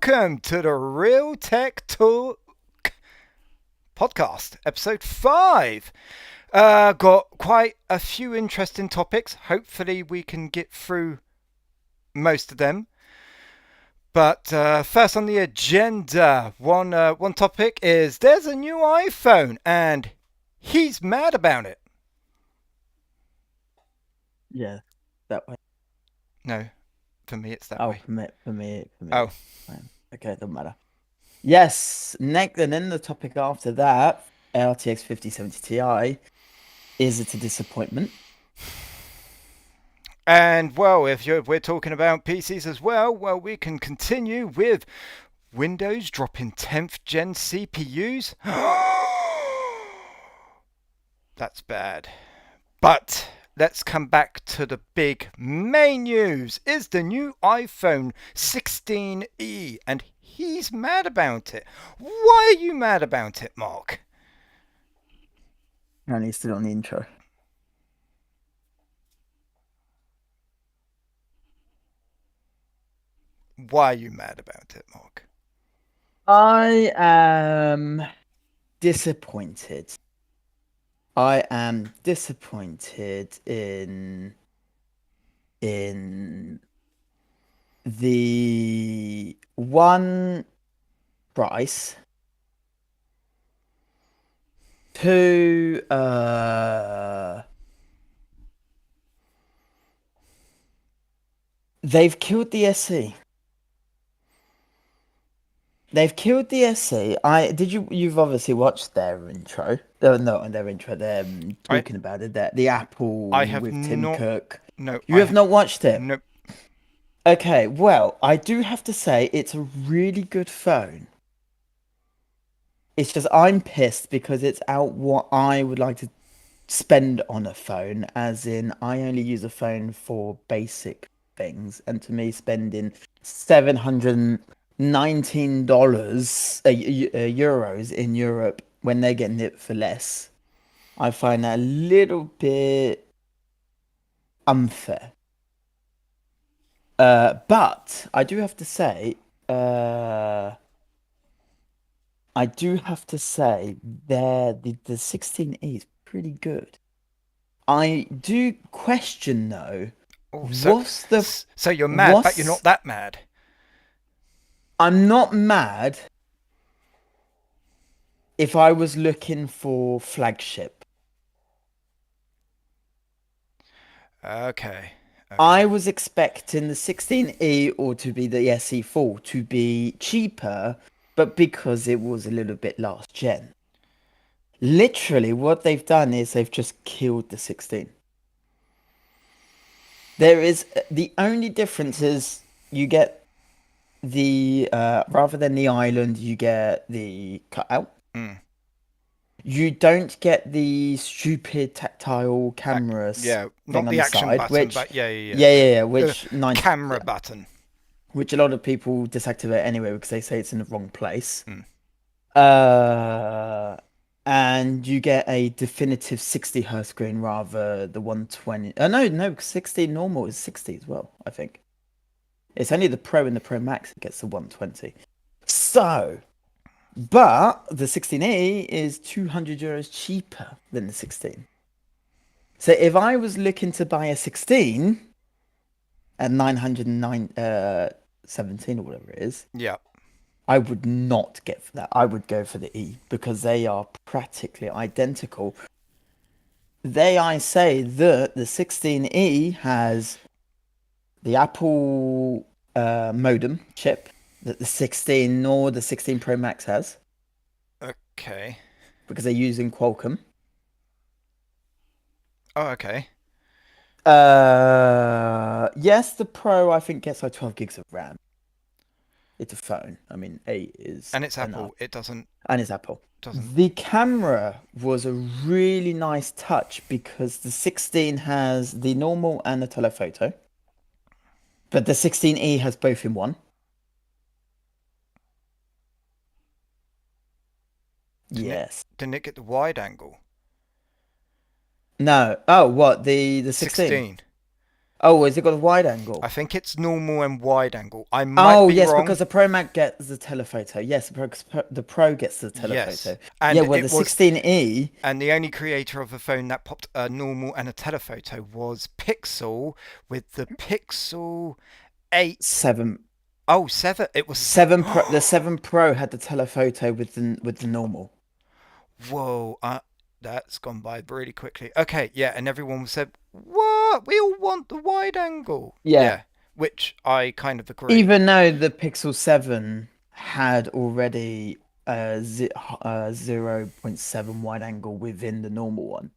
welcome to the RealTeq Talk Podcast, Episode 5. Got quite a few interesting topics. Hopefully we can get through most of them. But first on the agenda, one topic is there's a new iPhone and he's mad about it. Yeah, that way. No, for me it's that Oh, way. for me. Oh. Fine. Okay, doesn't matter. Yes, next, and then the topic after that, RTX 5070 Ti, is it a disappointment? And well, if we're talking about PCs as well, we can continue with Windows dropping 10th gen CPUs. That's bad. But let's come back to the big main news. Is the new iPhone 16e, and he's mad about it. Why are you mad about it, Mark? Apparently, still on the intro. Why are you mad about it, Mark? I am disappointed. I am disappointed in the one price. Two, they've killed the SE. They've killed the SE. You've obviously watched their intro. Not their intro. They're talking about it. The Apple with Tim Cook. No, you have not watched it. Nope. Okay, well, I do have to say it's a really good phone. It's just I'm pissed because it's out what I would like to spend on a phone, as in I only use a phone for basic things, and to me, spending $719 euros in Europe when they're getting it for less, I find that a little bit unfair. But I do have to say, the 16E is pretty good. I do question though. So you're mad, but you're not that mad. I'm not mad if I was looking for flagship. Okay. I was expecting the 16E or to be the SE4 to be cheaper, but because it was a little bit last gen. Literally, what they've done is they've just killed the 16. The only difference is you get the rather than the island, you get the cutout. You don't get the stupid tactile camera thing on the the action side, button, which but which camera button, which a lot of people deactivate anyway because they say it's in the wrong place. And you get a definitive 60 hertz screen rather the 120. No, 60 normal is 60 as well, I think. It's only the Pro and the Pro Max that gets the 120. So, but the 16E is 200 euros cheaper than the 16. So if I was looking to buy a 16 at 917 or whatever it is, I would not get for that. I would go for the E because they are practically identical. I say that the 16E has the Apple modem chip that the 16 nor the 16 Pro Max has. Okay. Because they're using Qualcomm. Oh, okay. Yes, the Pro I think gets like 12 gigs of RAM. It's a phone. I mean, 8 is... And it's Apple. It doesn't... And it's Apple. The camera was a really nice touch because the 16 has the normal and the telephoto. But the 16E has both in one. Yes. Didn't it get the wide angle? No. Oh, what? The 16? Oh, has it got a wide angle? I think it's normal and wide angle. I might Oh, be yes, wrong. because the Pro Max gets the telephoto. Yes, the Pro gets the Yes, telephoto. Yeah, and well, the it was, 16E and the only creator of a phone that popped a normal and a telephoto was Pixel with the Pixel 8. 7 Oh, 7. It was 7 Pro. The 7 Pro had the telephoto with the normal. Whoa, that's gone by really quickly. Okay, yeah, and everyone said, "What? We all want the wide angle." Yeah, Yeah, which I kind of agree. even though the Pixel 7 had already 0.7 wide angle within the normal one.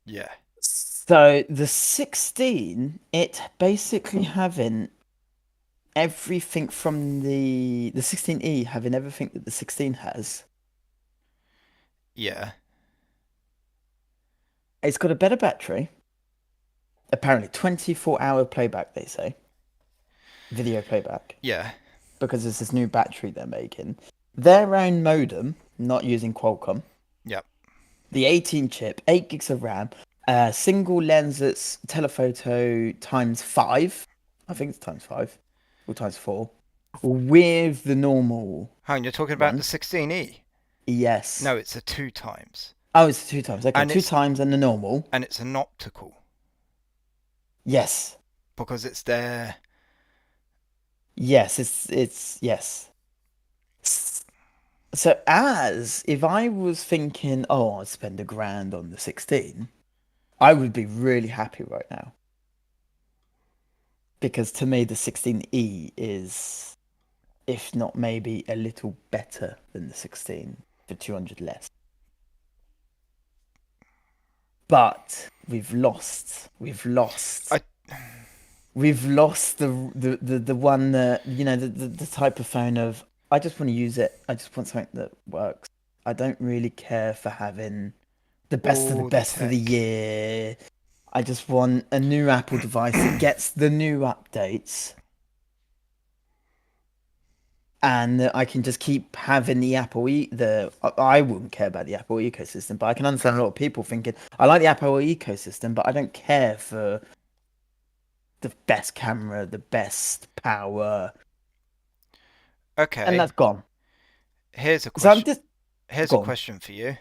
Yeah, So the 16, it basically having everything from the 16E having everything that the 16 has. yeah, It's got a better battery. Apparently 24-hour playback, they say. Video playback. yeah, Because it's this new battery they're making. Their own modem, not using Qualcomm. yep, The 18 chip, 8 gigs of RAM, single lens that's telephoto times 5. I think it's times 5 or times 4. With the normal Hang on, you're talking about the one. 16E? Yes. No, it's a two times, Oh, it's 2 times. Okay, and 2 it's times and the normal. and it's an optical Yes. because it's there. Yes, it's yes. So as if I was thinking, oh, I'd spend £1,000 on the 16, I would be really happy right now. Because to me the 16E is, if not maybe a little better than the 16 for 200 less. But I we've lost the one that, the type of phone of, I just want to use it. I just want something that works. I don't really care for having the all the best of the tech. year. I just want a new Apple device that gets the new updates, and that I can just keep having the I wouldn't care about the Apple ecosystem, but I can understand a lot of people thinking, I like the Apple ecosystem, but I don't care for the best camera, the best power, and Okay, that's gone. here's a So I'm question. just Here's a gone. question for you.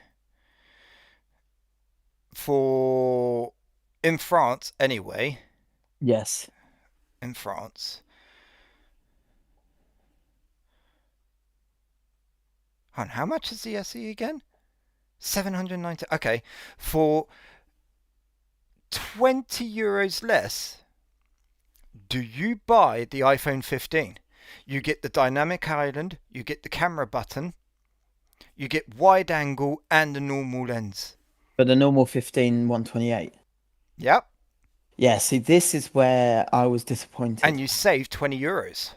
For in France, anyway, Yes. in France. Hon, how much is the SE again? 790. Okay, for €20 less, do you buy the iPhone 15? You get the dynamic island, you get the camera button, you get wide angle and the normal lens. But the normal 15 128. Yep, Yeah, see, this is where I was and disappointed. you save €20.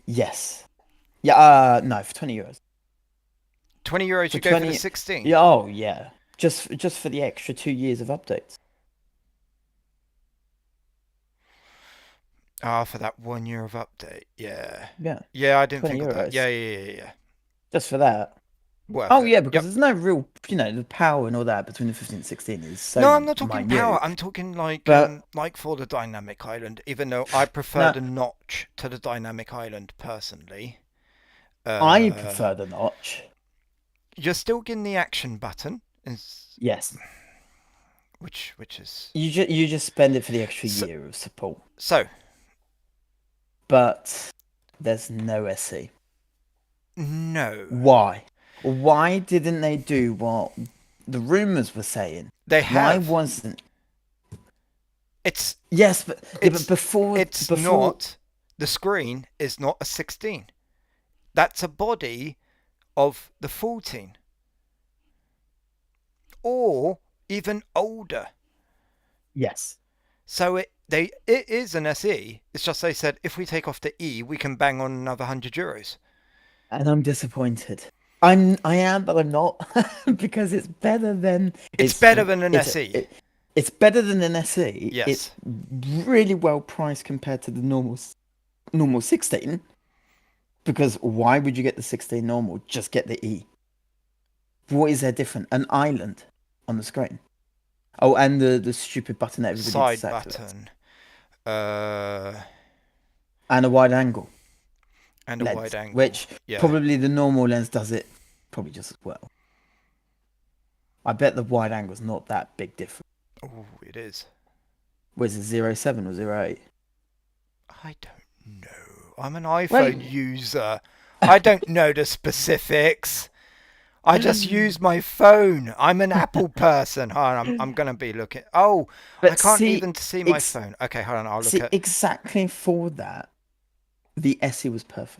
Yes. Yeah, no, for €20. €20 For you go for the 20, 16. yeah, oh yeah. Just for the extra 2 years of updates. Ah, for that 1 year of update. Yeah. Yeah, Yeah, I didn't 20 think of that. Yeah, euros. yeah, yeah, yeah. Just for that. Worth Oh it. yeah, because Yep. there's no real, the power and all that between the 15 and 16 is No, so I'm not talking power. minute. I'm talking But like for the dynamic island. Even though I prefer no, the notch to the dynamic island personally. I Uh, prefer the notch. you're still getting the action button, Yes. which is You just spend it for the extra so. year of support. So But there's no SE. no, Why? Why didn't they do what the rumors were saying? they Why have. wasn't It's Yes, but yeah, but it's before it's before not. The screen is not a 16. That's a body of the 14 or even older. yes. So it is an SE. It's just they said if we take off the E, we can bang on another €100. And I'm disappointed. I am, but I'm not because it's better than It's better than an SE. it's better than an SE. It's Yes. really well priced compared to the normal 16. Because why would you get the 16 normal? Just get the E. What is there different? An island on the screen. Oh, and the stupid button that everybody Side deactivates. button. Uh, And a wide angle and a wide lens, angle. which Yeah. probably the normal lens does it probably just as well. I bet the wide angle's not that big difference. Oh, it is. Was it 0.7 or 0.8? I don't know. I'm an iPhone Wait. user. I don't know the specifics. I just use my phone. I'm an Apple person. Hold on, I'm gonna be looking. Oh, I But can't even see my ex- phone. Okay, hold on. I'll look see at. exactly for that, the SE was perfect.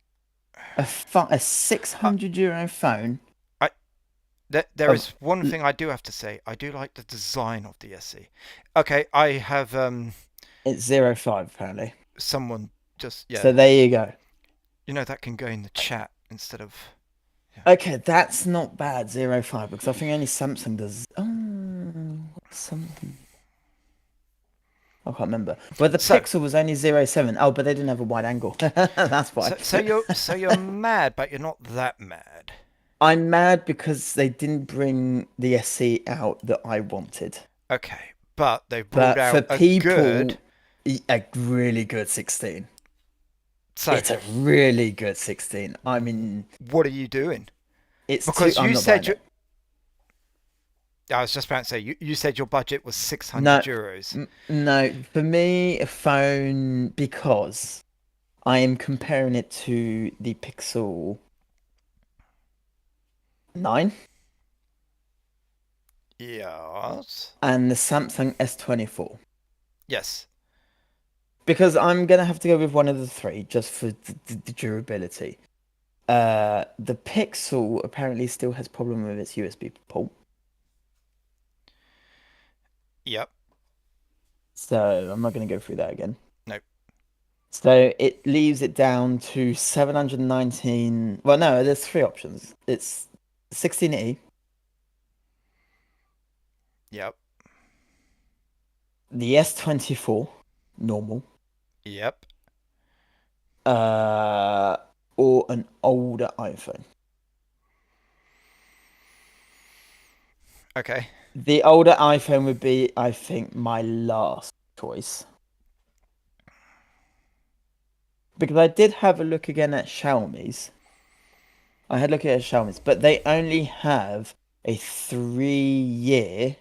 A I, €600 phone I there of is one thing I do have to say. I do like the design of the SE. Okay, I have it's 0.5 apparently. someone just So yeah. there you go. That can go in the chat instead of yeah. Okay, that's not bad, 0.5, because I think only Samsung does. Something. I can't remember. But the So Pixel was only 0.7. Oh, but they didn't have a wide angle. That's why. so you're mad, but you're not that mad. I'm mad because they didn't bring the SE out that I wanted. Okay, but they brought But for out a good. people, a really good 16. So It's a really good 16. I mean, what are you doing? it's too. Because I'm you not said buying you. it. I was just about to say you said your budget was 600 No, euros. no. For me, a phone, because I am comparing it to the Pixel 9 Yes. and the Samsung S24. Yes. Because I'm gonna have to go with one of the three just for the durability. The Pixel apparently still has problem with its USB port, Yep. so I'm not gonna go through that again. Nope. So it leaves it down to 719. Well, no, there's three options. It's 16E, Yep. the S24, normal, Yep. uh, or an older iPhone. Okay. The older iPhone would be, I think, my last choice. Because I did have a look again at Xiaomi's. I had a look at Xiaomi's, but they only have a 3 year.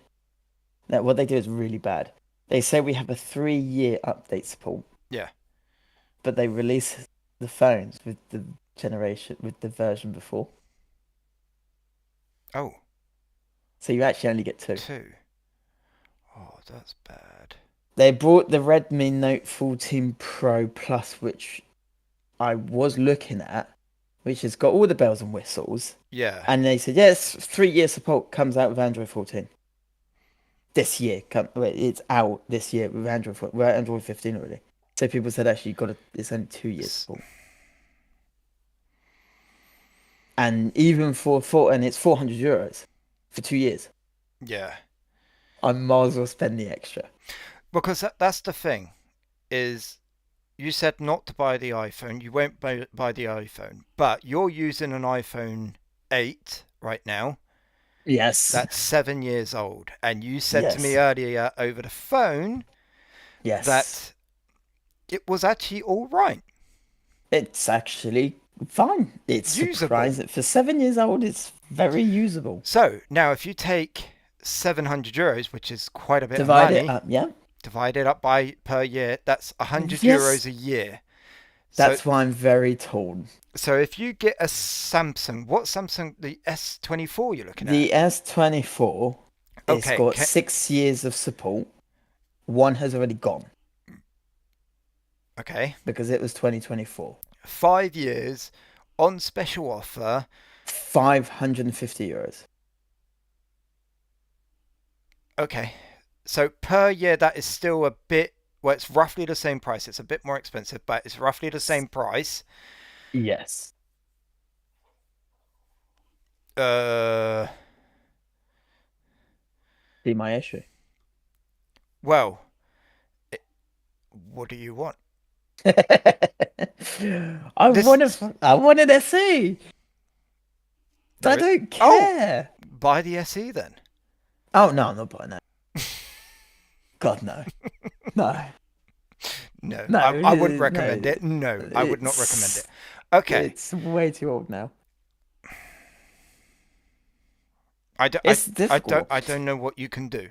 That what they do is really bad. They say we have a 3 year update support, Yeah. but they release the phones with the version before. Oh, So you actually only get two. two. Oh, that's bad. They brought the Redmi Note 14 Pro Plus, which I was looking at, which has got all the bells and whistles. Yeah. And they said, yes, 3 year support comes out with Android 14. This year, it's out this year with Android 14. We're at Android 15 already. So people said actually it's only 2 years S- support. And even and it's €400 for 2 years. Yeah. I might as well spend the extra. Because that's the thing is you said not to buy the iPhone. You won't buy the iPhone, but you're using an iPhone 8 right now. Yes. That's 7 years old. And you said to me Yes. earlier over the phone Yes. that it was actually all right. It's actually fine. It's Usable. surprising. For 7 years old, it's very usable. So now if you take 700 euros, which is quite a bit of Divide it money, up, yeah? divide it up by per year, that's 100 Yes. euros a year. So That's why I'm very torn. so if you get a Samsung, what Samsung, the S24 you're looking at? The S24, it's Okay, got 6 years of support. One has already gone okay. because it was 2024. 5 years on special offer. €550. Okay. So per year that is still a bit well, it's roughly the same price. It's a bit more expensive, but it's roughly the same price. Yes. Uh See my issue. well, it, what do you want? This I wanted to see. I there it, don't oh, care. buy the SE then. Oh no, I'm not buying that. God, no. No. No, No, I wouldn't recommend no. it. No, I would not recommend it. It's Okay, it's way too old now. I don't, It's difficult. I don't know what you can do.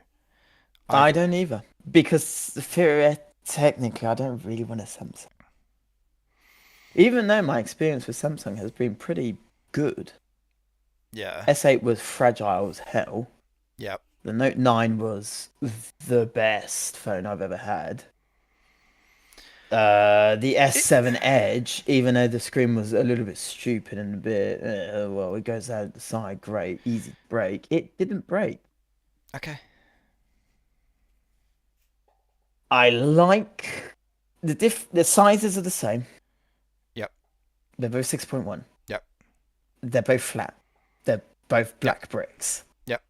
I I don't. don't either. Because technically, I don't really want a Samsung. Even though my experience with Samsung has been pretty good. Yeah, S8 was fragile as hell. yeah. The Note 9 was the best phone I've ever had. The It, S7 Edge, even though the screen was a little bit stupid and a bit, well, it goes out the side, great, easy to break. It didn't break. okay. I like the sizes are the same. Yep, They're both 6.1. yep, They're both flat. They're both yep, black bricks. yep.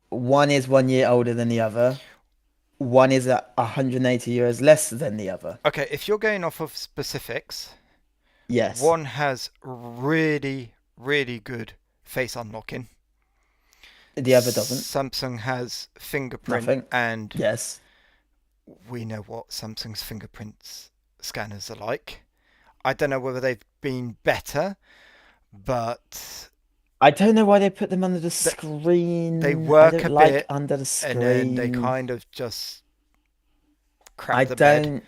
One is 1 year older than the other. One is at 180 euros less than the other. Okay, if you're going off of specifics, Yes. one has really, really good face unlocking. The other doesn't. Samsung has fingerprint, Nothing. and Yes. we know what Samsung's fingerprints scanners are like. I don't know whether they've been better, but I don't know why they put them under the they screen. I work don't a like bit under the and then they screen. kind of just I crap the bed. don't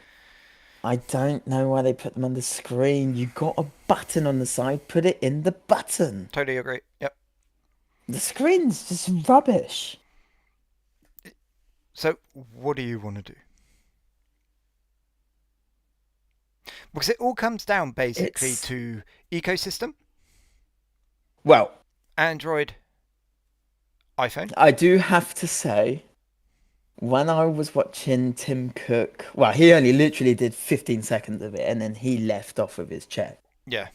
I don't know why they put them on the screen. You got a button on the side, put it in the button. Totally agree. Yep. The screen's just rubbish. So, what do you want to do? Because it all comes down basically It's to ecosystem, well, Android, iPhone. I do have to say, when I was watching Tim Cook, well, he only literally did 15 seconds of it and then he left off of his chair. Yeah.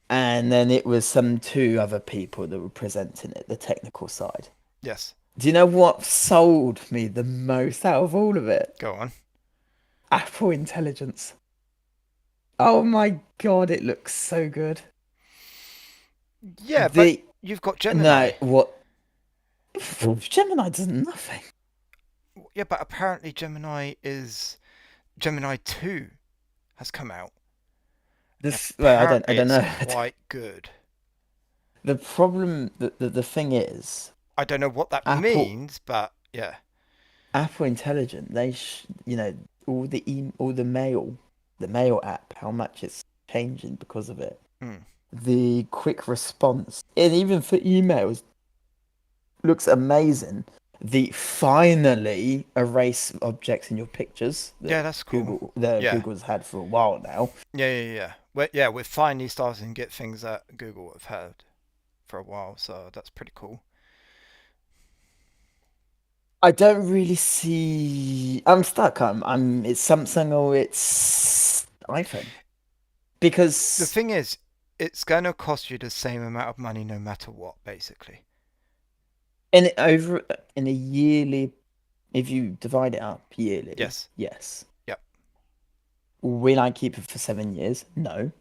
And then it was some two other people that were presenting it, the technical side. Yes. Do you know what sold me the most out of all of it? Go on. Apple Intelligence. Oh my God, it looks so good. Yeah, but The you've got no, Gemini. what Gemini does nothing. Yeah, but apparently Gemini 2 has come out. This well, I Apparently don't it's know. quite good. The problem, the thing is, I don't know what that Apple means, but yeah. Apple Intelligent, all the mail app, how much it's changing because of it. Hmm. The quick response, and even for emails, looks amazing. The finally erase objects in your pictures Yeah, that that's cool. Yeah. Google's had for a while now. Yeah. We're finally starting to get things that Google have had for a while, so that's pretty cool. I don't really see. I'm stuck. It's Samsung or it's iPhone The because thing is, it's going to cost you the same amount of money no matter what, basically. over in a yearly, if you divide it up yearly, Yes. yes. Yep. Will I keep it for 7 years? No.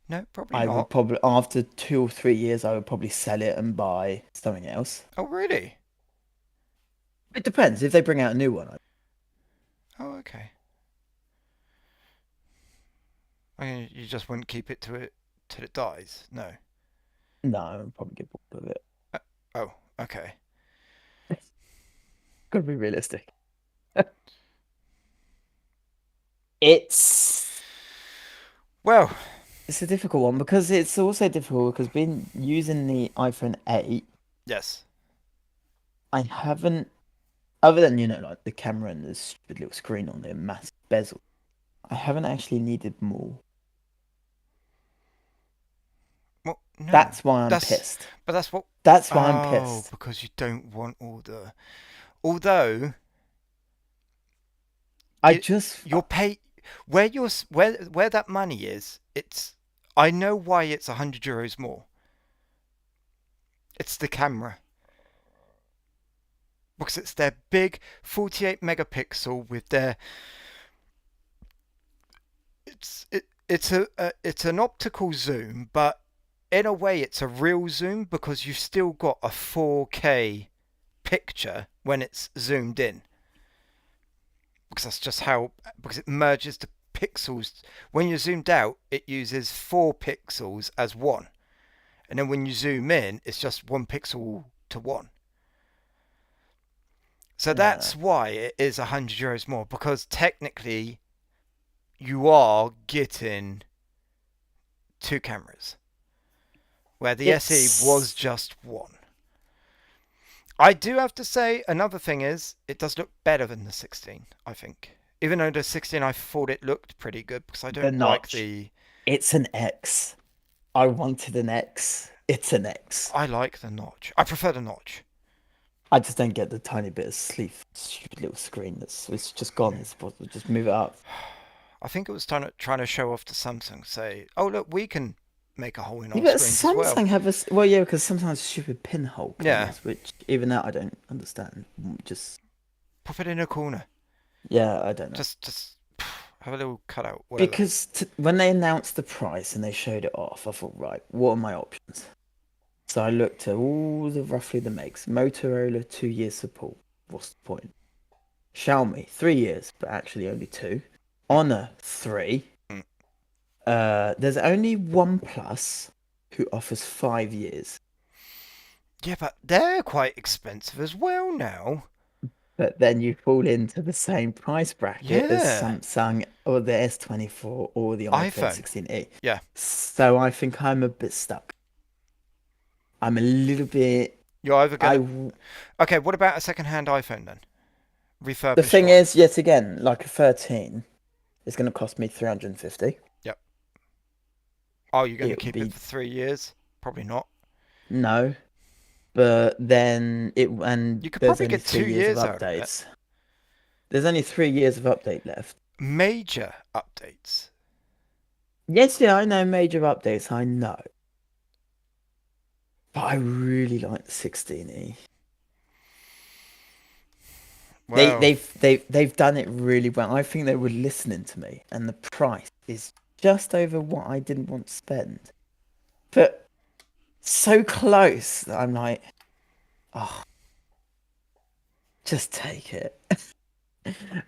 No, probably I not. would probably after 2 or 3 years, I would probably sell it and buy something else. Oh, really? It depends if they bring out a new one. Oh, okay. I mean, you just wouldn't keep it to it till it dies. No. No, I'll probably get bored of it. Oh, okay. Gotta be realistic. It's Well, it's a difficult one because it's also difficult because being using the iPhone 8, yes. I haven't other than like the camera and the stupid little screen on there, massive bezel. I haven't actually needed more. Well, no. That's why I'm That's pissed. but that's what. That's why I'm Oh, pissed. because you don't want all the. Although I you just you're pay where that money is. It's I know why it's €100 more. It's the camera because it's their big 48 megapixel with their it's an optical zoom, but in a way it's a real zoom because you've still got a 4K picture when it's zoomed in. because that's just how, because it merges the pixels. When you're zoomed out, it uses 4 pixels as one. And then when you zoom in, it's just 1 pixel to one. So Uh, that's why it is €100 more, because technically you are getting 2 cameras, where the SE was it's just one. I do have to say, another thing is, it does look better than the 16, I think. Even though the 16, I thought it looked pretty good, because I the don't like notch. the... It's an X. I wanted an X. It's an X. I like the notch. I prefer the notch. I just don't get the tiny bit of sleeve, stupid little screen that's it's just gone. It's supposed to just move it up. I think it was trying to show off to Samsung, say, oh, look, we can make a hole in Yeah, our but screens as well. Samsung have a well, yeah, because sometimes stupid pinhole Yeah, cameras, which even that I don't understand. Just pop it in a corner. yeah, I don't know. Just have a little cutout, whatever. Because when they announced the price and they showed it off, I thought, right, what are my options? So I looked at all the roughly the makes. Motorola 2 years support. What's the point? Xiaomi 3 years, but actually only two. Honor 3. Mm. There's only OnePlus who offers 5 years. Yeah, but they're quite expensive as well now. But then you fall into the same price bracket as Yeah. Samsung or the S24 or the iPhone iPhone. 16e. Yeah. So I think I'm a bit stuck. I'm a little bit. You're either I. gonna. Okay, what about a second-hand iPhone then? The Refurbished thing one. is, yet again, like a 13 is going to cost me 350. Yep. Oh, you're gonna It would keep it be for 3 years? Probably not. no, but then it and You could there's probably only get three two years of years out of it. updates. There's only 3 years of update left. Major updates. Yes, yeah, I know major updates. I know. But I really like the 16e. They Well, they've they've done it really well. I think they were listening to me, and the price is just over what I didn't want to spend, but so close that I'm like, oh, just take it.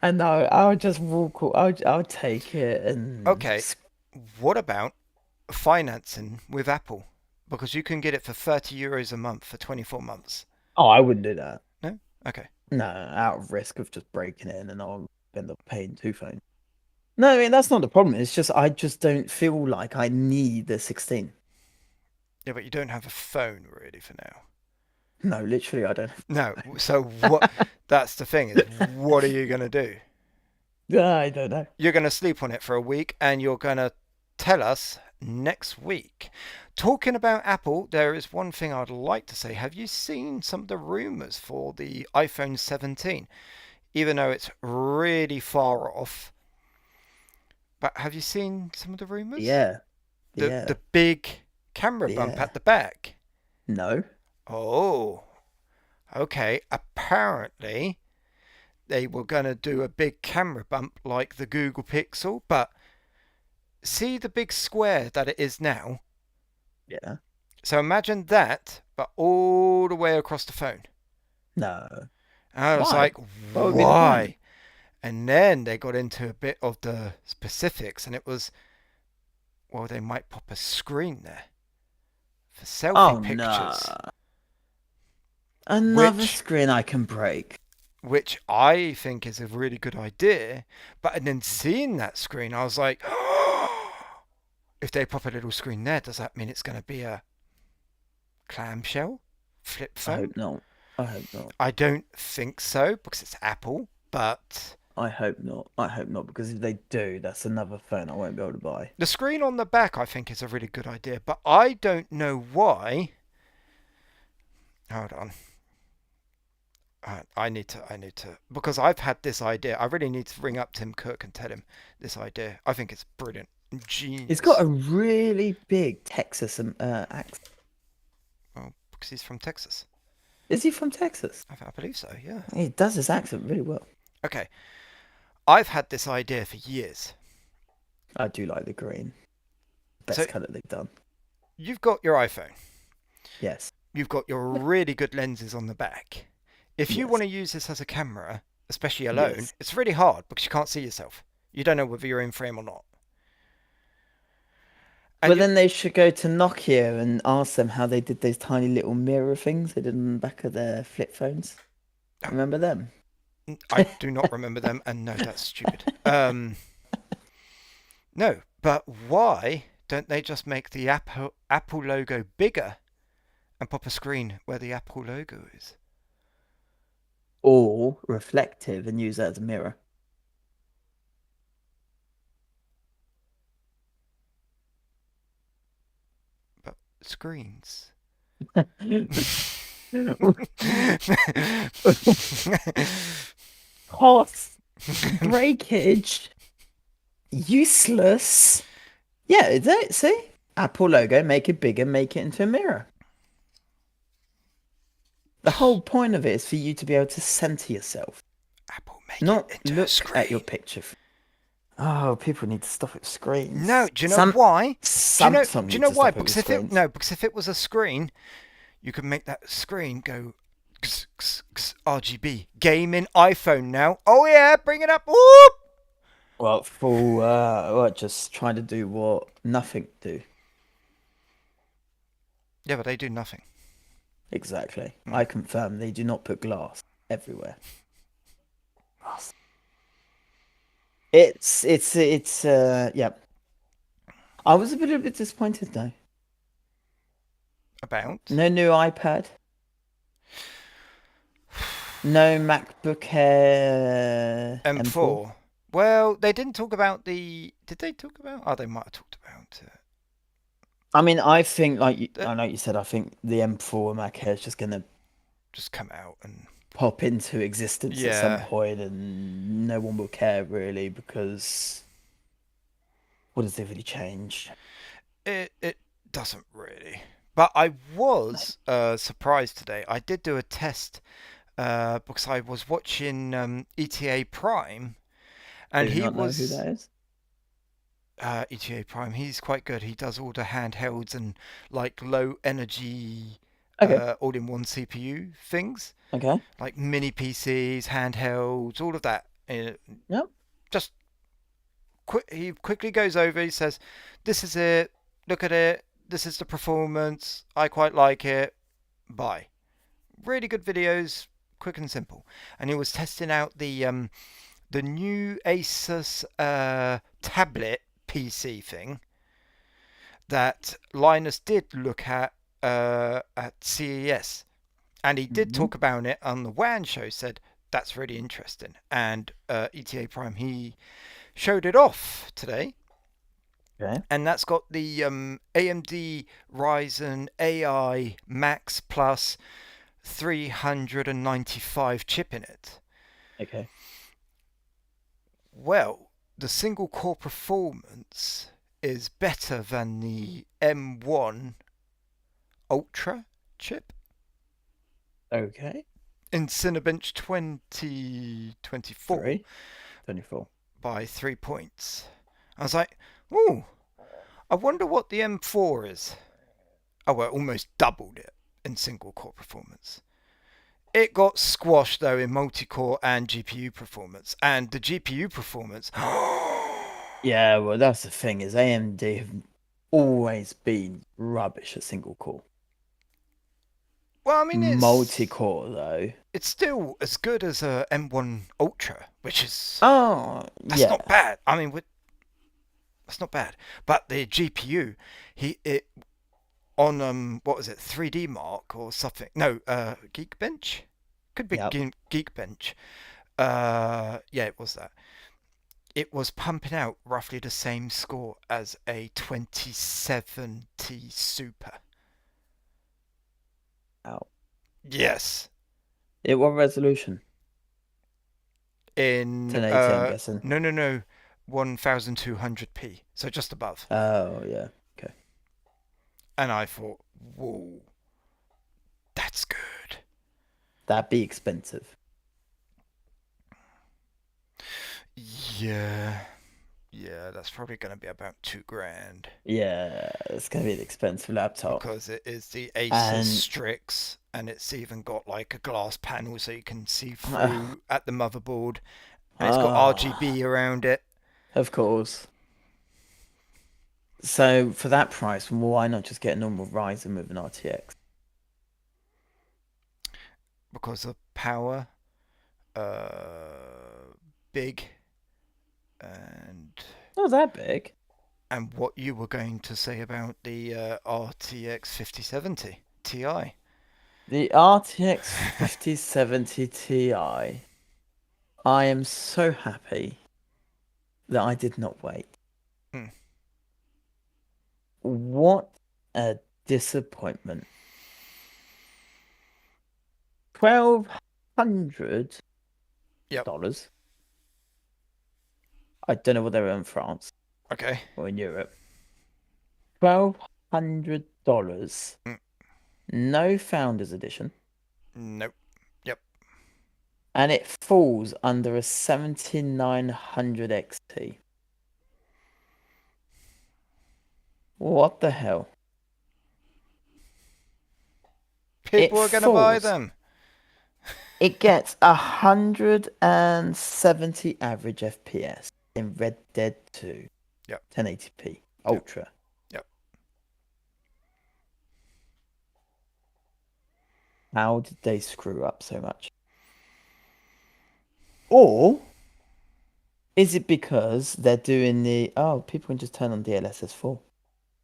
And no, I'll just walk. I'll take it and okay. What about financing with Apple? Because you can get it for €30 a month for 24 months. oh, I wouldn't do that. No? Okay. No, out of risk of just breaking in, and I'll end up paying two phones. No, I mean that's not the problem. It's just I just don't feel like I need the 16. Yeah, but you don't have a phone really for now. No, literally, I don't. No. So what? That's the thing is, what are you gonna do? I don't know. You're gonna sleep on it for a week, and you're gonna tell us next week. Talking about Apple, there is one thing I'd like to say. Have you seen some of the rumors for the iPhone 17? Even though it's really far off, but have you seen some of the rumors? Yeah, The yeah, the big camera bump yeah. at the back. No. Oh, okay. Apparently, they were going to do a big camera bump like the Google Pixel, but see the big square that it is now? Yeah. So imagine that, but all the way across the phone. No. And I was Why? like, What would be the point? why? And then they got into a bit of the specifics, and it was, well, they might pop a screen there for Oh selfie no. pictures, Another which screen I can break. which I think is a really good idea. But then seeing that screen, I was like, if they pop a little screen there, does that mean it's going to be a clamshell flip I phone? hope not. I hope not. I don't think so because it's Apple, but I hope not. I hope not because if they do, that's another phone I won't be able to buy. the screen on the back I think is a really good idea. But I don't know why. Hold on. I need to, because I've had this idea. I really need to ring up Tim Cook and tell him this idea. I think it's brilliant. He's got Genius. a really big Texas accent. Well, because he's from Texas. Is he from Texas? I believe so, yeah. He does his accent really well. Okay. I've had this idea for years. I do like the green. So Best color they've done. you've got your iPhone. Yes. You've got your really good lenses on the back. If you want Yes. to use this as a camera, especially alone, Yes. it's really hard because you can't see yourself. You don't know whether you're in frame or not. And Well, you, then they should go to Nokia and ask them how they did those tiny little mirror things they did on the back of their flip phones. Remember them? I do not remember them, and no, that's stupid. No, but why don't they just make the Apple logo bigger and pop a screen where the Apple logo is? Or reflective and use that as a mirror. But screens. Cost, breakage, useless. Yeah, see? Apple logo, make it bigger, make it into a mirror. The whole point of it is for you to be able to center yourself, Apple make not it into a look at your screen. picture. Oh, people need to stop it with No, screens. do you know why? Samsung Do you need know to why? stop it with Because screens. because if it was a screen, you could make that screen go RGB. Gaming iPhone now. Oh yeah, bring it up. Whoop! Well, just trying to do what nothing do. Yeah, but they do nothing. Exactly. Mm. I confirm they do not put glass everywhere. Glass. Yeah. I was a little bit disappointed though. About No new iPad. No MacBook Air M4. M4. Well, they didn't talk about the. Did they talk about? Oh, they might have talked about I mean, I think it. I know you said I think the M4 Mac Air is just gonna Just come out and pop into existence at some yeah, point, and no one will care really because what does it really change? it doesn't really. But I No. was surprised today. I did do a test because I was watching ETA Prime, and Do he not know who was that is. ETA Prime. He's quite good. He does all the handhelds and like low energy, Okay. all-in-one CPU things, Okay. like mini PCs, handhelds, all of that. Yep. Just he quickly goes over. He says, "This is it. Look at it. This is the performance. I quite like it. Bye." Really good videos, quick and simple. And he was testing out the new Asus tablet PC thing that Linus did look at CES, and he did Hmm. talk about it on the WAN show. Said that's really interesting, and ETA Prime he showed it off today, Okay. and that's got the AMD Ryzen AI Max Plus 395 chip in it. Okay. Well, the single core performance is better than the M1 Ultra chip Okay. in Cinebench 2024 24. by 3 points. I was like, ooh, I wonder what the M4 is. Oh, well, almost doubled it in single core performance. It got squashed though in multi-core and GPU performance, and the GPU performance. Yeah, well, that's the thing is AMD have always been rubbish at single core. Well, I mean, Multi-core though. it's still as good as a M1 Ultra, which is Oh, that's yeah. not bad. I mean, that's not bad. But the GPU, it on what was it, 3D Mark or something? No, Geekbench. Could be Yep. Geekbench. Yeah, it was that. It was pumping out roughly the same score as a 2070 Super. Out. Yes, What resolution? in 1080, I'm guessing. no 1200p, so just above. Oh, yeah. Okay. And I thought, whoa, that's good. That'd be expensive. Yeah, Yeah, that's probably going to be about 2 grand Yeah, it's gonna be an expensive laptop. because it is the Asus And Strix, and it's even got like a glass panel so you can see uh, through at the motherboard, and it's got uh, RGB around it of course. So for that price, why not just get a normal Ryzen with an RTX? because of power, uh, big, and Not that big. what you were going to say about the RTX 5070 Ti. The RTX 5070 Ti. I am so happy that I did not wait. Hmm. What a disappointment. $1,200. Yep. I don't know what they were in France Okay. or in Europe. $1,200. Mm. No Founders Edition. Nope. Yep. And it falls under a 7900 XT. What the hell? It People are going to buy falls. them. It gets 170 average FPS in Red Dead 2, Yep. 1080p, Yep. Ultra. Yep. How did they screw up so much? Or is it because they're doing people can just turn on DLSS 4?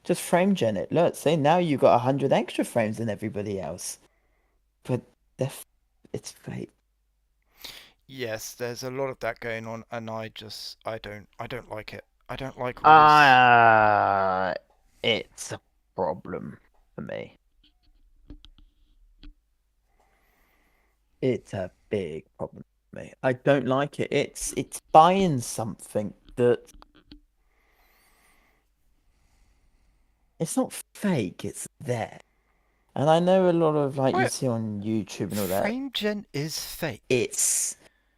Just frame gen it. Look, see, now you got 100 extra frames than everybody else. But it's fake. Yes, there's a lot of that going on, and I don't like it. I don't like all this. Uh, it's a problem for me. It's a big problem for me. I don't like it. It's buying something that it's not fake, it's there. And I know a lot of like you Well, see on YouTube and all that, frame gen is fake.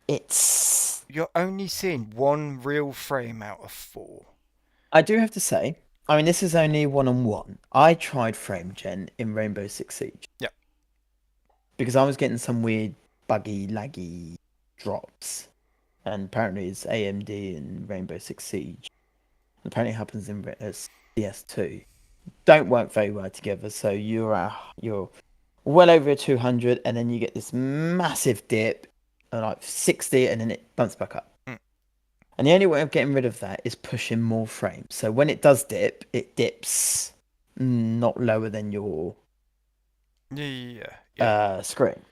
it's You're only seeing one real frame out of 4. I do have to say, I mean this is only one-on-one. I tried frame gen in Rainbow Six Siege Yep. because I was getting some weird buggy laggy drops. And apparently it's AMD and Rainbow Six Siege. Apparently it happens in CS2. Don't work very well together, so you're well over a 200, and then you get this massive dip, like 60, and then it bumps back up. Mm. And the only way of getting rid of that is pushing more frames. So when it does dip, it dips not lower than your Yeah. Yeah. screen.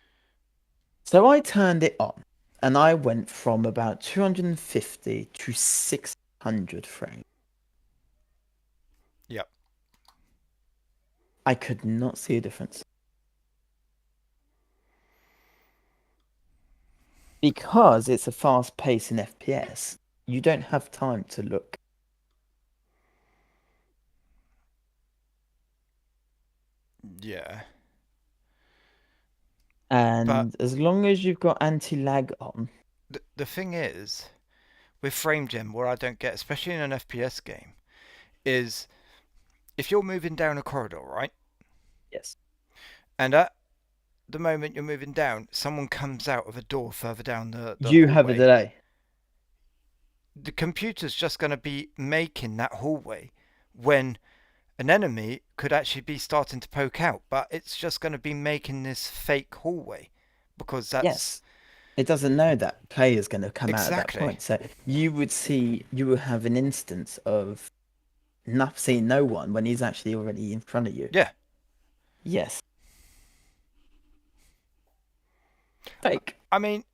So I turned it on, and I went from about 250 to 600 frames. Yep. I could not see a difference. Because it's a fast pace in FPS, you don't have time to look. Yeah. But And as long as you've got anti-lag on, the thing is, with frame gen, what I don't get, especially in an FPS game, is if you're moving down a corridor, right? yes, And at the moment you're moving down, someone comes out of a door further down the you have a hallway. delay. The computer's just going to be making that hallway when an enemy could actually be starting to poke out, but it's just going to be making this fake hallway because that's Yes, it doesn't know that player's going to come out at that exactly. point. So you will have an instance of not seeing no one when he's actually already in front of you. Yeah. Yes, fake. I mean,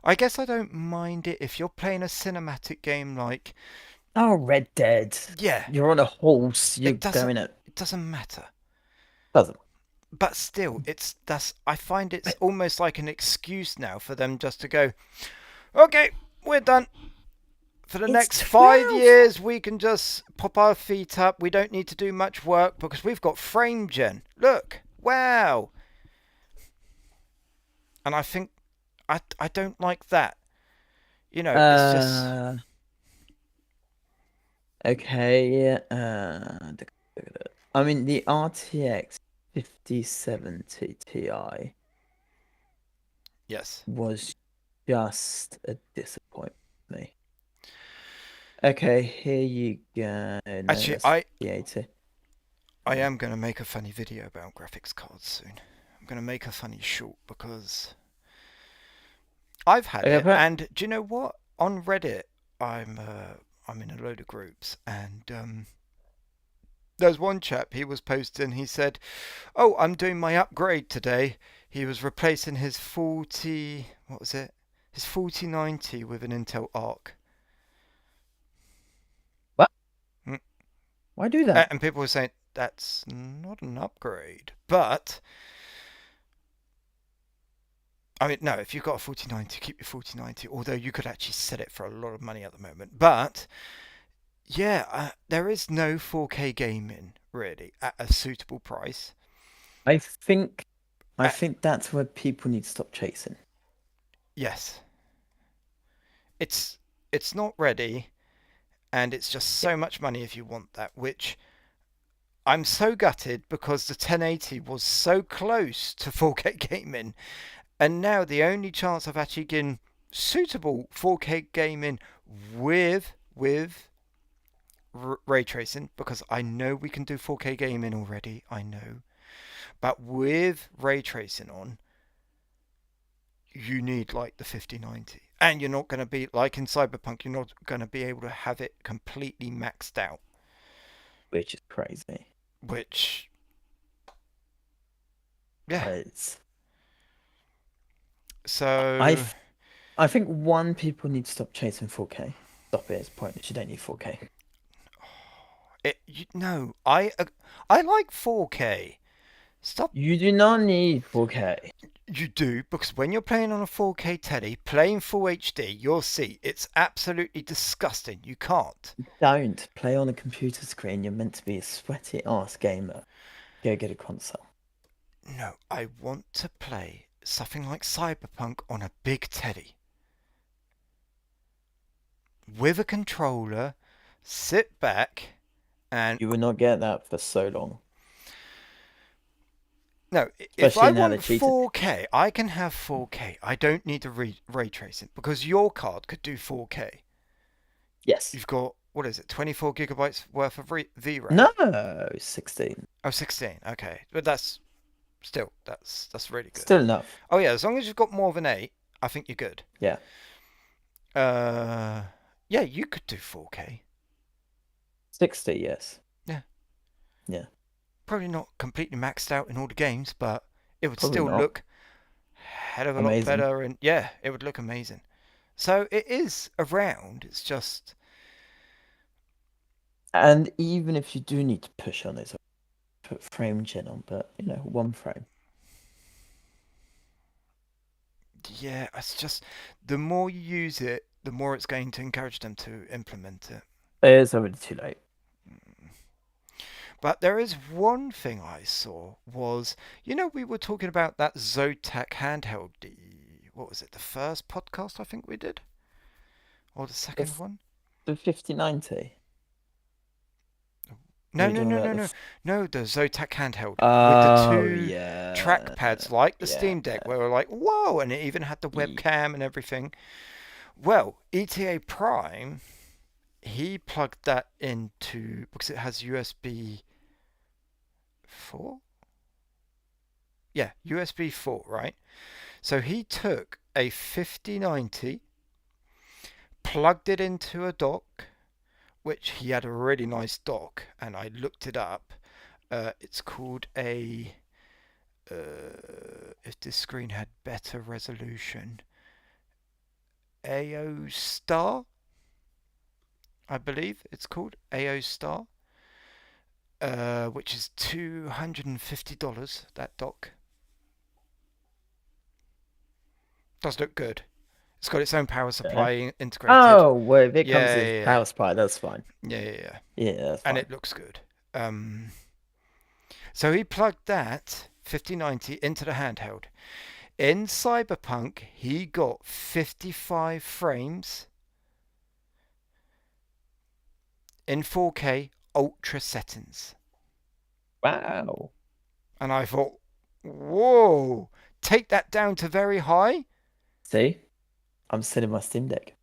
I guess I don't mind it if you're playing a cinematic game like, Oh, Red Dead. yeah, You're on a horse. You're it doesn't going at it doesn't matter. doesn't. But still, I find it's almost like an excuse now for them just to go, okay, we're done. For the It's next 5 12. years, we can just pop our feet up. We don't need to do much work because we've got frame gen. Look, wow. And I think I don't like that. It's just Uh, Okay. I mean, the RTX 5070 Ti Yes. was just a disappointment to me. Okay, here you go. No, Actually, that's I 5080. I Yeah. am going to make a funny video about graphics cards soon. I'm going to make a funny short because I've had Okay, it, but and do you know what? On Reddit, I'm in a load of groups, and there's one chap. He was posting. He said, "Oh, I'm doing my upgrade today." He was replacing his 40. What was it? His 4090 with an Intel Arc. what? Mm. Why do that? And people were saying that's not an upgrade, but I mean, no, if you've got a 4090, keep your 4090, although you could actually sell it for a lot of money at the moment. But yeah, there is no 4K gaming really at a suitable price. I think I Uh, think that's where people need to stop chasing. yes, it's it's not ready, and it's just Yeah. so much money if you want that, which I'm so gutted because the 1080 was so close to 4K gaming, and now the only chance of actually getting suitable 4K gaming with ray tracing, because I know we can do 4K gaming already, I know, but with ray tracing on, you need like the 5090, and you're not going to be like in Cyberpunk, you're not going to be able to have it completely maxed out, Which is crazy. which, yeah, It's I so th- I think one, people need to stop chasing 4K. Stop it. It's pointless. You don't need 4K. no, I like 4K. Stop. You do not need 4K. You do, because when you're playing on a 4K telly, playing full HD, you'll see it's absolutely disgusting. You can't. Don't play on a computer screen. You're meant to be a sweaty ass gamer. Go get a console. No, I want to play something like Cyberpunk on a big telly with a controller, sit back, and You will not get that for so long. no, if I Especially now they're want cheating. 4K, I can have 4K. I don't need to ray tracing because your card could do 4K. Yes. You've got, what is it, 24 gigabytes worth of VRAM? No, 16. Oh, 16. Okay, but that's still that's really good. Still enough. Oh yeah, as long as you've got more than 8, I think you're good. Yeah. Uh, yeah, you could do 4K. 60, yes. Yeah, Yeah. probably not completely maxed out in all the games, but it would Probably still not. look hell of a lot Amazing. better, and yeah, it would look amazing. So it is around. It's just And even if you do need to push on it, so put frame gen on, but one frame. yeah, it's just the more you use it, the more it's going to encourage them to implement it. It's already too late. But there is one thing I saw was, we were talking about that Zotac handheld. What was it? The first podcast I think we did, or the second If one? the 5090. Are No, you no, talking no, about no, the no, no. The Zotac handheld with the Oh two yeah. trackpads, like the Yeah. Steam Deck, where we're like, whoa, and it even had the Ye- webcam and everything. Well, ETA Prime, he plugged that into, because it has USB 4. Yeah, USB 4, right? So he took a 5090, plugged it into a dock, which he had a really nice dock, and I looked it up. It's called a. If this screen had better resolution, AO Star, I believe it's called AO Star, which is $250. That dock does look good. It's got its own power yeah. supply integrated. Oh, well, if it comes Yeah, with yeah, power supply, that's fine. yeah, yeah, yeah. Yeah, that's And fine. it looks good. Um, so he plugged that 5090 into the handheld. In Cyberpunk, he got 55 frames. in 4K ultra settings. Wow. And I thought, whoa, take that down to very high? See, I'm selling my Steam Deck.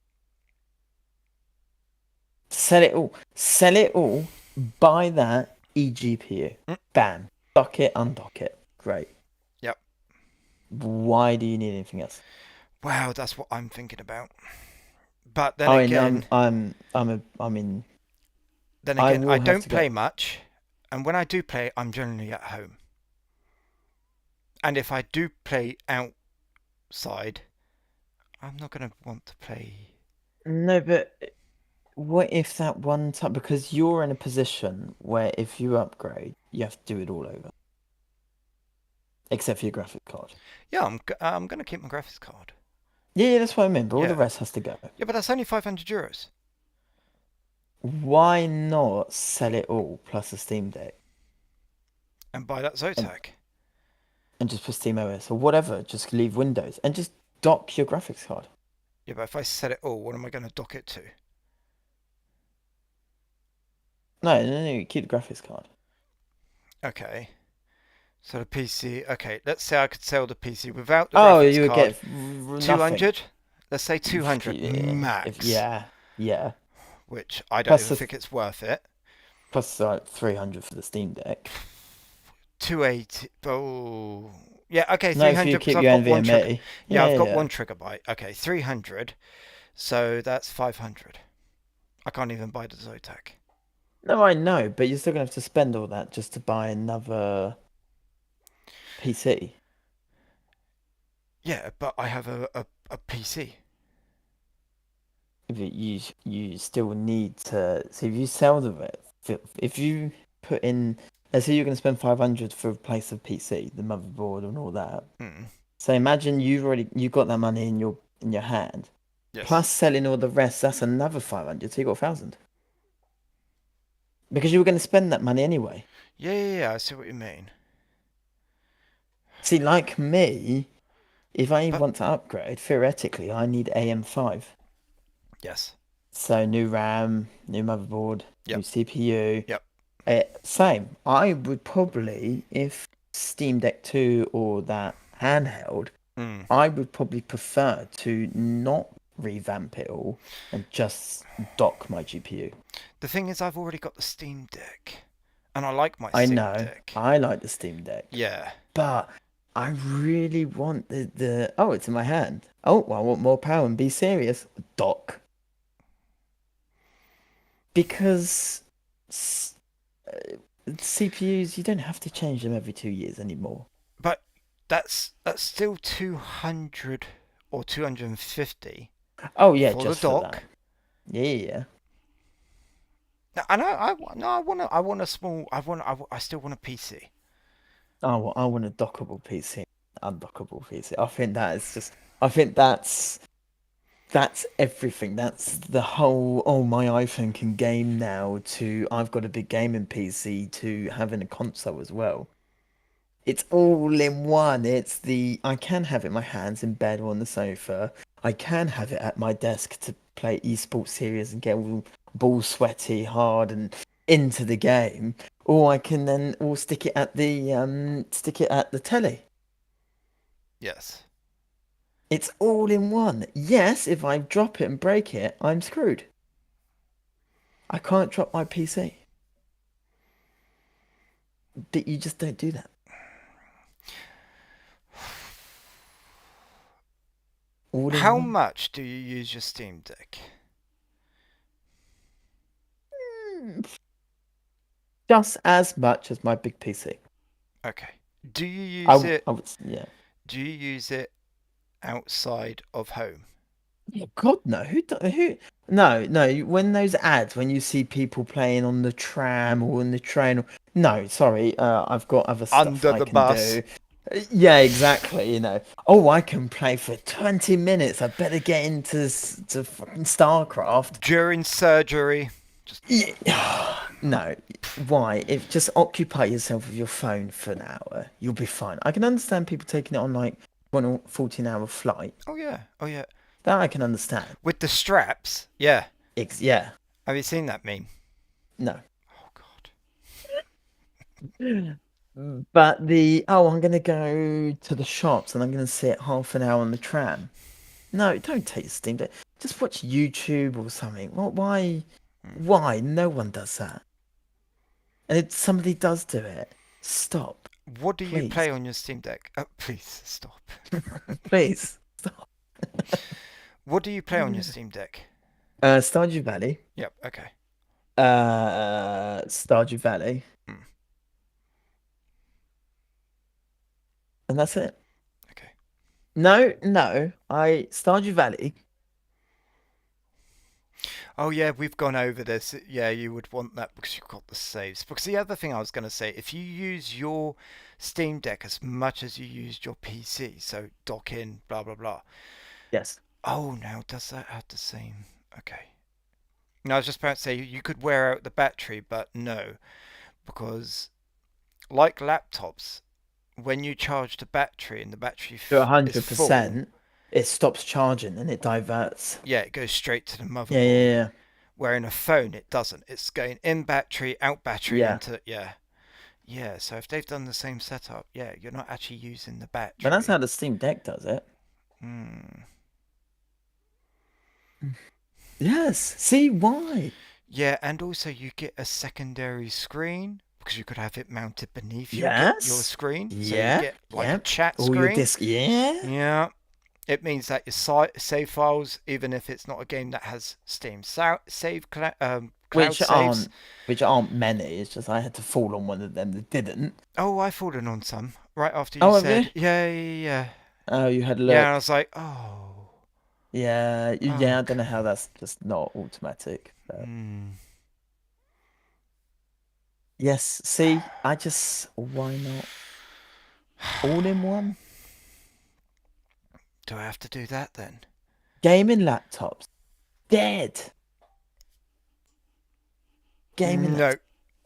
Sell it all. Sell it all. Buy that eGPU. Mm, Bam. Dock it, undock it. Great. yep. Why do you need anything else? Wow, that's what I'm thinking about. But then I mean, again, I I will have don't to go. play much, and when I do play, I'm generally at home. And if I do play outside, I'm not going to want to play. No, but what if that one time, because you're in a position where if you upgrade, you have to do it all over, except for your graphics card. Yeah, I'm going to keep my graphics card. Yeah, that's what I mean, but all the Yeah. rest has to go. Yeah, but that's only €500. Why not sell it all plus a Steam Deck And buy that and, Zotac. and just put Steam OS or whatever, just leave Windows and just dock your graphics card? Yeah, but if I set it all, what am I going to dock it to? No, keep the graphics card. Okay. So the PC. Okay, let's say I could sell the PC without the Oh, graphics you would card. get nothing. 200. Let's say 200 max. Yeah. Which I don't Plus even think it's worth it. plus like 300 for the Steam Deck. 280. Oh. Yeah, okay, No, if you 300 because keep I've your got one trigger. NVMe. Yeah, I've got Yeah. 1 GB. Okay, 300. So that's 500. I can't even buy the Zotac. No, I know, but you're still gonna have to spend all that just to buy another PC. Yeah, but I have a PC. You still need to. So if you sell if you put in, let's say you're gonna spend 500 for a replace of PC, the motherboard and all that. Mm, So imagine you got that money in your hand, yes. plus selling all the rest. That's another 500. So you got 1,000 because you were going to spend that money anyway. Yeah, I see what you mean. See, like me, if I But want to upgrade, theoretically, I need AM5. yes. So new RAM, new motherboard, new Yep. CPU. Yep. Same. I would probably, if Steam Deck 2 or that handheld, Mm. I would probably prefer to not revamp it all and just dock my GPU. The thing is, I've already got the Steam Deck, and I like my I Steam know, Deck. I like the Steam Deck, Yeah. but I really want the oh, it's in my hand. Oh, well, I want more power and be serious. Dock. Because s- CPUs, you don't have to change them every 2 years anymore. But that's still 200 or 250 Oh yeah, for the just for dock. that. Yeah. And no, I want a small. I still want a PC. I want a dockable PC, undockable PC. I think that is just. I think that's everything. That's the whole. Oh, my iPhone can game now. To I've got a big gaming PC. To having a console as well. It's all in one. I can have it in my hands in bed or on the sofa. I can have it at my desk to play esports series and get all sweaty, hard and into the game. Or I can then all stick it at the telly. Yes. It's all in one. Yes, if I drop it and break it, I'm screwed. I can't drop my PC. But you just don't do that. All in How one. much do you use your Steam Deck? Mm, Just as much as my big PC. Okay. Do you use it? I would, yeah. Do you use it outside of home? Yeah, God, no. Who? No. When those ads, when you see people playing on the tram or in the train, no, sorry. I've got other stuff Under I the can bus? do. Yeah, exactly. Oh, I can play for 20 minutes. I better get into to fucking StarCraft. During surgery? Just Yeah. No. Why? If just occupy yourself with your phone for an hour, you'll be fine. I can understand people taking it on like 14-hour flight. oh yeah, oh yeah. That I can understand. With the straps? Yeah. Yeah. Have you seen that meme? No. Oh God. But I'm gonna go to the shops and I'm gonna sit half an hour on the tram. No, don't take the Steam Deck. Just watch YouTube or something. Why? Why? No one does that. And if somebody does do it, stop, What do you please, play on your Steam Deck? Oh, please stop. please stop. What do you play on your Steam Deck? Stardew Valley. Yep. Okay. Stardew Valley, Mm, and that's it. okay. No, I Stardew Valley. Oh yeah, we've gone over this. Yeah, you would want that because you've got the saves. Because the other thing I was going to say, if you use your Steam Deck as much as you used your PC, so dock in, blah blah blah. Yes. Oh, now does that have the same? Okay. No, I was just about to say you could wear out the battery, but no, because like laptops, when you charge the battery and the battery To a is full, 100%, it stops charging and it diverts. yeah, it goes straight to the Yeah, yeah, motherboard. yeah. Where in a phone it doesn't. It's going in battery, out battery Yeah. into yeah. Yeah, so if they've done the same setup, yeah, you're not actually using the But that's how battery. the Steam Deck does it. Hmm. Yes. See why? Yeah, and also you get a secondary screen because you could have it mounted beneath your Yes. screen, so you Yeah. get like a Yep. chat All your screen. disc. Yeah. Yeah, it means that your save files, even if it's not a game that has Steam cloud Which saves. aren't which aren't many. It's just I had to fall on one of them that didn't. Oh, I've fallen on some right after you Oh, have you? said, yeah, yeah, yeah. Oh, you had a Yeah, and I look. was like, oh, Yeah. I don't know how okay. that's just not automatic. But Hmm. yes. See, why not all in one? Do I have to do that then? Gaming laptops dead. Gaming laptops No,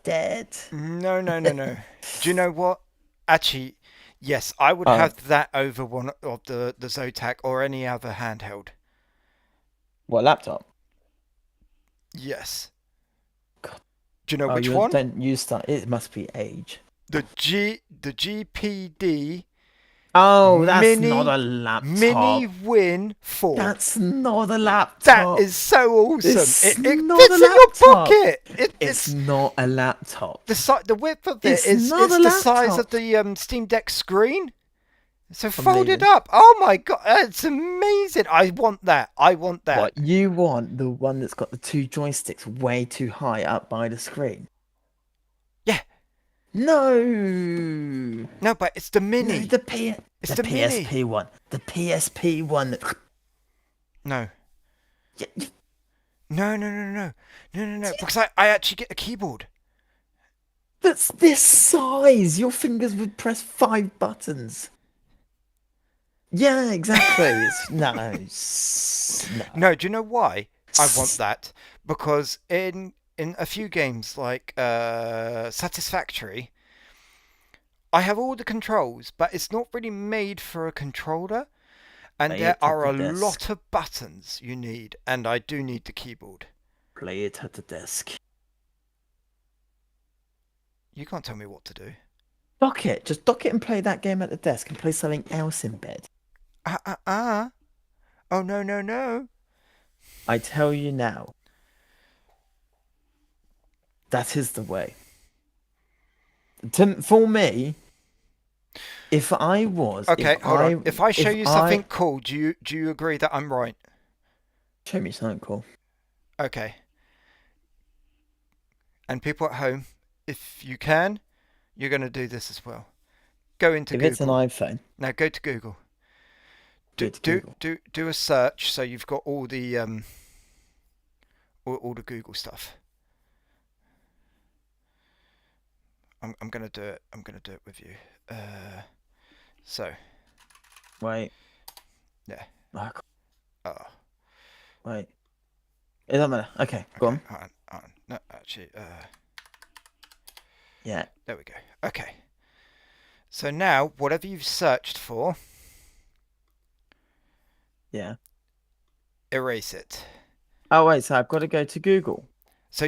dead. no, no, no, no. Do you know what? Actually, yes, I would Oh, have that over one of the Zotac or any other handheld. what laptop? Yes. God. Do you know Oh, which you one? don't use that. It must be age. The GPD Oh, that's not Mini a Mini laptop. Win 4. That's not a That laptop. is so awesome. It's It not a fits in your laptop. pocket. It's not a laptop. The width of it It's is not a it's the size of laptop. the Steam Deck screen. So fold it Amazing. up. Oh my god, it's amazing. I want that. I want that. What, you want the one that's got the two joysticks way too high up by the screen? Yeah. No. No, but it's the No, mini. It's the the mini. PSP one. The PSP one. No. Yeah, No, no, no, no. No, no, no. Because I actually get a keyboard. that's this size. Your fingers would press 5 buttons. Yeah, exactly. No. No, do you know why I want that? Because in a few games like Satisfactory, I have all the controls, but it's not really made for a controller, and Play there it at are the a desk. lot of buttons you need, and I do need the keyboard. Play it at the desk. You can't tell me what to do. Dock it. Just dock it and play that game at the desk and play something else in bed. Ah, ah, ah. Oh, no, no, no. I tell you now, that is the way. For me, Okay, hold on. If I show if you something I, cool, do you agree that I'm right? show me something cool. Okay. And people at home, if you can, you're going to do this as well. Go into If it's an Google. iPhone, Now go to Google. go Do to do Google. do do a search so you've got all the Google stuff. I'm gonna do it. I'm gonna do it with you. So Wait. yeah. Oh, Oh, wait. It doesn't matter. Okay, go okay. on. Hold on. No, actually, Yeah. there we go. Okay. So now, whatever you've searched for, Yeah. erase it. Oh, wait, so I've got to go to Google. So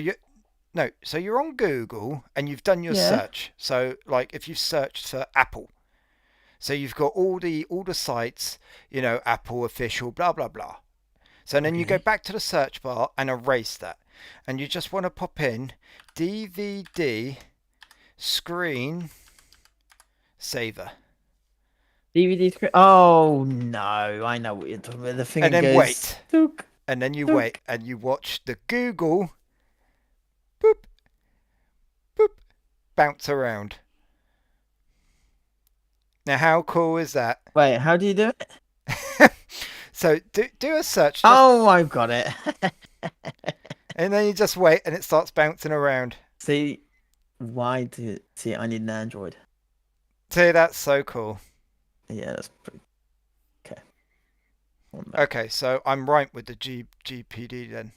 No, so you're on Google and you've done your Yeah. search. So like if you've searched for Apple, so you've got all the sites, Apple official, blah blah blah. So then you go Okay. back to the search bar and erase that, and you just want to pop in DVD screen saver, DVD screen. Oh no, I know what you're talking about. The thing and that then goes wait, took and then you wait, took. and you watch the Google boop boop bounce around. Now how cool is that? Wait, how do you do it? So do a search, just Oh, I've got it. and then you just wait, and it starts bouncing around. See, see? I need an Android. See, that's so cool. Yeah, that's pretty okay. One back. Okay, so I'm right with the GPD then.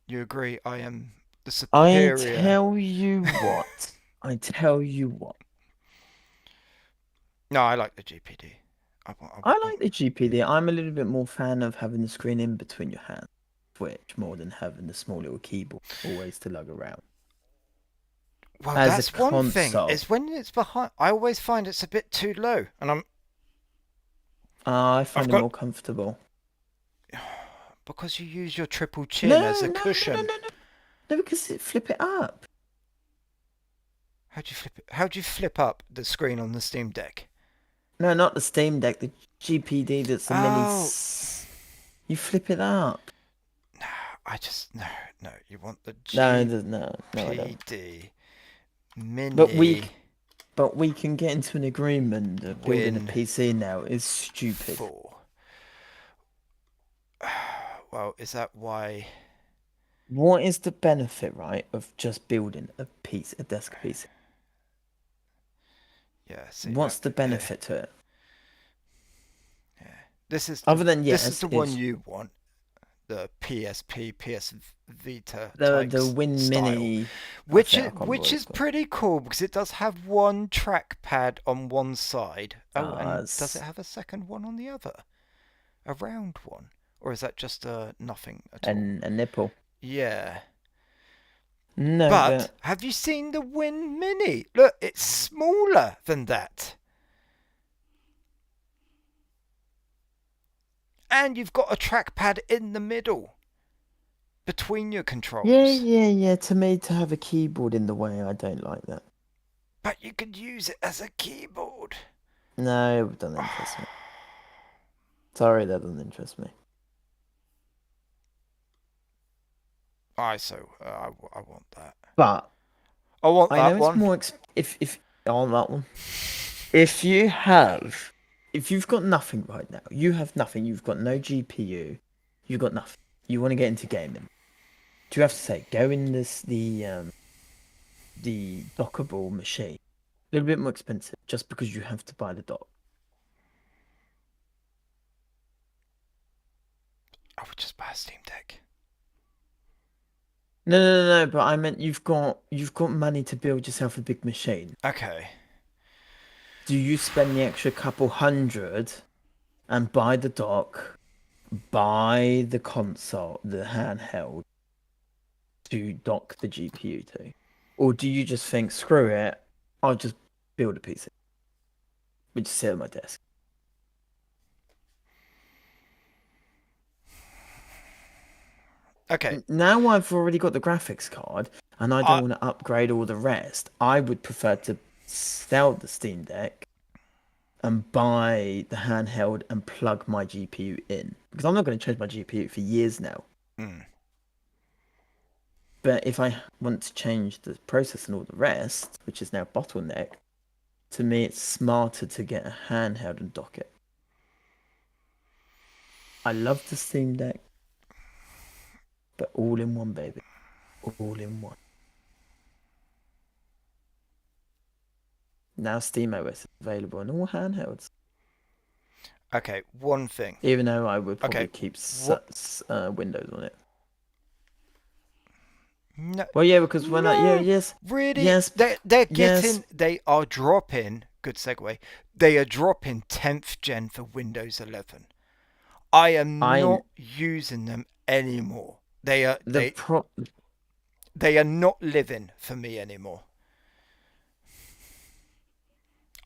You agree I am the I superior. tell you what. I tell you what. No, I like the GPD. I like the GPD. I'm a little bit more fan of having the screen in between your hands, Switch, more than having the small little keyboard always to lug around. Well, As a that's one thing. console, Is when it's behind. I always find it's a bit too low, and I I've find it got more comfortable. because you use your triple chin No, as a no, no, no, no, cushion. no. No, because flip it up. How do you flip it? How do you flip up the screen on the Steam Deck? No, not the Steam Deck, the GPD that's the mini. Oh, You flip it up. no, I just no. You want the No, no, no, I don't. GPD But Mini we can get into an agreement that building a Win PC now is stupid. 4. Well, is that why? What is the benefit, right, of just building a desk PC? Yeah, see, What's the benefit to it? yeah. This is Other than this is yes, the one it's you want, the PSP, PS Vita the Win style, Mini. I which think I can't remember what which it's is called. pretty cool because it does have one trackpad on one side. Oh, and does it It's have a second one on the other? A round one, or is that just nothing at all? a nipple. Yeah. No, But but have you seen the Win Mini? Look, it's smaller than that. And you've got a trackpad in the middle between your yeah, controls. yeah, yeah. To me, to have a keyboard in the way, I don't like that. But you could use it as a keyboard. No, it doesn't interest me. Sorry, that doesn't interest me. I want that. But I want I know that it's one. more if on that one. If you have, if you've got nothing right now, you have nothing. You've got no GPU. You've got nothing. You want to get into gaming. Do you have to say go in the dockable machine? A little bit more expensive, just because you have to buy the dock. I would just buy a Steam Deck. No, no, no, no. But I meant you've got money to build yourself a big machine. Okay. Do you spend the extra couple hundred and buy the dock, buy the console, the handheld, to dock the GPU to? Or do you just think, screw it, I'll just build a PC, which sit on my desk? Okay. Now I've already got the graphics card and I I don't want to upgrade all the rest. I would prefer to sell the Steam Deck and buy the handheld and plug my GPU in. Because I'm not going to change my GPU for years now. mm, But if I want to change the process and all the rest, which is now bottleneck, to me it's smarter to get a handheld and dock it. I love the Steam Deck, but all in one, baby. All in one. Now SteamOS is available on all handhelds. okay. One thing. Even though I would probably Okay. keep What? Windows on it. No. Well, yeah, because when No. yes, Really? yes, They're yes, getting. They are dropping. Good segue. They are dropping 10th gen for Windows 11. I am I not using them anymore. They are the they pro They are not living for me anymore.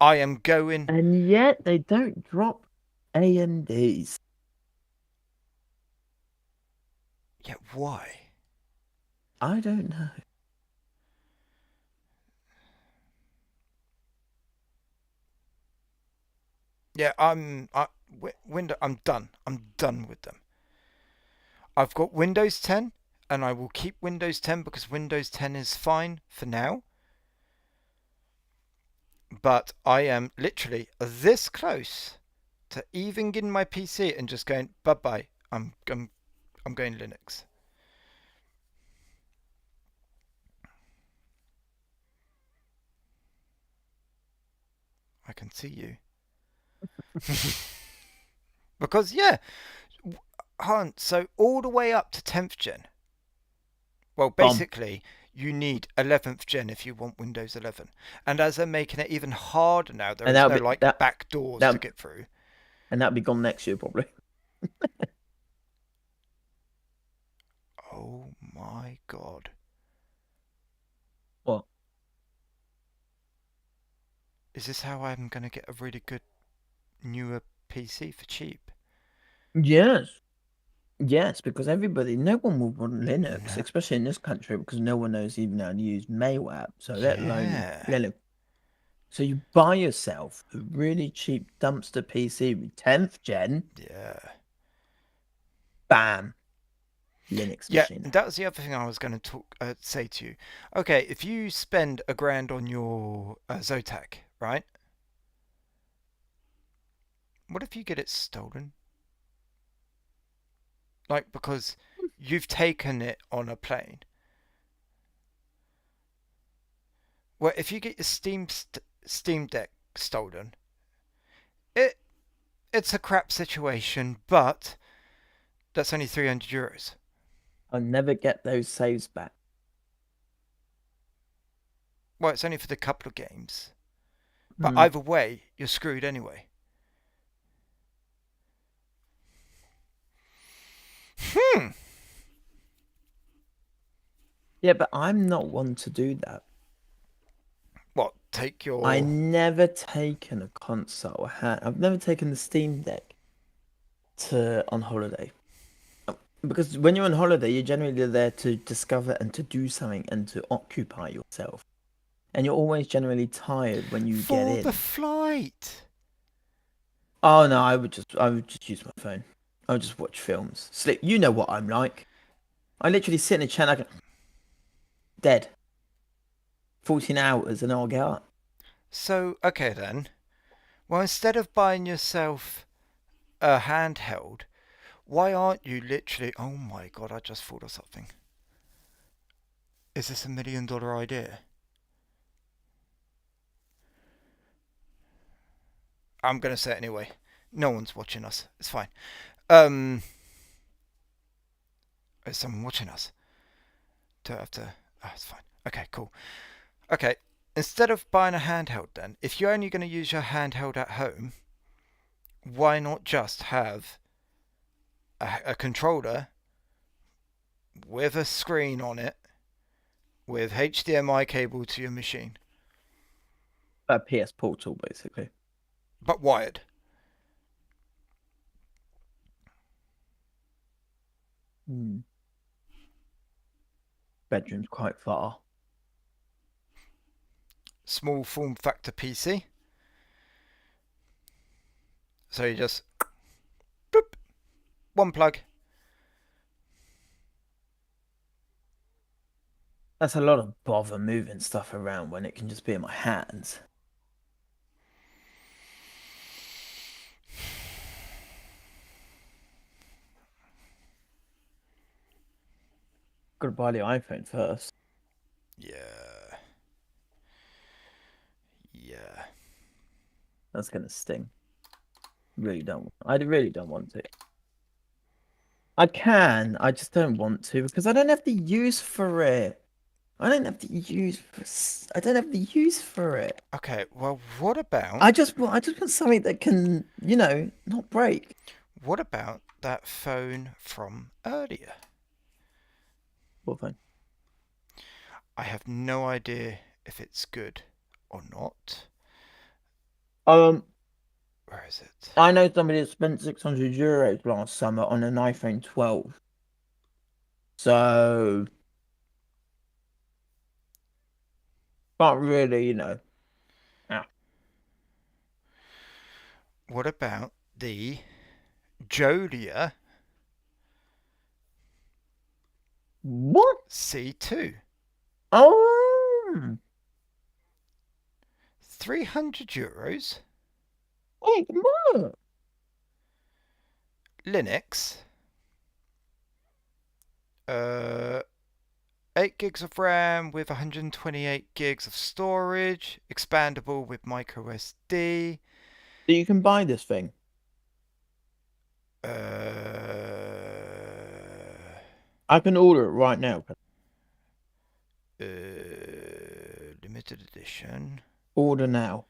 I am going. And yet they don't drop AMDs. Yeah, why? I don't know. Yeah, I'm done. I'm done with them. I've got Windows 10, and I will keep Windows 10 because Windows 10 is fine for now. But I am literally this close to even getting my PC and just going bye bye. I'm going Linux. I can see you. Because yeah, Hunt. So all the way up to 10th gen. Well, Bomb. basically, you need 11th gen if you want Windows 11. And as they're making it even harder now, there And is that'll no be like that back doors to that get through. and that'll be gone next year probably. Oh my god. What? Is this how I'm going to get a really good newer PC for cheap? Yes. Yes, because no one will want Linux, No. especially in this country, because no one knows even how to use Mail app. So let alone Yeah. Linux. So you buy yourself a really cheap dumpster PC with 10th gen, Yeah. bam, Linux Yeah, machine. that was the other thing I was going to say to you. Okay, if you spend £1,000 on your Zotac, right? What if you get it stolen? Like, because you've taken it on a plane. Well, if you get your Steam Deck stolen, it it's a crap situation, but that's only €300. I'll never get those saves back. Well, it's only for the couple of games. But Hmm. either way, you're screwed anyway. Hmm. Yeah, but I'm not one to do that. What? Take I your. never taken a console. I've never taken the Steam Deck to on holiday. Because when you're on holiday, you're generally there to discover and to do something and to occupy yourself. And you're always generally tired when you get For the in. flight! Oh no, I would just use my phone. I would just watch films. Sleep. You know what I'm like. I literally sit in a chair and I go dead. 14 hours and I'll get up. So, okay then. Well, instead of buying yourself a handheld, why aren't you literally. Oh my god, I just thought of something. Is this $1 million idea? I'm going to say it anyway. No one's watching us. It's fine. Um. Is someone watching us? Don't have to. Oh, it's fine. Okay, cool. Okay. Instead of buying a handheld, then, if you're only going to use your handheld at home, why not just have a controller with a screen on it with HDMI cable to your machine, A PS Portal, basically. but wired? Hmm. Bedroom's quite far. Small form factor PC. So you just boop, one plug. That's a lot of bother moving stuff around when it can just be in my hands. Gotta buy the iPhone first. Yeah. Yeah. That's gonna sting. Really don't. I really don't want to. I can. I just don't want to because I don't have the use for it. I don't have the use for it. Okay, well, what about I just want something that can, not break. that phone from earlier? What phone? I have no idea if it's good or not. Um, Where is it? I know somebody that spent €600 last summer on an iPhone 12. So, not really, Yeah. What about the Jolia What? C2? Oh, €300. wait, what? Linux. Uh, 8 gigs of RAM with 128 gigs of storage, expandable with micro SD. So you can buy this thing. I can order it right now. Limited edition. Order now.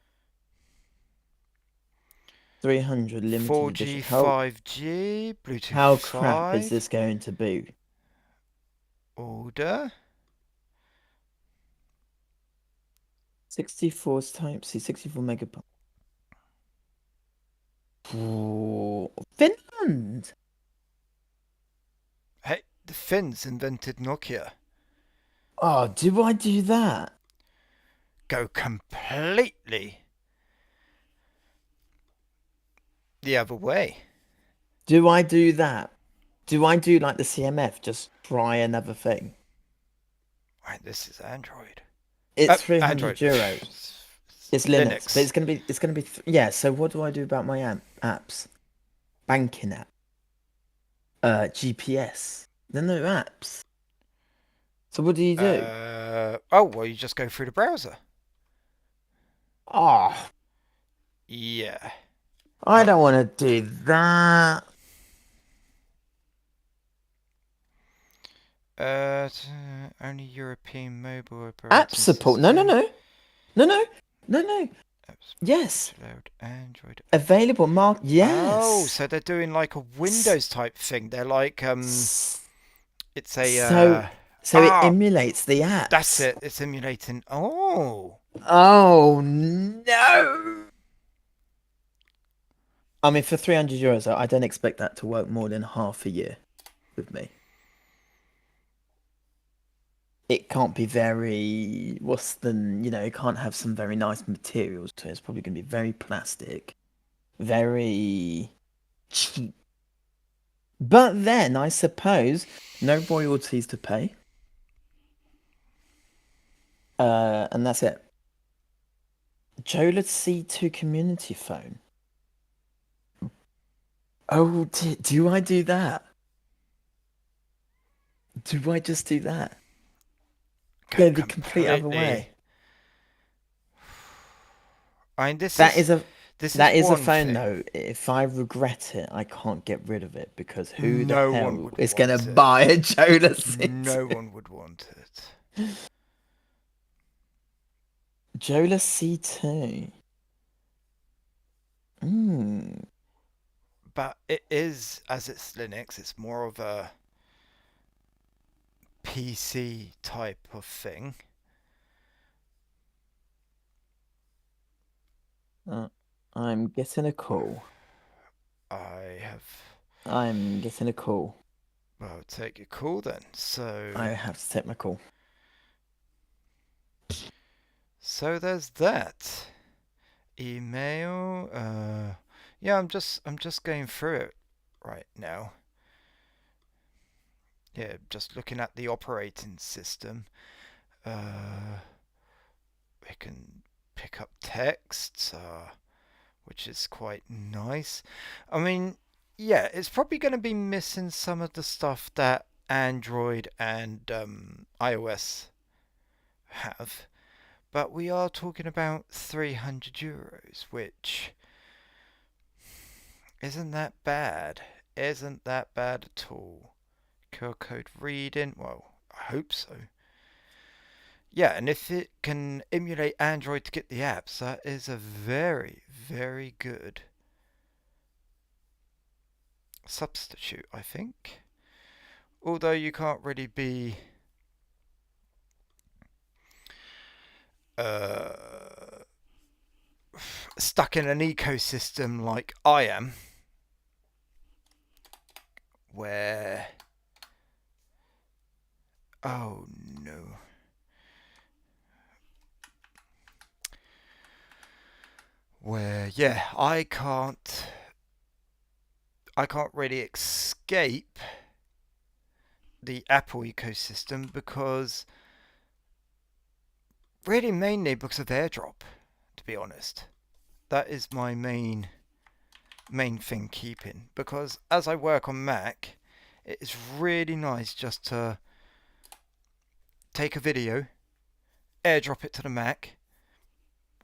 300 limited 4G, edition. 5G, Bluetooth How crap is 5. this going to be? Order. 64 type C, 64 megabytes. Oh, Finland. Hey, the Finns invented Nokia. Oh, do I do that? Go completely the other way. Do I do that? Do I do like the CMF? Just try another thing. Right, this is Android. It's Android. €300. It's Linux, but Linux. it's gonna be yeah. So what do I do about my apps? Banking app, GPS. They're no apps. So what do you do? Oh, well, you just go through the browser. Oh, Yeah. I don't want to do that. Only European mobile App operating support? No, no, system. no, no, no, no, no. Apps Yes, to load Android. available. Mark. Oh, Yes. so they're doing like a S- Windows type thing. They're like s- it's a so it emulates the that's apps. it. It's emulating. Oh, Oh no. I mean, for €300, I don't expect that to work more than half a year with me. It can't be very, it can't have some very nice materials to it. It's probably going to be very plastic, very cheap. But then, I suppose, no royalties to pay. And that's it. Jola C2 community phone. Oh, do I do that? Do I just do that? go Go the complete other completely. way. I mean, this That is is a this is that is a one phone thing. though. If I regret it, I can't get rid of it because who the No one hell would is gonna want it. buy a Jola No C2? one would want it. Jola C2. But it is, as it's Linux, it's more of a PC type of thing. I'm getting a call. I have. I'm getting a call. Well, take your call then. I have to take my call. So there's that. Email. Yeah, I'm just going through it right now. Yeah, just looking at the operating system. We can pick up text, which is quite nice. I mean, yeah, it's probably going to be missing some of the stuff that Android and iOS have. But we are talking about €300, which isn't that bad. Isn't that bad at all. QR code reading, well, I hope so. Yeah, and if it can emulate Android to get the apps, that is a very, very good substitute, I think. Although you can't really be uh, stuck in an ecosystem like I am, where oh no, where yeah, I can't really escape the Apple ecosystem because really mainly because of AirDrop, to be honest. That is my main thing keeping, because as I work on Mac, it's really nice just to take a video, airdrop it to the Mac,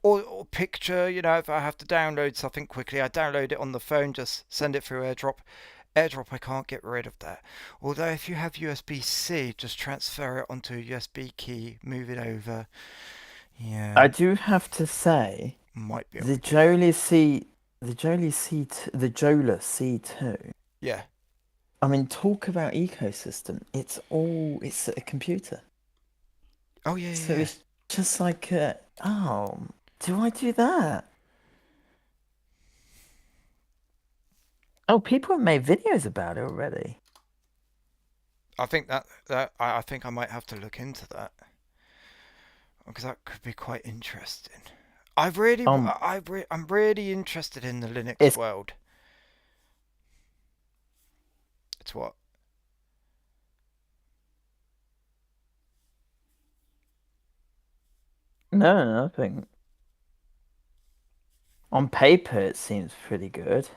or picture, if I have to download something quickly, I download it on the phone, just send it through AirDrop. AirDrop, I can't get rid of that. Although if you have USB-C, just transfer it onto a USB key, move it over. I Yeah, do have to say, might be able the to get it. Jolie C, the Jolie C2, the Jola C2. Yeah. I mean, talk about ecosystem. It's a computer. Oh, yeah, So yeah, yeah. it's just like, oh, do I do that? Oh, people have made videos about it already. I think I think I might have to look into that, because that could be quite interesting. Um, I'm really interested in the Linux it's world. It's what? no, nothing. On paper, it seems pretty good.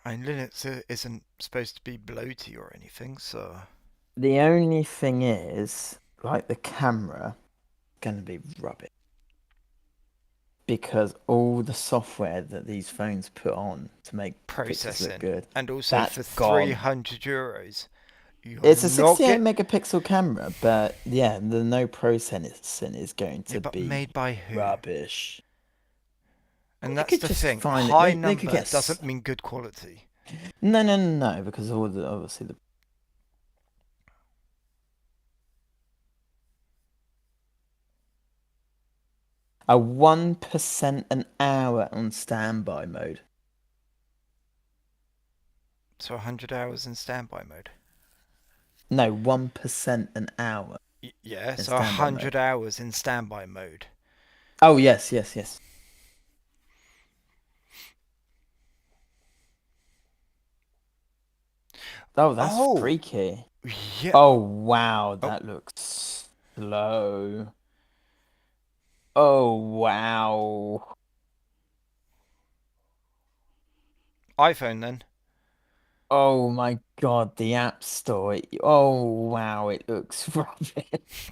I mean, Linux isn't supposed to be bloaty or anything, so The only thing is, like the camera, gonna be rubbish because all the software that these phones put on to make pictures look processing. good, And also that's for gone. €300, you're It's a not 68 get. megapixel camera, but yeah, the no processing is going Yeah, to but be made by who? rubbish. And They that's could the just thing. find it. High They could number get doesn't mean good quality. no, because all the obviously the a 1% an hour on standby mode. So 100 hours in standby mode. No, 1% an hour Yeah, in so standby 100 mode. hours in standby mode. Oh yes. Oh, that's Oh, freaky. yeah. Oh wow, Oh, that looks slow. Oh wow. iPhone then. Oh my God, the App Store. Oh wow, it looks rubbish.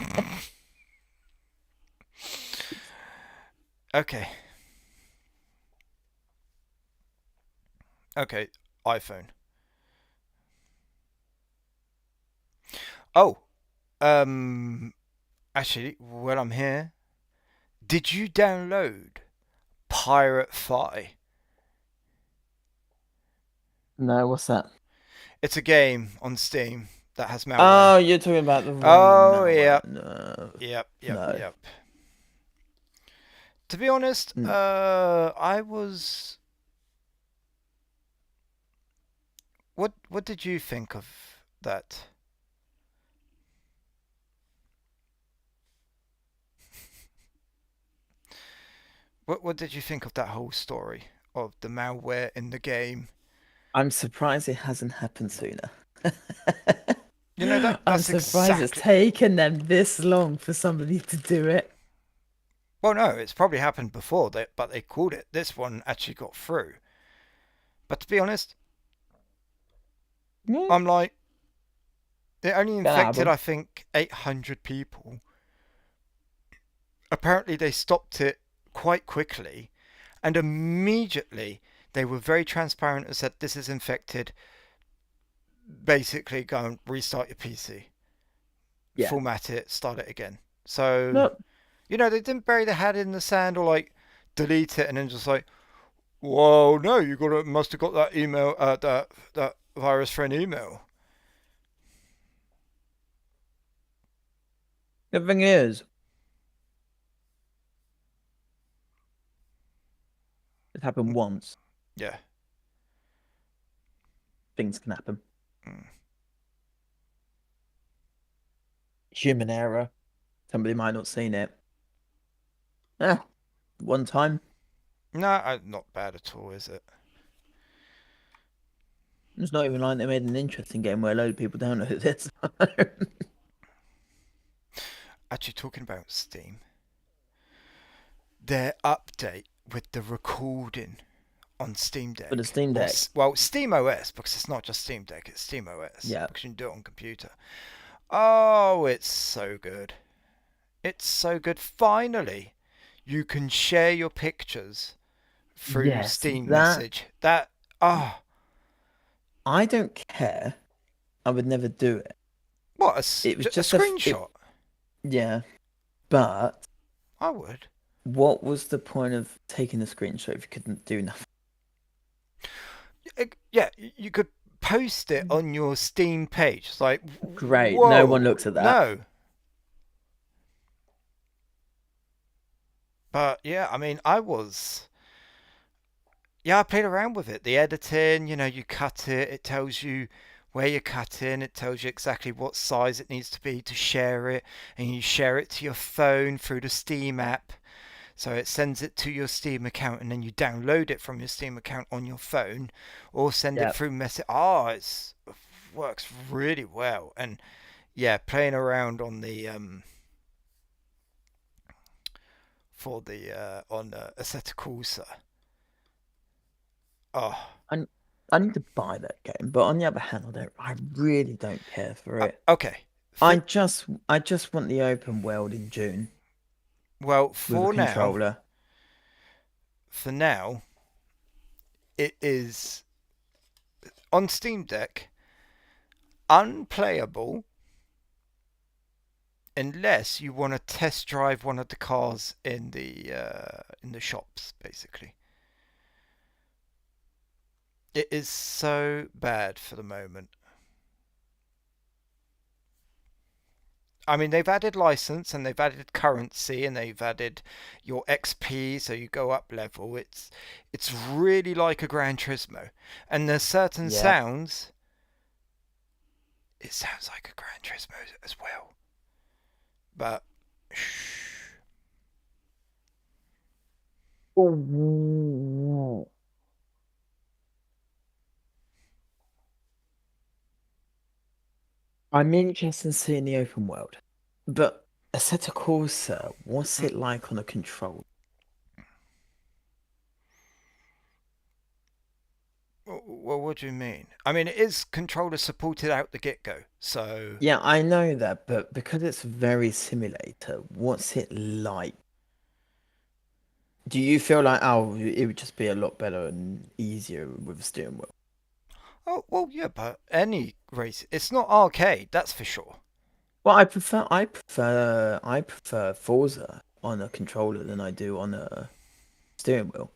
Okay, okay, iPhone. Oh, um, actually, while I'm here, did you download Pirate Fi? No, what's that? It's a game on Steam that has malware. Oh, you're talking about the one with Oh, malware. yep, No, yep, no. yep. To be honest, Mm. I was. What did you think of that? What did you think of that whole story of the malware in the game? I'm surprised it hasn't happened sooner. I'm That's surprised it's exactly. taken them this long for somebody to do it. Well, no, it's probably happened before, but they called it. This one actually got through. But to be honest, Yeah, I'm like, it only an infected, album. I think, 800 people. Apparently, they stopped it quite quickly, and immediately they were very transparent and said, "This is infected. Basically, go and restart your PC, Yeah. format it, start it again." So, Nope. they didn't bury their head in the sand or like delete it and then just like, whoa, no, must have got that email, that virus for an email. The thing is, It happened once. Yeah. Things can happen. Mm. Human error. Somebody might not have seen it. Yeah, one time. No, not bad at all, is it? It's not even like they made an interesting game where a load of people downloaded it. Actually, talking about Steam, their update with the recording on Steam For the Deck, Steam or Deck. well, Steam OS, because it's not just Steam Deck, it's Steam OS, Yeah. because you can do it on computer. Oh, it's so good. It's so good. Finally, you can share your pictures through Yes, Steam that message. That, ah, I don't care. I would never do it. what, It was a just screenshot? yeah. But I would. what was the point of taking a screenshot if you couldn't do nothing? Yeah, you could post it on your Steam page. It's like, Great. No one whoa, looks at that. no. But yeah, I mean, I played around with it. The editing, you cut it, it tells you where you're cutting, it tells you exactly what size it needs to be to share it, and you share it to your phone through the Steam app. So it sends it to your Steam account, and then you download it from your Steam account on your phone, or send it Yeah. through message. It works really well. And yeah, playing around on the for the on Assetto Corsa. Oh, I need to buy that game, but on the other hand, I really don't care for it. okay. I just want the open world in June Well, with a controller. for now, it is on Steam Deck unplayable unless you want to test drive one of the cars in the shops. Basically, it is so bad for the moment. I mean, they've added license and they've added currency and they've added your XP, so you go up level. It's really like a Gran Turismo, and there's certain Yeah. sounds. It sounds like a Gran Turismo as well, but shh. Oh. I'm interested in seeing the open world, but Assetto Corsa, what's it like on a controller? Well, what do you mean? I mean, it is controller supported out the get go, so Yeah, I know that, but because it's very simulator, what's it like? Do you feel like, oh, it would just be a lot better and easier with a steering wheel? oh well, yeah, but any race, it's not arcade, that's for sure. Well, I prefer Forza on a controller than I do on a steering wheel.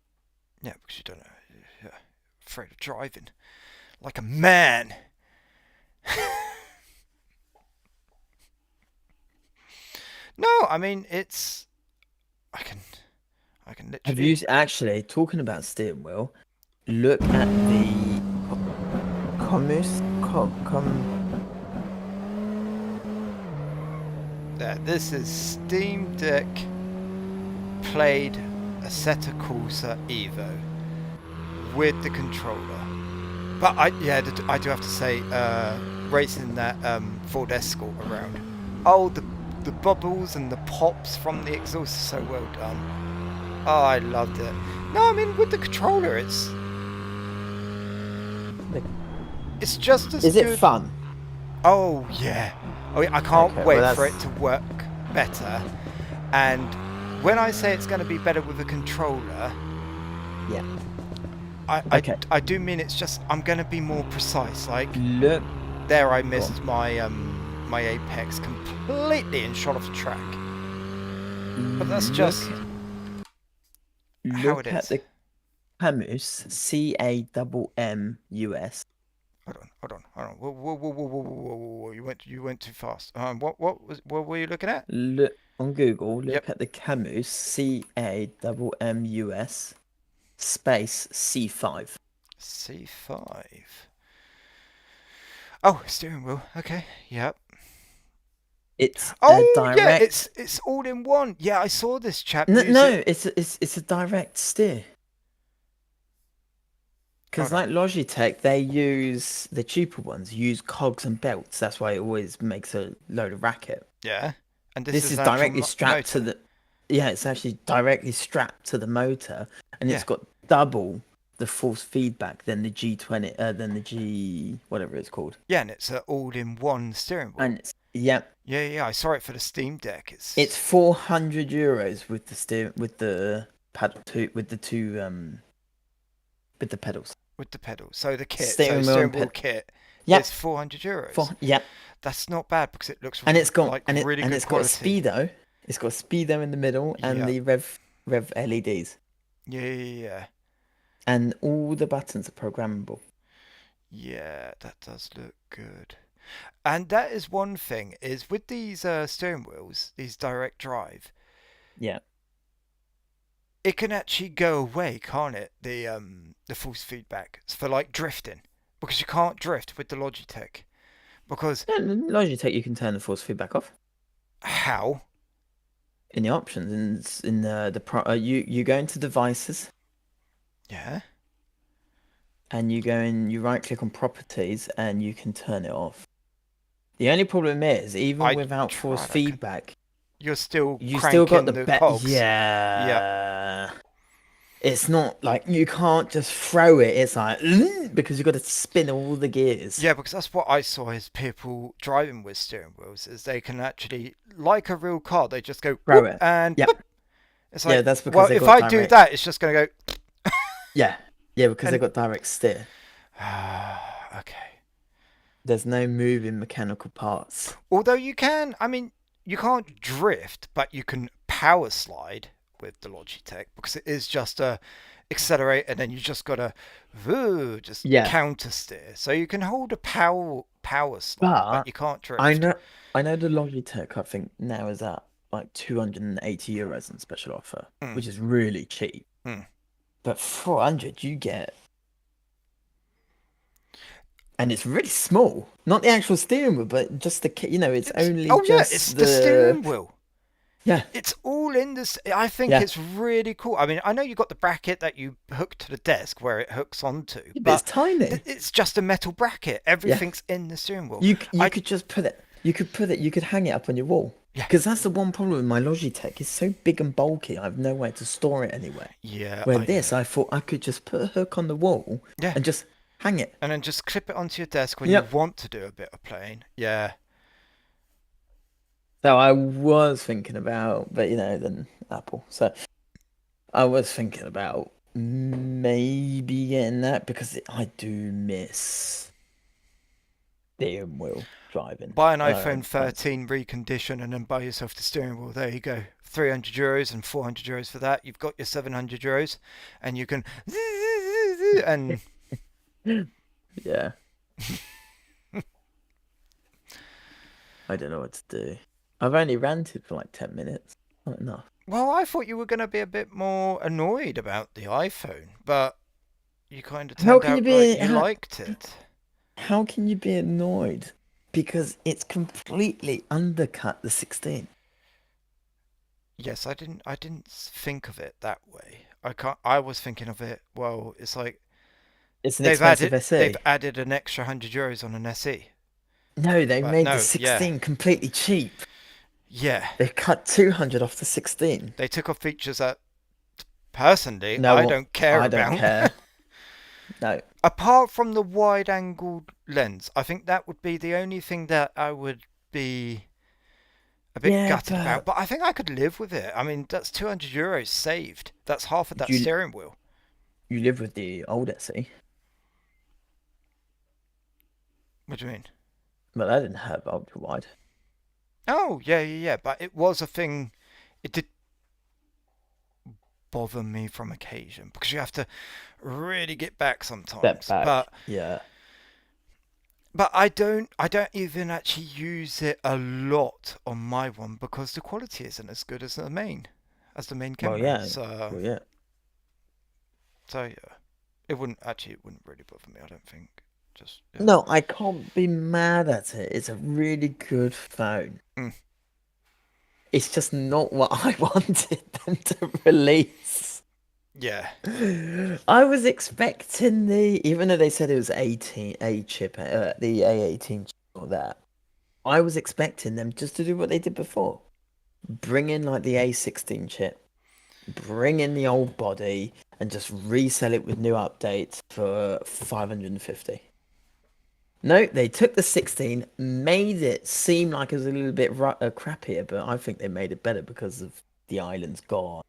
Yeah, because you don't know, you're afraid of driving like a man. No, I mean it's. I can. I can Have literally. you actually talking about steering wheel? Look at the Comus There. This is Steam Deck played Assetto Corsa Evo with the controller. But I do have to say, racing that Ford Escort around. Oh, the bubbles and the pops from the exhaust are so well done. Oh, I loved it. No, I mean with the controller, it's just as Is good. it fun? Oh yeah. Oh yeah. I can't Okay, wait well, for it to work better. And when I say it's going to be better with a controller, Yeah. I Okay. I do mean it's just I'm going to be more precise. Like Look, there, I missed my apex completely and shot off the track. But that's just how it look at is. the Camus, Cammus. Hold on. Whoa. You went too fast. What were you looking at? Look on Google. Yep. Look at the Camus, Cammus. space C5. C5. Oh, steering wheel. Okay. Yep. It's a Oh yeah, direct. it's all in one. Yeah, I saw this chap No, use it. no, it's a direct steer. Because Hold on. like Logitech, they use the cheaper ones use cogs and belts. That's why it always makes a load of racket. Yeah. And this This is is an actual directly strapped to motor. the. Yeah, it's actually directly strapped to the motor, and it's Yeah. got double the force feedback than the G20, than the G whatever it's called. Yeah, and it's an all-in-one steering wheel. And it's yeah, Yeah, yeah, I saw it for the Steam Deck. it's It's 400 euros with the paddle two with the pedals, with the pedal. So the kit, so steering wheel steering and wheel pedal. kit is Yep, 400 four. euros. Yep, That's not bad because it looks and it's got like really and good it's got a quality. speedo. It's got a speedo in the middle and Yeah. the rev LEDs, Yeah, yeah, yeah. and all the buttons are programmable. Yeah, that does look good. And that is one thing is with these steering wheels, these direct drive, Yeah. it can actually go away, can't it? The force feedback for like drifting, because you can't drift with the Logitech. Because Yeah, in Logitech, you can turn the force feedback off how? in the options. In the pro, you go into devices Yeah, and you right click on properties and you can turn it off. The only problem is, even I without force tried. I could. feedback, You're still you still got cranking the the bet. cogs. Yep. Yeah. It's not like you can't just throw it. It's like because you've got to spin all the gears. Yeah, because that's what I saw is people driving with steering wheels is they can actually, like a real car, they just go Throw whoop it. and Yep. boop. It's Yeah, like, that's because well, they if got I do direct. that, it's just going to go. Yeah. Yeah, because they And got direct steer. okay. There's no moving mechanical parts. Although you can, I mean, you can't drift, but you can power slide with the Logitech because it is just a accelerate and then you just gotta just Yeah. counter steer. So you can hold a power slide, but But you can't I drift. know I know the Logitech I think now is at like 280 euros on special offer, Mm, which is really cheap. mm. But 400 you get, and it's really small. Not the actual steering wheel, but just it's It's only oh yeah, it's just the the steering wheel. yeah, It's all in this. I think yeah. it's really cool. I mean, I know you got the bracket that you hook to the desk where it hooks onto, Yeah, but it's but tiny. it's just a metal bracket. Yeah. Everything's in the steering wheel. You I could just put it. You could hang it up on your wall. yeah Because that's the one problem with my Logitech. It's so big and bulky. I have nowhere to store it anywhere. yeah Where I know this, I thought I could just put a hook on the wall yeah, and just hang it. and then just clip it onto your desk when you Yep. want to do a bit of playing. Yeah, So I was thinking about, but then Apple. So I was thinking about maybe getting that because I do miss steering wheel driving. buy an iPhone 13 recondition and then buy yourself the steering wheel. There you go. 300 euros and 400 euros for that. You've got your 700 euros, and you can and Yeah, I don't know what to do. I've only ranted for like 10 minutes. Not enough. well, I thought you were going to be a bit more annoyed about the iPhone, but you kind of How turned can you out like be you liked it. how can you be annoyed? Because it's completely undercut the 16. Yes, I didn't think of it that way. I was thinking of it, well, it's like It's an they've expensive added they've SE. added an extra 100 euros on an SE. No, they But made the no, yeah. 16 completely cheap. Yeah. They cut 200 off the 16. They took off features that personally I No, don't care I don't about. care. No. Apart from the wide angle lens, I think that would be the only thing that I would be a bit Yeah, gutted about. but But I think I could live with it. I mean, that's 200 euros saved. That's half of that you steering wheel. you live with the old SE, What do you mean? but I didn't have ultra wide. Oh, yeah, yeah, yeah. But it was a thing. It did bother me from occasion because you have to really get back Step sometimes. back. But Yeah. I don't even actually use it a lot on my one because the quality isn't as good as the main Well, camera. yeah. So Well, yeah. So yeah, it wouldn't really bother me. I don't think. Just yeah. No, I can't be mad at it. It's a really good phone. Mm, It's just not what I wanted them to release. yeah. I was expecting even though they said it was 18 A chip, the A18 chip or that, I was expecting them just to do what they did before. Bring in like the A16 chip, bring in the old body, and just resell it with new updates for 550. No, they took the 16, made it seem like it was a little bit crappier, but I think they made it better because of the island's gone.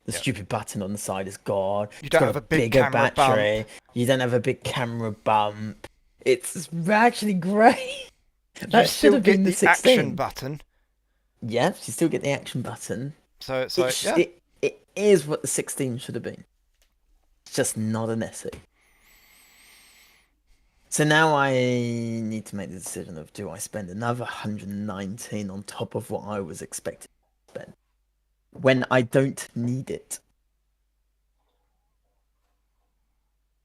The Yeah. stupid button on the side is gone. You It's don't got have a a big bigger camera bump. battery. You don't have a big camera bump. It's actually great. You That should still have get been the the action 16. button. Yeah, you still get the action button. So it's It like sh yeah. it it is what the 16 should have been. It's just not an SE. So now I need to make the decision of do I spend another 119 on top of what I was expecting to spend when I don't need it.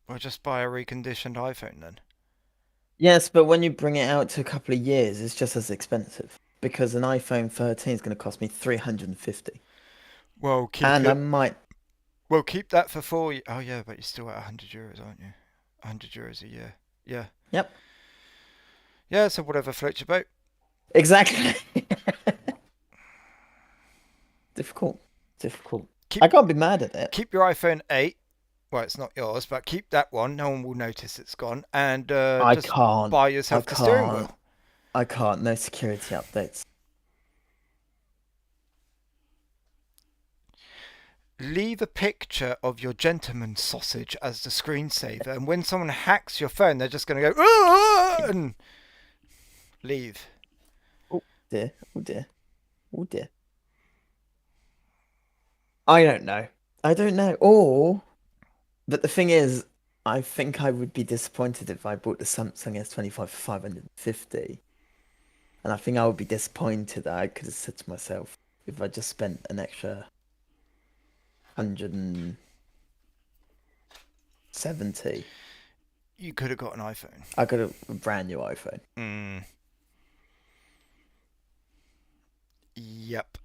Or just buy a reconditioned iPhone then. Yes, but when you bring it out to a couple of years, it's just as expensive because an iPhone 13 is going to cost me 350. Well, keep And I it. might, Well, keep that for 4 years. Oh yeah, but you're still at €100, aren't you? €100 a year. Yeah. yep, Yeah. So whatever floats your boat. exactly. Difficult, difficult. I Keep can't be mad at it. keep your iPhone 8. Well, it's not yours, but keep that one. No one will notice it's gone, and I just can't, buy I yourself the steering can't, wheel. I can't. No security updates. Leave a picture of your gentleman sausage as the screensaver, and when someone hacks your phone, they're just going to go "Ah!" and leave. Oh dear, oh dear, oh dear. I don't know. I don't know. But the thing is, I think I would be disappointed if I bought the Samsung S25 for 550. And I think I would be disappointed that I could have said to myself, if I just spent an extra 170, You could have got an iPhone. I could have a brand new iPhone. Mm, yep.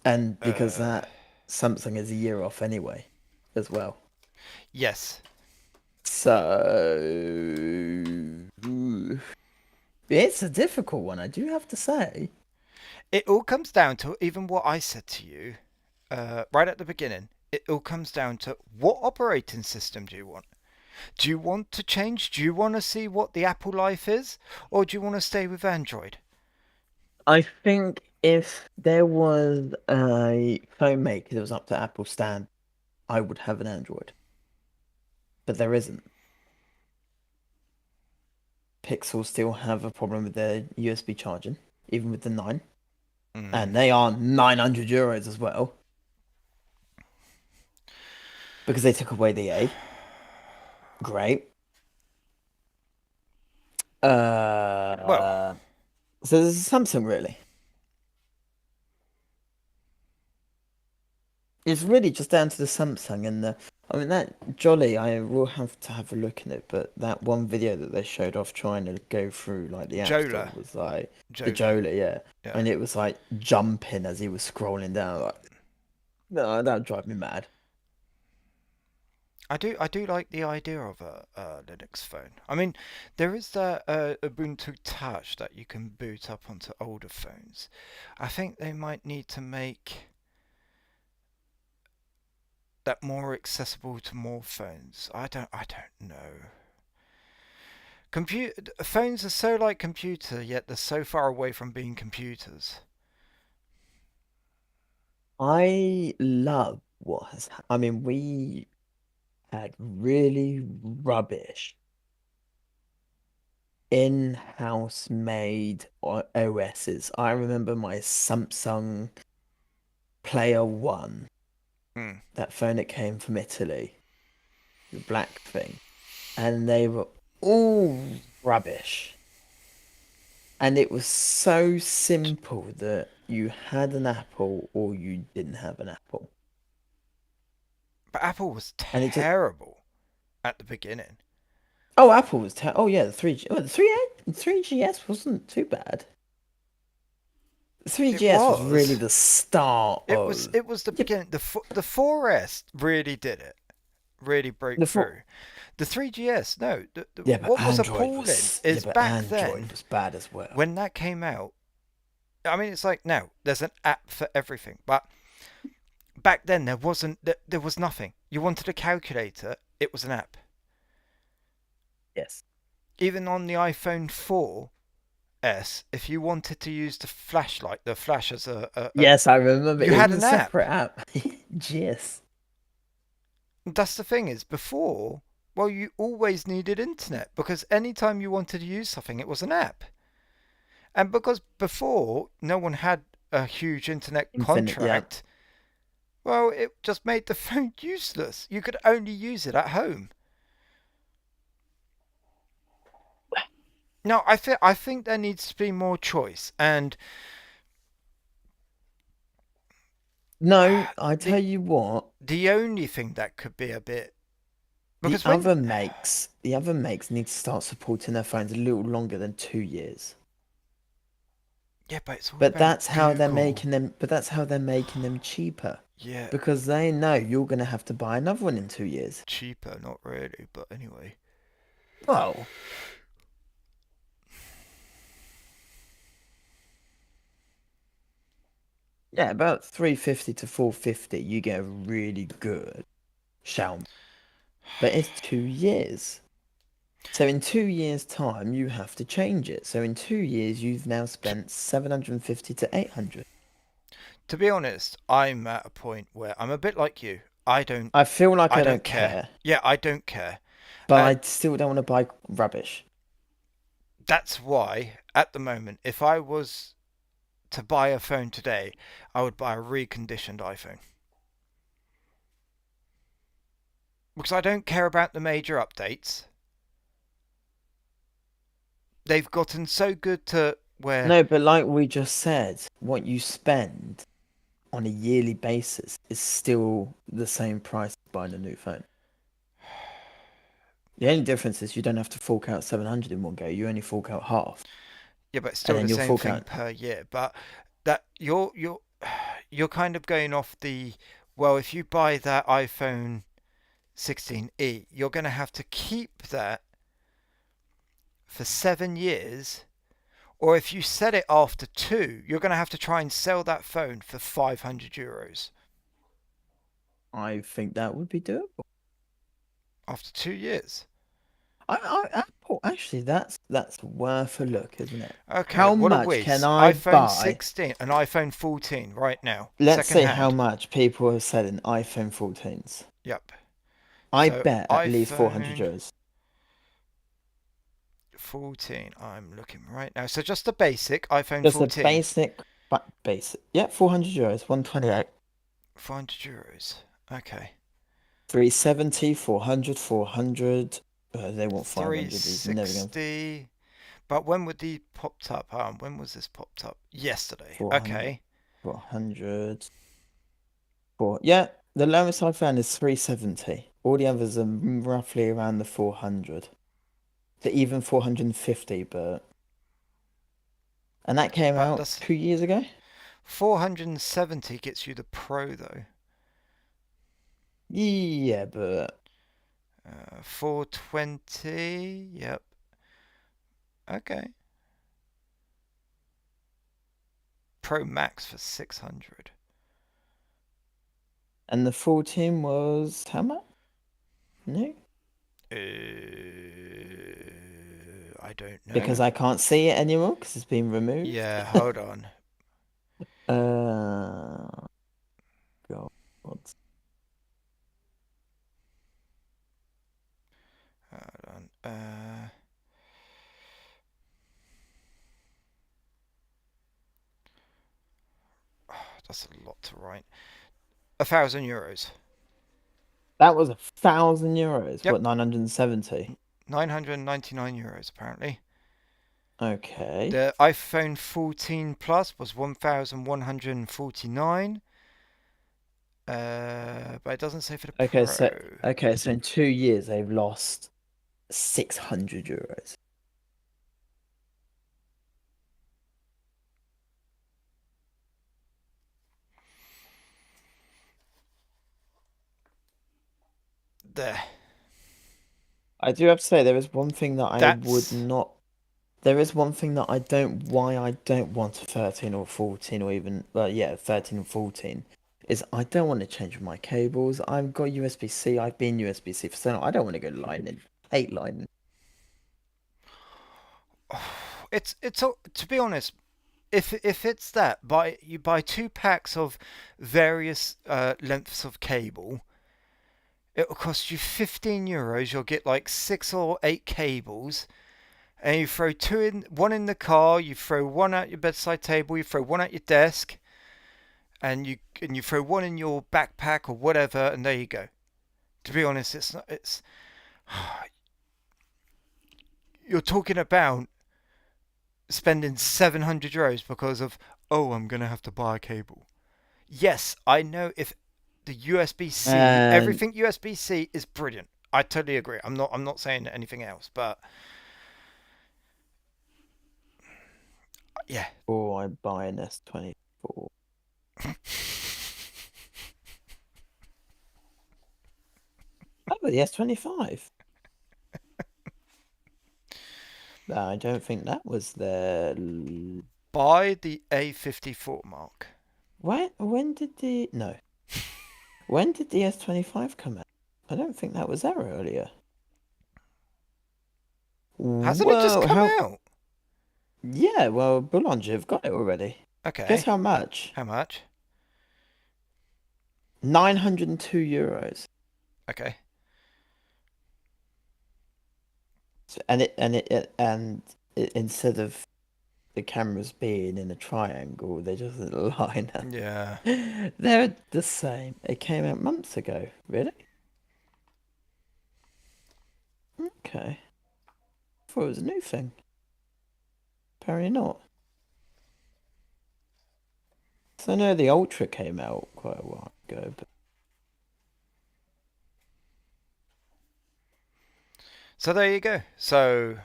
And because Uh, that Samsung is a year off anyway, as well. yes. So it's a difficult one, I do have to say. It all comes down to even what I said to you right at the beginning. It all comes down to what operating system do you want? Do you want to change? Do you want to see what the Apple life is? Or do you want to stay with Android? I think if there was a phone maker that was up to Apple stand, I would have an Android. But there isn't. Pixel still have a problem with their USB charging, even with the 9. And Mm. they are €900 as well. Because they took away the A. Great. Well, Uh, so there's Samsung really. It's really just down to the Samsung and the. I mean that Jolly, I will have to have a look in it, but that one video that they showed off trying to go through like the App Store Jola. was like the Jola. Jolly, yeah, Yeah. and it was like jumping as he was scrolling down. Like, no, that would drive me mad. I do like the idea of a Linux phone. I mean, there is the Ubuntu Touch that you can boot up onto older phones. I think they might need to make that more accessible to more phones. I don't know. Computer phones are so like computer, yet they're so far away from being computers. I love what has. I mean, we had really rubbish in-house made OSs. I remember my Samsung Player One, Hmm. that phone that came from Italy, the black thing, and they were all rubbish. And it was so simple that you had an Apple or you didn't have an Apple. But Apple was and it just terrible at the beginning. oh Apple was oh yeah, the 3G, the 3GS wasn't too bad. The It 3GS was really was. the start It was. of It was the beginning. The 4S really did it. Really broke the four. through. The 3GS, no. Yeah, but What was appalling is back Android then was bad as well. when that came out. I mean, it's like now there's an app for everything, but back then there wasn't. There was nothing. You wanted a calculator, it was an app. Yes. Even on the iPhone 4S, if you wanted to use the flashlight, the flash as Yes, I remember. you It had was a an app. separate app. Yes. That's the thing is before, well, you always needed internet because anytime you wanted to use something, it was an app. And because before no one had a huge internet Infinite, yeah. contract, well, it just made the phone useless. You could only use it at home. No, I think there needs to be more choice, and No, I the tell you what, the only thing that could be a bit the because when other makes the other makes need to start supporting their phones a little longer than 2 years. yeah, but it's all But about that's how they're Google. making them. But that's how they're making them cheaper, Yeah, because they know you're gonna have to buy another one in 2 years. cheaper, not really, but anyway. Well, yeah, about 350 to 450, you get a really good Xiaomi. But it's 2 years. So in 2 years' time, you have to change it. So in 2 years, you've now spent 750 to 800. To be honest, I'm at a point where I'm a bit like you. I don't I feel like I I don't don't care. care, Yeah, I don't care. but And I still don't want to buy rubbish. that's why at the moment if I was to buy a phone today, I would buy a reconditioned iPhone. Because I don't care about the major updates. They've gotten so good to where No, but like we just said, what you spend on a yearly basis is still the same price as buying a new phone. The only difference is you don't have to fork out 700 in one go. You only fork out half, yeah, but it's and still then the you'll same fork thing out. per year. But that you're kind of going off the well, if you buy that iPhone 16e, you're going to have to keep that for 7 years. Or if you sell it after two, you're going to have to try and sell that phone for €500 I think that would be doable. after 2 years. Apple, actually, that's worth a look, isn't it? Okay, How what a much can waste. I iPhone buy? 16 and iPhone 14 right now, Let's second see how hand. much people are selling iPhone 14s. Yep. I So bet at least 400 iPhone euros. 14, I'm looking right now. So just the basic iPhone Just a 14, basic, but basic. Yeah, 400 euros, 128. €500. Okay. 370, 400, 400. They want 500. He's never going to 360. But when would these popped up? When was this popped up? Yesterday. 400, Okay. 400. Yeah, the lowest I found is 370. All the others are roughly around the 400. To even 450, but. And that came But out that's 2 years ago? 470 gets you the Pro though. Yeah, but 420. Yep. Okay. Pro Max for 600. and the 14 was how much? No? Uh, I don't Because know. I can't see it anymore because it's been removed. Yeah, hold on. uh God. Hold on. That's a lot to write. €1,000. That was 1,000 euros. Yep. What, 970? €999 apparently. Okay. The iPhone 14 Plus was 1,149. But it doesn't say for the Okay, so Pro. okay, so in 2 years they've lost 600 euros. There. I do have to say there is one thing that I would That's not. There is one thing that I don't. Why I don't want a 13 or 14 or even well, yeah, 13 or 14 is I don't want to change my cables. I've got USB-C. I've been USB-C for so long. I don't want to go lightning. Hate lightning. to be honest, if it's that, you buy 2 packs of various lengths of cable. It'll cost you €15. You'll get like 6 or 8 cables, and you throw one in the car. You throw one at your bedside table. You throw one at your desk, and you throw one in your backpack or whatever, and there you go. To be honest, it's not. It's you're talking about spending €700 because of, oh, I'm gonna have to buy a cable. Yes, I know if the USB-C, And everything USB-C is brilliant. I totally agree. I'm not saying anything else, but yeah. or I buy an S24. Oh, but the S25. I don't think that was there. Buy the A54 mark. When did the no? When did the S25 come out? I don't think that was there earlier. Hasn't it just Well, come how? out? Yeah, well, Boulanger have got it already. Guess Okay. how much? How much? 902 euros. Okay. Instead of the cameras being in a triangle, they're just in a line. Yeah. They're the same. It came out months ago. Really? Okay. I thought it was a new thing. Apparently not. So I know the Ultra came out quite a while ago, but So there you go. So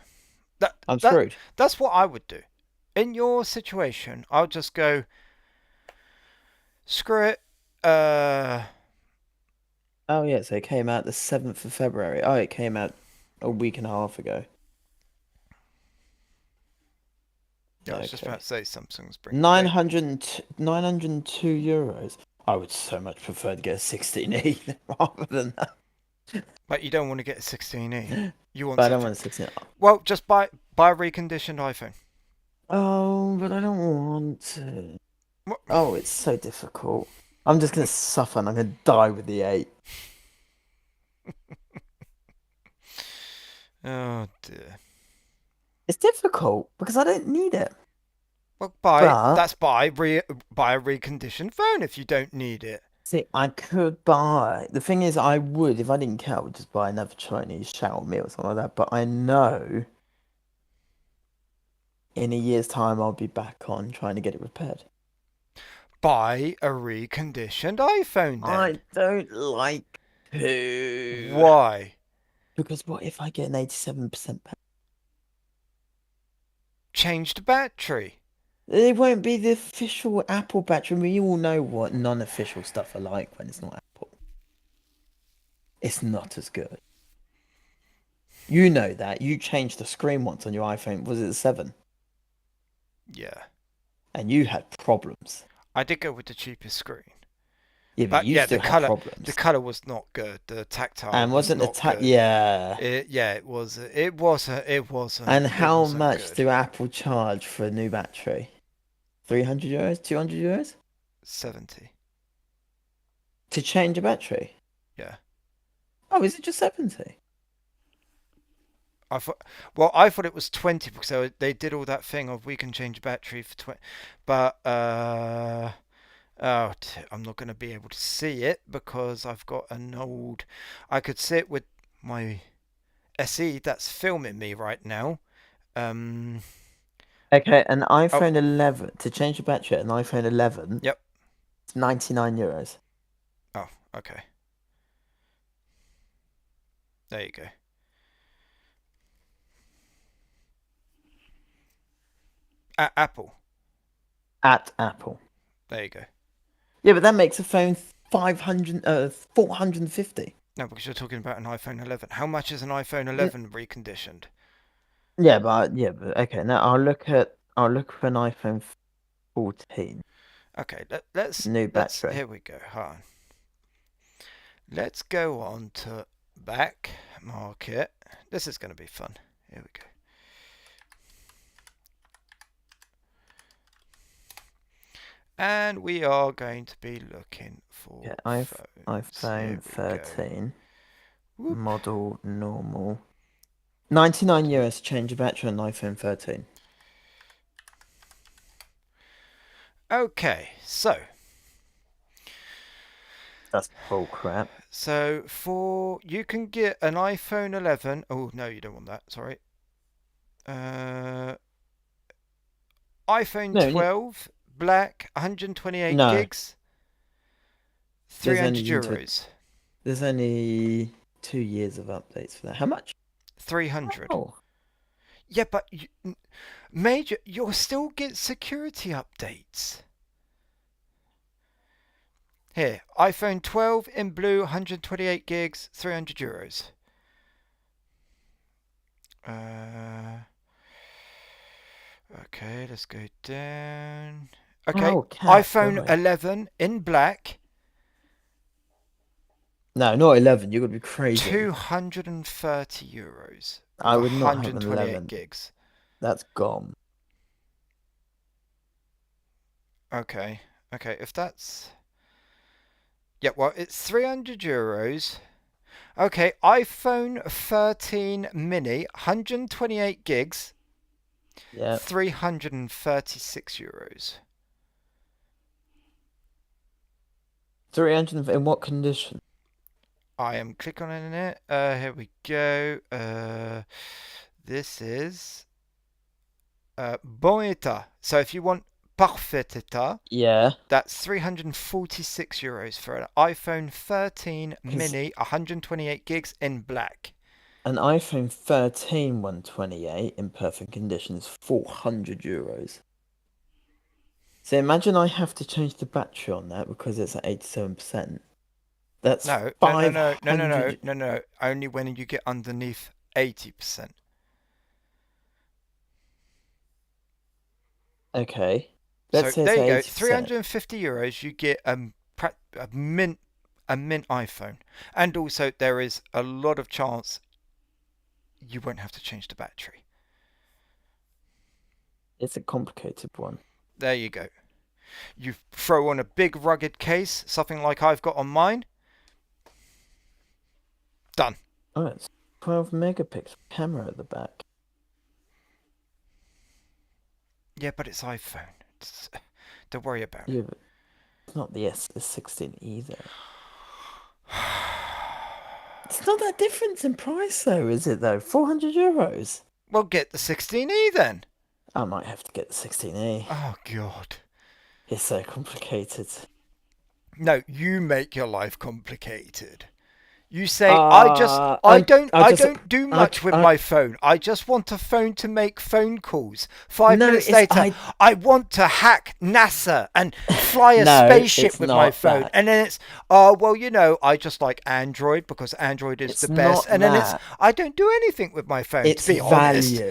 that I'm that screwed. that's what I would do. In your situation, I'll just go screw it. Oh yeah, so it came out the 7th of February. Oh, it came out a week and a half ago. Yeah, I was just about Okay. to say Samsung's bringing they 902 euros. I would so much prefer to get a 16E rather than that. But you don't want to get a 16e. You want But I don't something. want a 16. Well, just buy a reconditioned iPhone. Oh, but I don't want to. What? Oh, it's so difficult. I'm just gonna suffer and I'm gonna die with the 8. Oh dear. It's difficult because I don't need it. Well, But buy a reconditioned phone if you don't need it. see, I could buy. The thing is, I would if I didn't care. I would just buy another Chinese Xiaomi or something like that. But I know in a year's time I'll be back on trying to get it repaired. Buy a reconditioned iPhone then. I don't like to. Why? Because what if I get an 87% back? Change the battery. It won't be the official Apple battery. We all know what non-official stuff are like when it's not Apple. It's not as good. You know that. You changed the screen once on your iPhone. Was it the 7? Yeah. And you had problems. I did go with the cheapest screen. Yeah, but But you yeah, still had the problems. color was not good. The tactile And was wasn't the not tech? good. Yeah. Yeah, it was. And It how wasn't much good. do Apple charge for a new battery? 300 euros? 200 euros? 70. To change a battery? Yeah. Oh, is it just 70? I thought. Well, I thought it was 20 because they did all that thing of we can change battery for 20. But oh, I'm not going to be able to see it because I've got an old. I could see it with my SE that's filming me right now. Um. Okay, an Oh. iPhone 11 to change the battery, an iPhone 11, Yep. it's 99 euros. Oh, okay. There you go. Apple. At Apple. There you go. Yeah, but that makes a phone 450. No, because you're talking about an iPhone 11. How much is an iPhone 11 reconditioned? Yeah, but okay. Now I'll look for an iPhone 14. Okay, New let's battery. here we go. Hold on. Let's go on to back market. This is going to be fun. Here we go. And we are going to be looking for phones. iPhone 13 Whoop. model normal. 99 euros change of battery on iPhone 13. Okay, so That's bull crap. So you can get an iPhone 11. Oh no, you don't want that. Sorry. iPhone No, 12 black, 128 no. gigs, There's 300 only euros. there's only 2 years of updates for that. How much? 300. Oh, Yeah, but Major, you'll still get security updates. Here, iPhone 12 in blue, 128 gigs, 300 euros. Okay, let's go down. Okay, oh, cat, iPhone go away. 11 in black, No, not 11. You're gonna be crazy. 230 euros. I With would not have an 128 11. gigs. That's gone. Okay, if that's... Yeah, well, it's 300 euros. Okay, iPhone 13 mini, 128 gigs, Yeah. 336 euros. 300 in what condition? I am clicking on it. Here we go. This is bon état. So if you want parfait état, Yeah. that's 346 euros for an iPhone 13 'Cause mini, 128 gigs in black. an iPhone 13 128 in perfect condition is 400 euros. So imagine I have to change the battery on that because it's at 87%. That's No. 500. Only when you get underneath 80%. Okay. So Let's say there it's you go. 80%. 350 euros, you get a mint iPhone, and also there is a lot of chance you won't have to change the battery. It's a complicated one. There you go. You throw on a big rugged case, something like I've got on mine. Done. Oh, it's 12 megapixel camera at the back. Yeah, but it's iPhone. Don't worry about it. Yeah, but it's not the S16 either. It's not that difference in price though, is it though? 400 euros. Well, get the 16e then. I might have to get the 16E. Oh, God. It's so complicated. No, you make your life complicated. You say, I don't do much with my phone. I just want a phone to make phone calls. 5 minutes later, I want to hack NASA and fly a spaceship with my phone. That. And then it's, well, I just like Android because Android is the best. And then it's, I don't do anything with my phone, to be honest.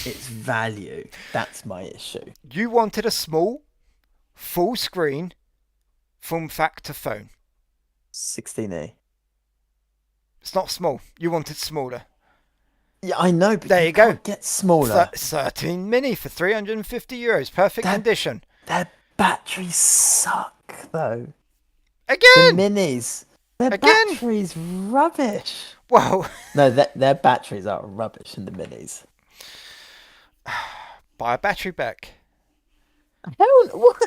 It's value. That's my issue. You wanted a small, full screen, form factor phone. 16E. It's not small. You wanted smaller. Yeah, I know, but there you go. Can't get smaller. 13 mini for 350 euros. Perfect condition. Their batteries suck, though. Again! The minis. Their batteries rubbish. Well... No, their batteries are rubbish in the minis. Buy a battery back. Hell, what?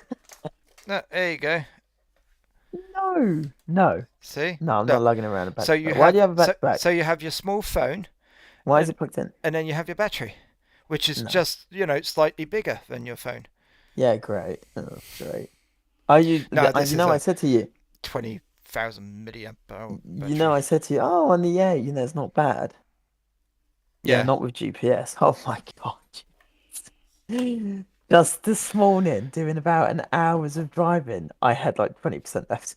No, there you go. No. See? No, I'm not lugging around a battery. So why do you have a battery back? So you have your small phone. Why is it plugged in? And then you have your battery, which is just, slightly bigger than your phone. Yeah, great. Oh, great. Are you? No, I said to you. 25 2,000 milliamp hour You know, battery. I said to you, oh, on the 8, it's not bad. Yeah, Yeah. not with GPS. Oh my God. Just this morning, doing about an hour's of driving, I had like 20% left.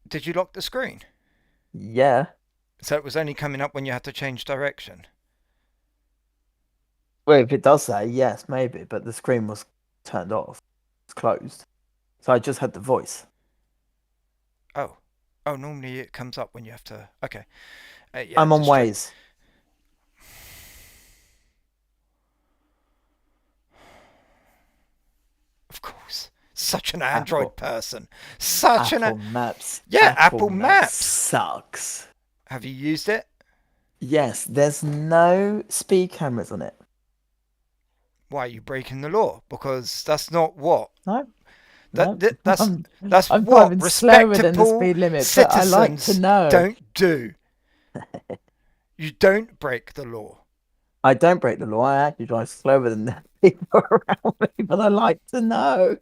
Did you lock the screen? Yeah. So it was only coming up when you had to change direction. Well, if it does say, yes, maybe, but the screen was turned off. It's closed. So I just had the voice. Oh. Oh, normally it comes up when you have to. Okay. Yeah, I'm on just check. Waze. Of course. Such an Android Apple. person. Such an. Apple Maps. Yeah, Apple Apple Maps Maps. sucks. Have you used it? Yes, there's no speed cameras on it. Why are you breaking the law? Because that's not what. No, That, no. that that's I'm that's I'm what driving slower than the respectable speed limit, but I like to citizens know. don't do. You don't break the law. I don't break the law. I actually drive slower than the people around me, but I like to know.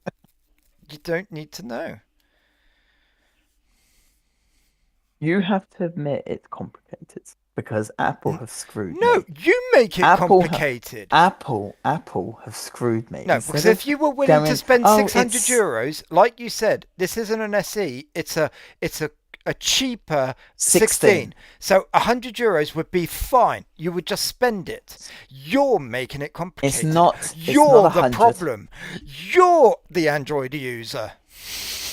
You don't need to know. You have to admit it's complicated because Apple N- have screwed No, me. you make it Apple, complicated. Apple have screwed me. No, because Instead if of you were willing to going, spend oh, 600 it's euros, like you said, this isn't an SE, it's a cheaper 16. 16. So 100 euros would be fine. You would just spend it. You're making it complicated. It's not You're the 100. problem. You're the Android user.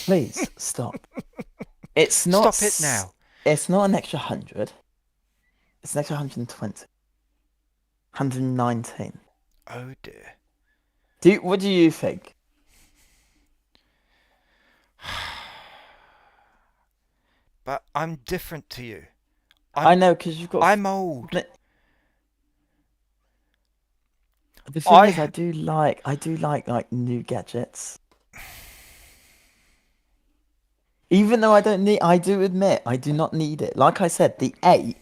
Please stop. It's not. Stop it now. It's not an extra 100. It's an extra 120. 119. Oh dear. What do you think? But I'm different to you. I know because you've got. I'm old. The thing is, I I do like new gadgets. Even though I do admit I do not need it. Like I said, the 8,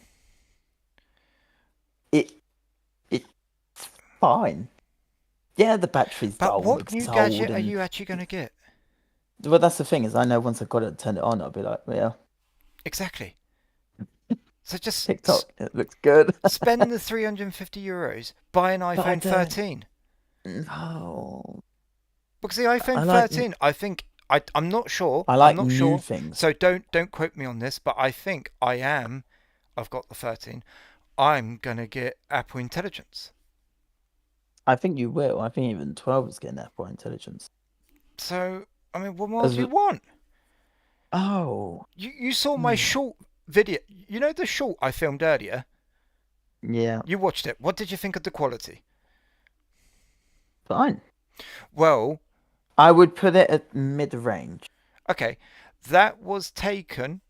it it's fine. Yeah, the battery's But dull what because new it's old, gadget are and you actually going to get? well, that's the thing is, I know once I've got it, turn it on, I'll be like, yeah, Exactly. So just TikTok, it looks good. spend the 350 euros, buy an But I iPhone don't. 13. No, Because the iPhone I like 13, I think I'm not sure. I I'm like not new sure. things. So don't quote me on this, but I think I am. I've got the 13. I'm gonna get Apple Intelligence. I think you will. I think even 12 is getting Apple Intelligence. So I mean, what more As do you want? oh, You saw my short video. You know the short I filmed earlier. yeah, You watched it. What did you think of the quality? fine. Well, I would put it at mid-range. okay, that was taken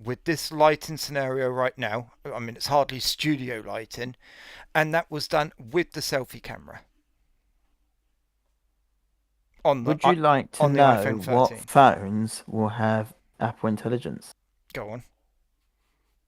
with this lighting scenario right now. I mean, it's hardly studio lighting, and that was done with the selfie camera on the Would you like to on the know iPhone what 13. phones will have Apple Intelligence? Go on.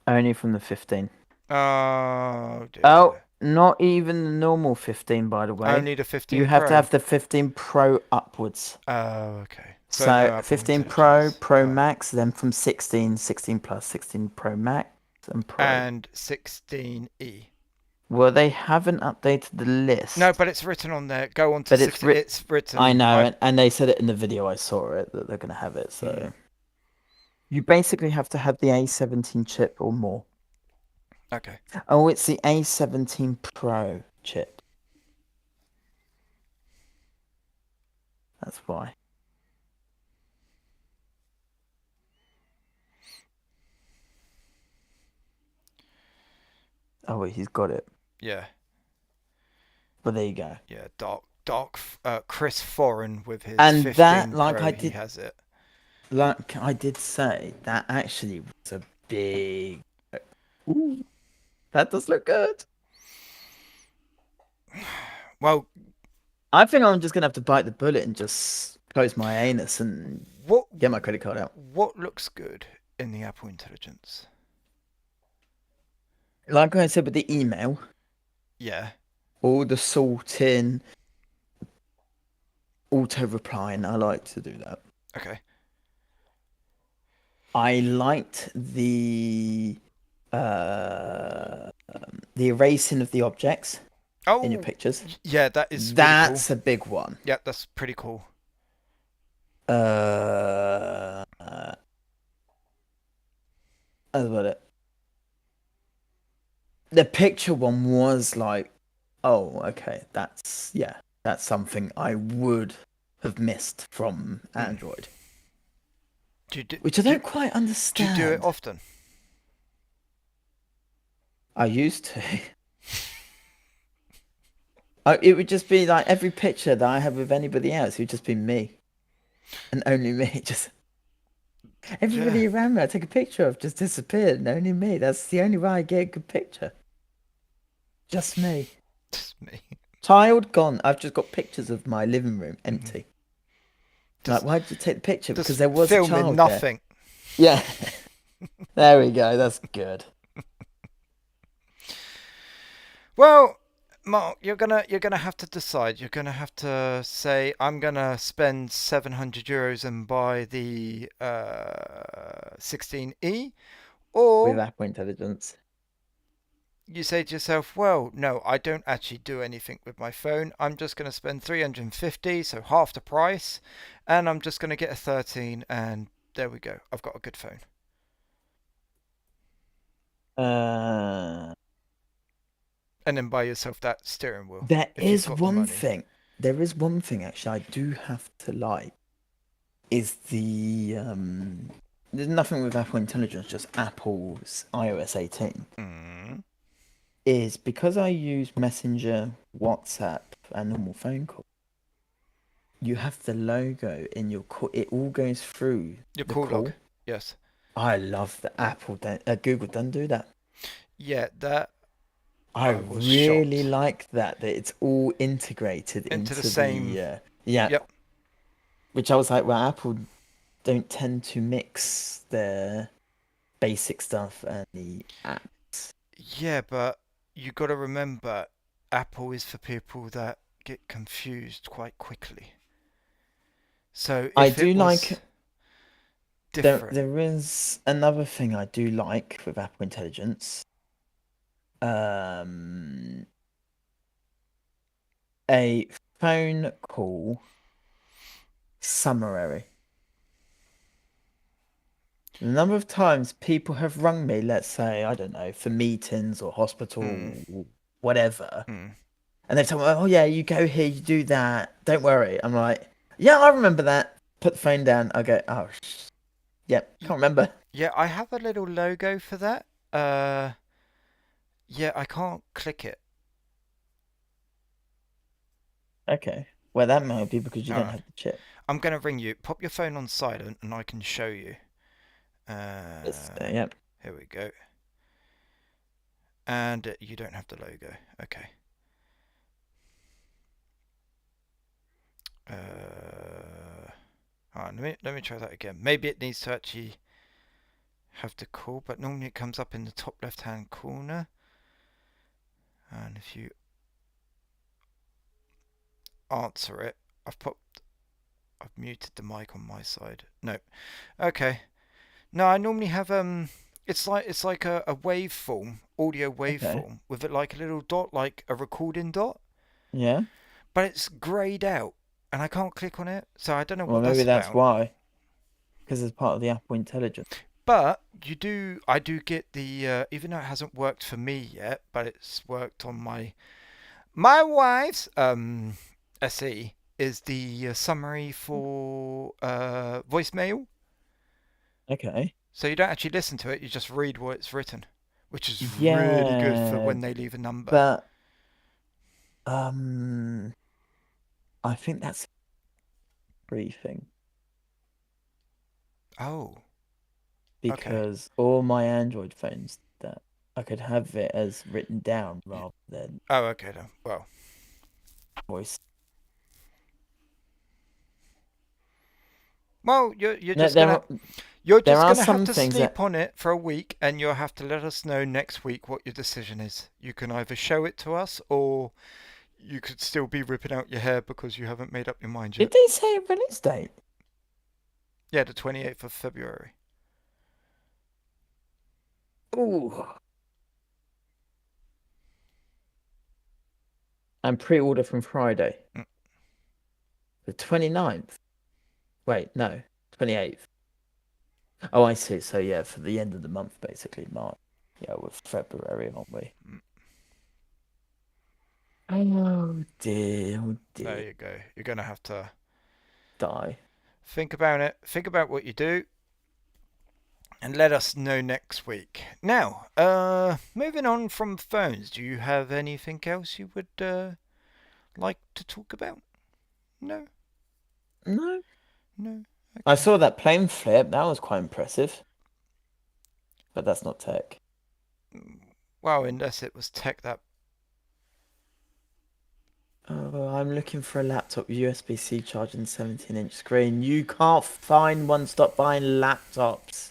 Only from the 15. Oh Oh, dear. not even the normal 15, by the way. Only the You 15 have to Pro. have the 15 Pro upwards. Oh, okay. So no So Apple 15 Pro, Intelligence. Pro Right. Max, then from 16, 16 Plus, 16 Pro Max, and Pro. And 16e. Well, they haven't updated the No, list, but it's written on there. Go on to but it's 16. It's I written. know, and they said it in the video I saw it that they're going to have it. Hmm. So you basically have to have the A17 chip or more. Okay. Oh, it's the A17 Pro chip. That's why. Oh, wait, he's got it. Yeah. But there you go. Yeah. Dark. Chris Foreign with his And 15 that, Pro. He has it. like I did say, that actually was a big. Ooh, that does look good. Well, I think I'm just gonna have to bite the bullet and just close my anus and what get my credit card out. what looks good in the Apple Intelligence? Like I said with the email, Yeah. all the sorting, auto replying, I like to do that. Okay. I liked the erasing of the objects in your Oh, pictures. yeah, that is really cool. That's a big one. Yeah, that's pretty cool. Uh, that's about it. The picture one was like, oh, okay, that's something I would have missed from Mm. Android, Do you do, which I do, don't quite do you do it understand. often? I used to. It would just be like every picture that I have with anybody else, it would just be me and only me. Just Yeah, everybody around me I take a picture of just disappeared, and only me. That's the only way I get a good picture. Just me. just me. Child gone. I've just got pictures of my living room Mhm. empty. Like, Just, why did you take the picture? Because just there was a filming child there. nothing. Yeah, there we go. That's good. Well, Mark, you're gonna have to decide. You're gonna have to say, I'm gonna spend €700 and buy the 16E, With or Apple Intelligence. you say to yourself, well, no, I don't actually do anything with my phone. I'm just gonna spend 350, so half the price, and I'm just gonna get a 13, and there we go. I've got a good phone. Uh, And then buy yourself that steering wheel there if you've is got the one money. thing. There is one thing actually I do have to like. Is there's nothing with Apple Intelligence, just Apple's iOS 18. Mm. Is because I use Messenger, WhatsApp, and normal phone call. You have the logo in your call. It all goes through Your the call log, call. yes. I love that Google don't do that. Yeah, that I I was really shocked. like that it's all integrated Into the into same. the yeah. Yep. Which I was like, well, Apple don't tend to mix their basic stuff and the apps. Yeah, but you got to remember, Apple is for people that get confused quite quickly. So I if do it was like different, there is another thing I do like with Apple Intelligence. Um, a phone call summary. The number of times people have rung me, let's say, I don't know, for meetings or mm, hospital, whatever, mm, and they've told me, oh yeah, you go here, you do that. Don't worry. I'm like, yeah, I remember that. Put the phone down. I go, oh, yep, y- can't remember. yeah, I have a little logo for that. Uh, yeah, I can't click it. Okay, well that might be because you don't Uh, have the chip. I'm gonna ring you. Pop your phone on silent, and I can show you. Yep. Here we go. And you don't have the logo. Okay. Let me try that again. Maybe it needs to actually have the call, but normally it comes up in the top left hand corner. And if you answer it, I've muted the mic on my side. No. Okay. No, I normally have it's like a waveform, audio Okay. waveform with it like a little dot, like a recording dot, Yeah. but it's greyed out and I can't click on it, so I don't know Well, what maybe that's that's about. why, because it's part of the Apple Intelligence. But I do get the even though it hasn't worked for me yet, but it's worked on my wife's SE is the summary for voicemail. Okay. So you don't actually listen to it, you just read what it's written, which is really good for Yeah, when they leave a number. but um, I think that's a free thing Oh, okay. because all my Android phones that I could have it as written down rather than Oh, okay then. Well, voice. you're No, just gonna you're there just are gonna have some to things sleep that on it for a week, and you'll have to let us know next week what your decision is. You can either show it to us, or you could still be ripping out your hair because you haven't made up your mind did yet. they say a release date? Yeah, the 28th of February. Ooh. And pre-order from Friday, Mm. the 29th. Wait, no, 28th. Oh, I see. So yeah, for the end of the month, basically March. Yeah, we're February, aren't we? Mm. Oh dear, oh There dear. you go. You're going to have to Die. think about it. Think about what you do. And let us know next week. Now, moving on from phones, do you have anything else you would like to talk about? No? No. No? I Okay. saw that plane flip. That was quite impressive. But that's not tech. Well, unless it was tech that. Oh, I'm looking for a laptop USB-C charging 17-inch screen. You can't find one. Stop buying laptops.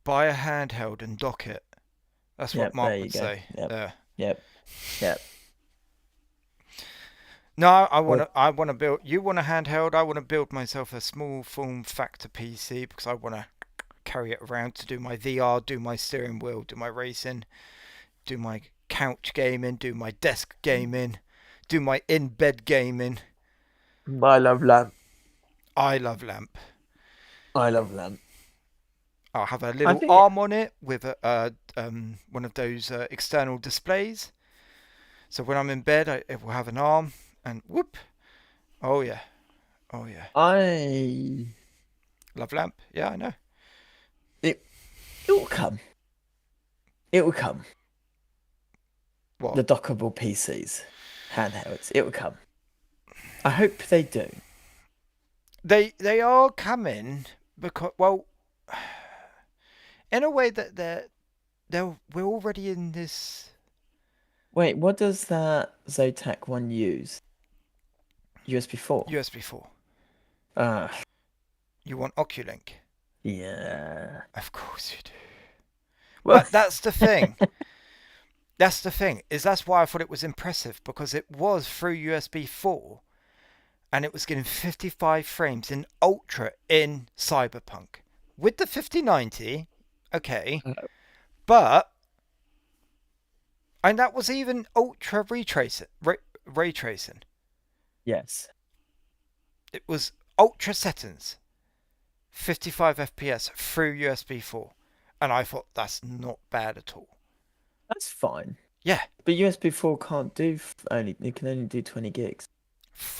Buy a handheld and dock it. That's what Yep, there Mark you would go. say. Yep, There. yep, yep. No, I want Or to. I want to build. You want a handheld. I want to build myself a small form factor PC because I want to carry it around to do my VR, do my steering wheel, do my racing, do my couch gaming, do my desk gaming, do my in-bed gaming. I love lamp. I love lamp. I love lamp. I'll have a I little think arm on it with one of those external displays. So when I'm in bed, it will have an arm, and whoop! Oh yeah, oh yeah. I Love lamp. Yeah, I know. it it will come. It will come. What? The dockable PCs, handhelds. It will come. I hope they do. They are coming because well, in a way that we're already in this Wait, what does that Zotac one use? USB 4. USB 4. Ah, You want Oculink? yeah. Of course you do. Well, But that's the thing. That's the thing. That's why I thought it was impressive because it was through USB 4 and it was getting 55 frames in ultra in Cyberpunk. With the 5090, okay, but and that was even ultra ray tracing. yes. It was ultra settings, 55 FPS through USB 4, and I thought that's not bad at all. That's fine. Yeah, But USB 4 can't do only it can only do 20 gigs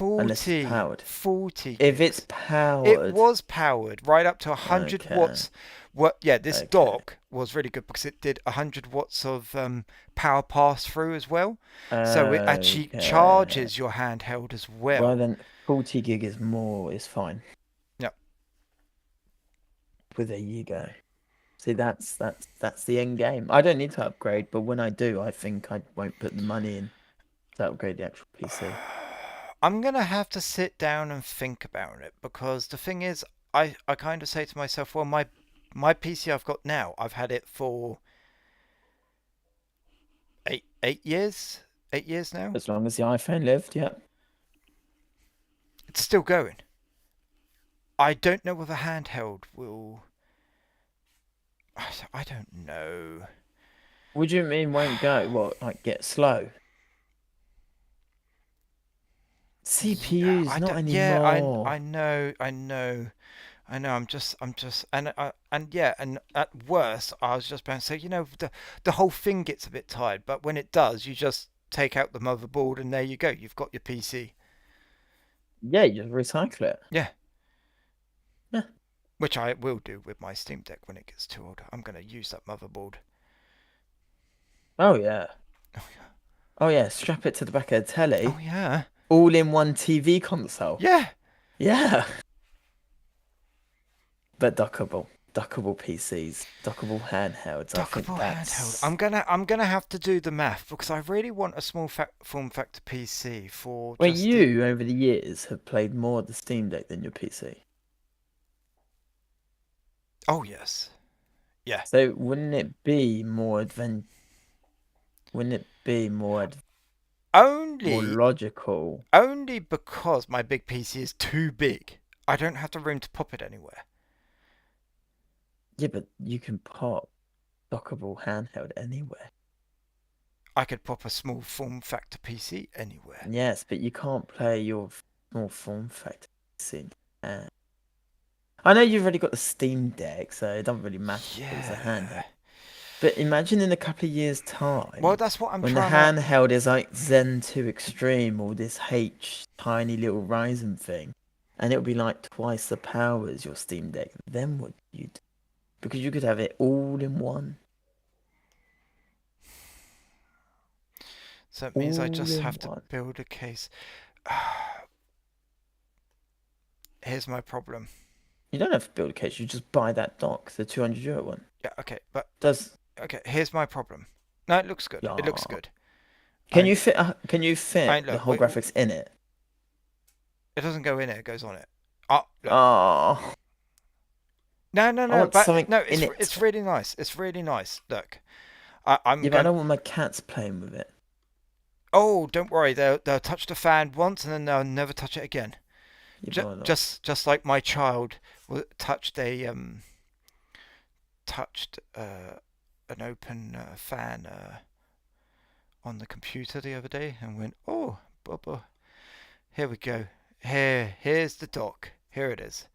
unless it's 40, powered. 40 If it's gigs. It powered, was powered right up to 100 okay, watts. What? Yeah, this okay. dock was really good because it did 100 watts of power pass through as well. So it actually Okay. charges your handheld as Well well. then 40 gig is more is fine. Yeah. Well, there you go. See, that's the end game. I don't need to upgrade, but when I do, I think I won't put the money in to upgrade the actual PC. I'm gonna have to sit down and think about it because the thing is, I kind of say to myself, well, my PC I've got now, I've had it for 8 years, 8 years now. As long as the iPhone lived, yeah. It's still going. I don't know whether handheld will. I don't know. What do you mean won't go? What, like get slow? Yeah, CPUs, I not don't. Yeah, I anymore. know, I know, I know. I'm just, and yeah, and at worst, I was just about to say, the whole thing gets a bit tired, but when it does, you just take out the motherboard, and there you go. You've got your PC. Yeah, you just recycle it. Yeah, Yeah. which I will do with my Steam Deck when it gets too old. I'm gonna use that motherboard. Oh yeah. Oh yeah. Oh yeah. Strap it to the back of the Oh telly. yeah. All in one TV console. Yeah. Yeah. But dockable PCs, dockable handhelds. I think Dockable handheld. that's. I'm gonna have to do the math because I really want a small form factor PC for Well, just the. you over the years have played more of the Steam Deck than your PC. Oh yes, yeah. So wouldn't it be more advent? Wouldn't it be more Only logical? only because my big PC is too big. I don't have the room to pop it anywhere. Yeah, but you can pop dockable handheld anywhere. I could pop a small form factor PC anywhere. Yes, but you can't play your small form factor PC. Uh, I know you've already got the Steam Deck, so it doesn't really matter if it was a handheld. Yeah. But imagine in a couple of years' Well, time, that's what I'm when the trying to. handheld is like Zen 2 Extreme or this H tiny little Ryzen thing, and it'll be like twice the power as your Steam Deck. Then what you do? Because you could have it all in one. So it means I All just in have to one. build a case. Here's my problem. You don't have to build a case, you just buy that dock, the €200 one. Yeah, okay, but Does okay. Here's my problem. No, it looks good. It looks yeah. good. Can I, you fit can you I fit the look. whole graphics in it? It doesn't go in it. It goes on it. Oh, look. Oh, No, no, I no. want But something no, in it's it. really nice. It's really nice. Look, I'm Yeah, but I going. don't want my cats playing with it. Oh, don't worry. They'll touch the fan once and then they'll never touch it again. Yeah, Just but not. just like my child touched a touched an open fan on the computer the other day and went, oh, Bubba, here we go. Here's the dock. Here it is.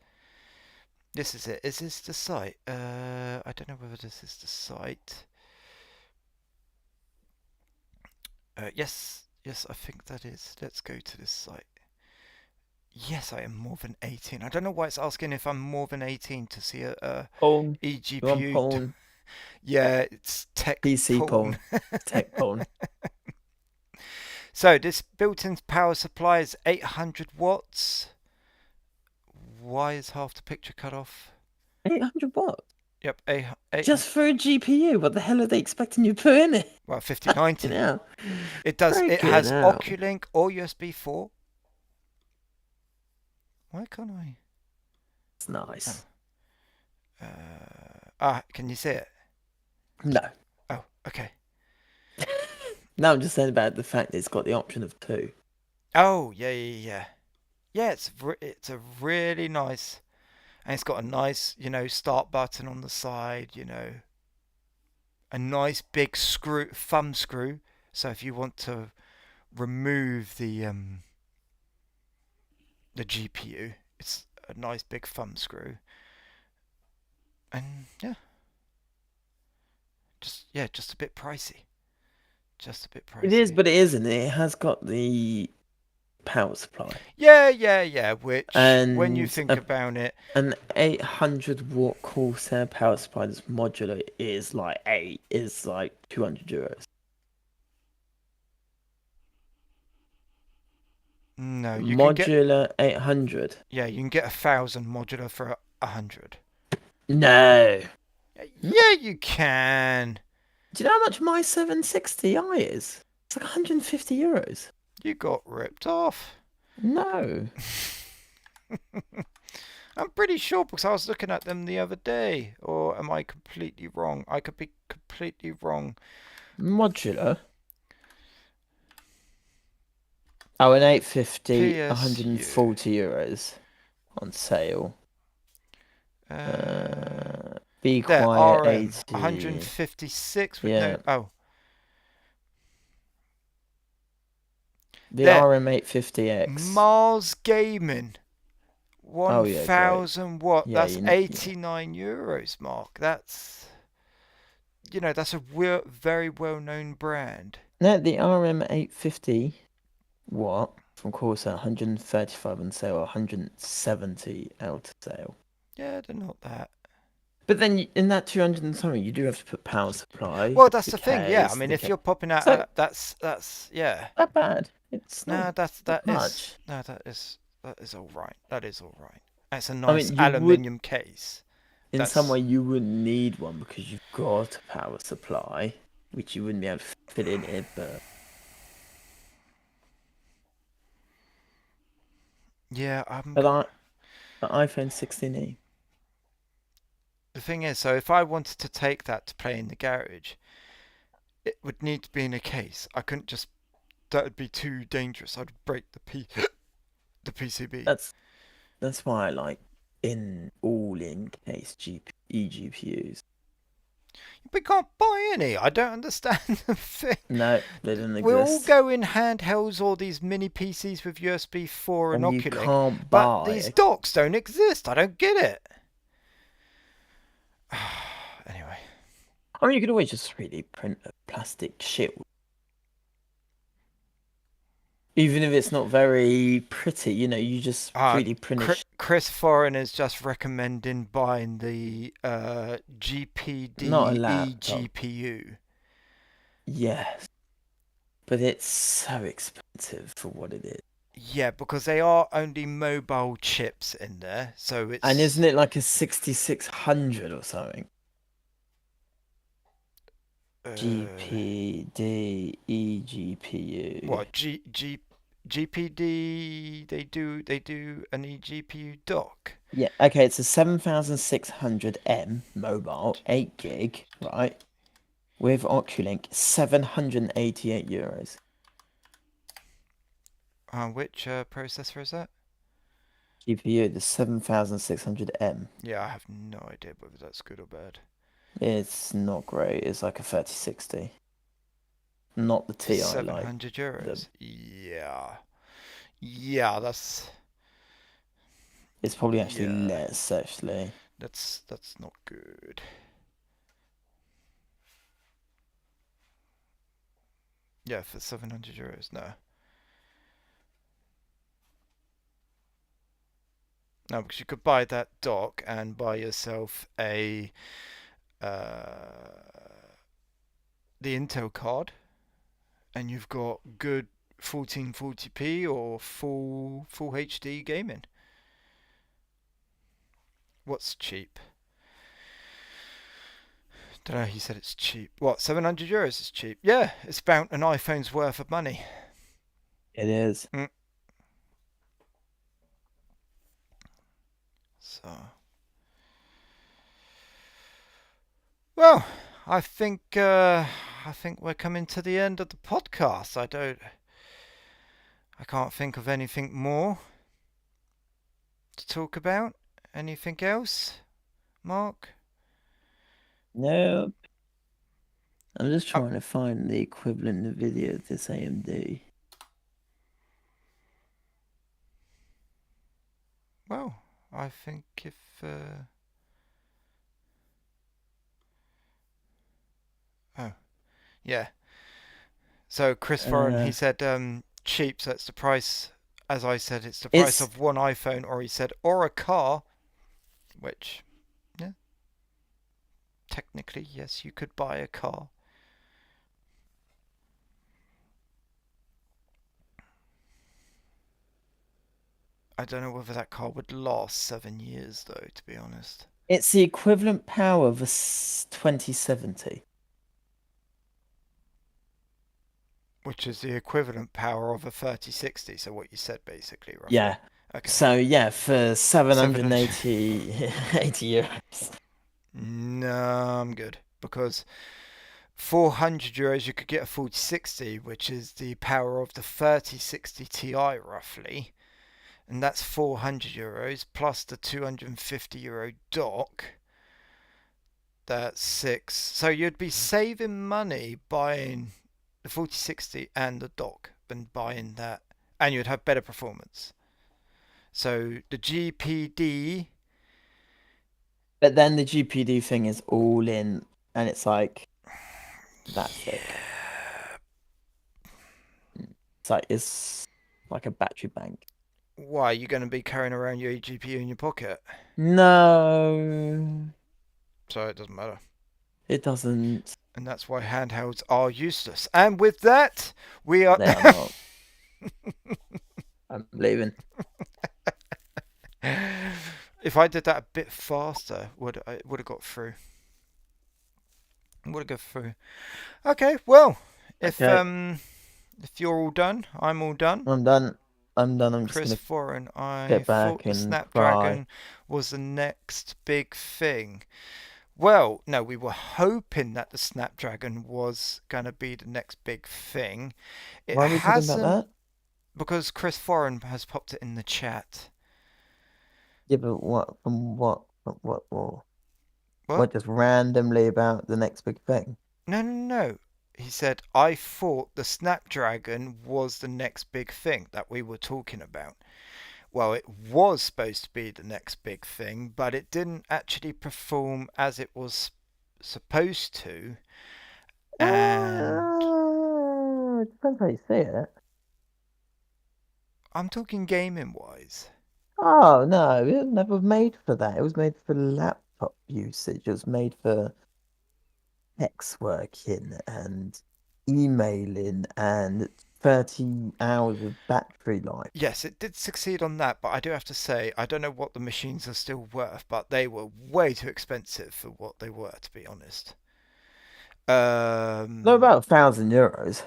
This is it. Is this the site? I don't know whether this is the site. Yes, I think that is. Let's go to this site. Yes, I am more than 18. I don't know why it's asking if I'm more than 18 to see a Porn. You want eGPU. porn? Yeah, it's tech PC porn. porn. Tech porn. So this built-in power supply is 800 watts. Why is half the picture cut off? 800 watts? Yep, 800. Just for a GPU? What the hell are they expecting you to put in it? Well, You 5090. know. It does. It Freaking has hell. Oculink or USB 4. Why can't I? It's nice. Can you see it? No. Oh, okay. No, I'm just saying about the fact that it's got the option of 2. Oh, yeah. Yeah, it's a really nice, and it's got a nice, start button on the side, a nice big thumb screw. So if you want to remove the GPU, it's a nice big thumb screw. And just a bit pricey. Just a bit pricey. It is, but it isn't. It has got the power supply. Yeah. Which, when you And think about it, an 800-watt Corsair power supply that's modular is like €200. no, you can get Modular 800. you can get 1,000 modular for 100. No. Yeah, you can. Do you know how much my 760i is? It's like €150. You got ripped off. No. I'm pretty sure because I was looking at them the other day. Or am I completely wrong? I could be completely wrong. Modular. Oh, an 850, PSU. €140 on sale. Be There, Quiet RM 80. 156 with Yeah. no. Oh, The there. RM850X. Mars Gaming. Oh, yeah, 1,000 watt. Yeah, That's €89, Mark. That's that's a very well known brand. No, the RM850 watt from Corsair, 135 on sale, 170 out of sale. Yeah, they're not that. But then in that 200 and something, you do have to put power supply. Well, that's the thing. Yeah, I mean, the if you're popping out, So that's yeah. not bad. It's No, not that much. is no, that is all right. That is all right. It's a I nice mean, aluminium case. in That's some way, you wouldn't need one because you've got a power supply, which you wouldn't be able to fit in it. But yeah. the iPhone 16e. The thing is, so if I wanted to take that to play in the garage, it would need to be in a case. I couldn't just. That would be too dangerous. I'd break the PCB. That's why I like in case GPU. eGPUs. We can't buy any. I don't understand the thing. No, they didn't We're all exist. going handhelds or these mini PCs with USB 4 and And you Oculink, can't but these buy. docks don't exist. I don't get it. Anyway. I mean, you could always just 3D print a plastic shit. Even if it's not very pretty, you just 3D print a Chris Foreign is just recommending buying the not a GPD laptop. eGPU. Yes, but it's so expensive for what it is. Yeah, because they are only mobile chips in there, so it's. And isn't it like a 6600 or something? GPD eGPU. What GPD? They do an eGPU dock. Yeah, okay, it's a 7600M mobile, 8 gig, right? With Oculink, €788. Which processor is that? GPU, the 7600M. Yeah, I have no idea whether that's good or bad. It's not great. It's like a 3060. Not the TI like. €700. Yeah. Yeah, that's. It's probably actually less, actually. That's not good. Yeah, for €700, no. No, because you could buy that dock and buy yourself the Intel card, and you've got good 1440p or full HD gaming. What's cheap? Don't know. He said it's cheap. What? €700 is cheap? Yeah, it's about an iPhone's worth of money. It is. So, well, I think we're coming to the end of the podcast. I can't think of anything more to talk about. Anything else, Mark? Nope. I'm just trying to find the equivalent video of this AMD. Well, I think if oh yeah. So Chris Foreign, he said cheap. So it's the price. As I said, it's the price of one iPhone, or he said, or a car. Which, yeah, technically, yes, you could buy a car. I don't know whether that car would last 7 years, though, to be honest. It's the equivalent power of a 2070. Which is the equivalent power of a 3060, so what you said, basically, roughly. Yeah. Okay. So, yeah, for 780 euros. No, I'm good. Because €400 you could get a 4060, which is the power of the 3060 Ti, roughly. And that's €400 plus the €250 dock. That's six. So you'd be saving money buying the 4060 and the dock than buying that, and you'd have better performance. So the GPD. But then the GPD thing is all in, and it's like that thick. It's like a battery bank. Why, are you going to be carrying around your GPU in your pocket? No. So it doesn't matter. It doesn't. And that's why handhelds are useless. And with that, we are. They are not. I'm leaving. If I did that a bit faster, would have got through. Would have got through. Okay, well, if you're all done, I'm all done. I'm done. I'm just Chris gonna Foreign, I get back thought the and Snapdragon cry. was the next big thing. Well, no, we were hoping that the Snapdragon was going to be the next big thing. It Why are we talking about hasn't, that? because Chris Foreign has popped it in the chat. Yeah, but what? What? What? What, just randomly about the next big thing? No, no, no. He said, I thought the Snapdragon was the next big thing that we were talking about. Well, it was supposed to be the next big thing, but it didn't actually perform as it was supposed to. And It depends how you see it. I'm talking gaming wise. Oh no, it was never made for that. It was made for laptop usage. It was made for text working and emailing and 30 hours of battery life. Yes, it did succeed on that, but I do have to say, I don't know what the machines are still worth, but they were way too expensive for what they were, to be honest. They're Um, about €1,000.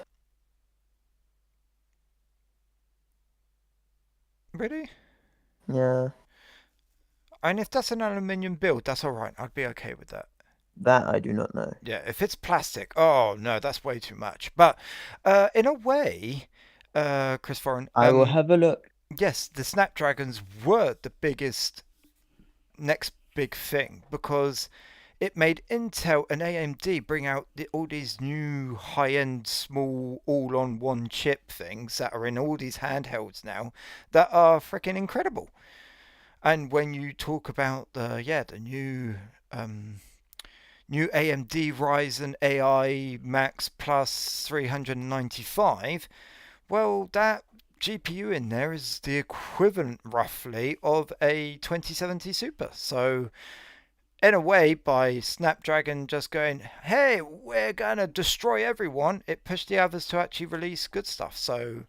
really? Yeah, And if that's an aluminium build, that's alright. I'd be okay with that. that I do not know. Yeah, if it's plastic, oh no, that's way too much. But in a way, Chris Foreign, I will have a look. yes, the Snapdragons were the biggest next big thing because it made Intel and AMD bring out all these new high-end, small, all-on-one chip things that are in all these handhelds now that are freaking incredible. And when you talk about the new AMD Ryzen AI Max Plus 395, well, that GPU in there is the equivalent, roughly, of a 2070 Super. So, in a way, by Snapdragon just going, hey, we're going to destroy everyone, it pushed the others to actually release good stuff. So,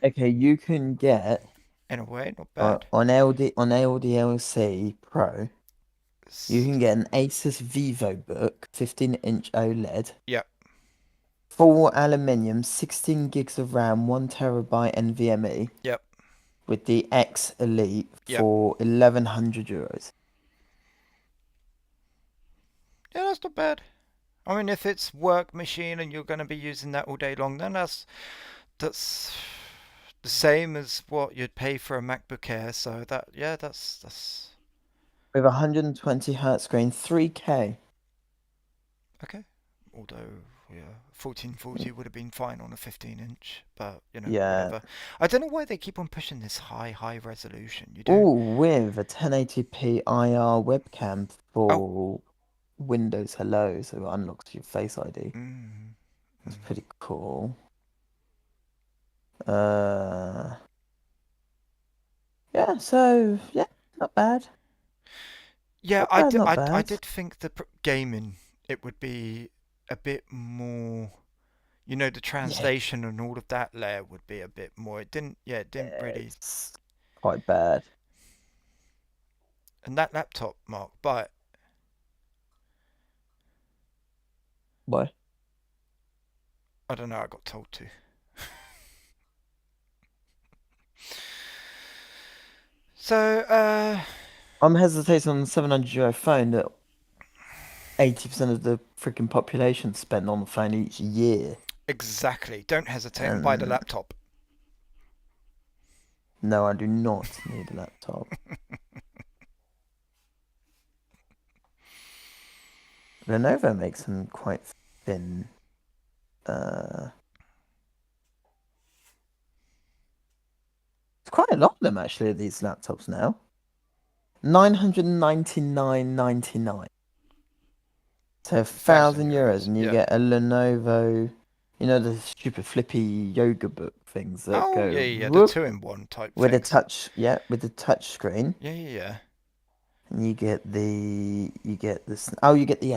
Okay, you can get in a way, not bad. on LDLC Pro. You can get an Asus VivoBook 15-inch OLED, Yep, full aluminium, 16 gigs of RAM, 1 TB NVMe yep, with the X Elite yep. for €1,100. Yeah, that's not bad. I mean, if it's work machine and you're going to be using that all day long, then that's the same as what you'd pay for a MacBook Air. So that, yeah, that's With 120 hertz screen, 3K. okay. Although, yeah, 1440 would have been fine on a 15-inch, but Yeah. whatever. I don't know why they keep on pushing this high resolution. You don't. All with a 1080p IR webcam Oh, for Windows Hello, so it unlocks your Face ID. mm, That's mm. pretty cool. Uh, yeah, so yeah, not bad. Yeah, Not bad, not I bad. did think the gaming it would be a bit more. The Yeah, translation and all of that layer would be a bit more. It didn't. Yeah, it didn't really. it's quite bad. And that laptop, Mark, but Why? I don't know. I got told to. So, I'm hesitating on the €700 phone that 80% of the freaking population spend on the phone each year. exactly. Don't hesitate and buy the And laptop. no, I do not need a laptop. Lenovo makes them quite thin. Uh, it's quite a lot of them actually, these laptops now. 999.99. So Thousand €1,000, euros. and you Yeah. get a Lenovo, the stupid flippy yoga book things that Oh yeah, go yeah. The whoop two-in-one type with a things. touch, yeah, with the touch screen. Yeah, yeah, yeah. And you get the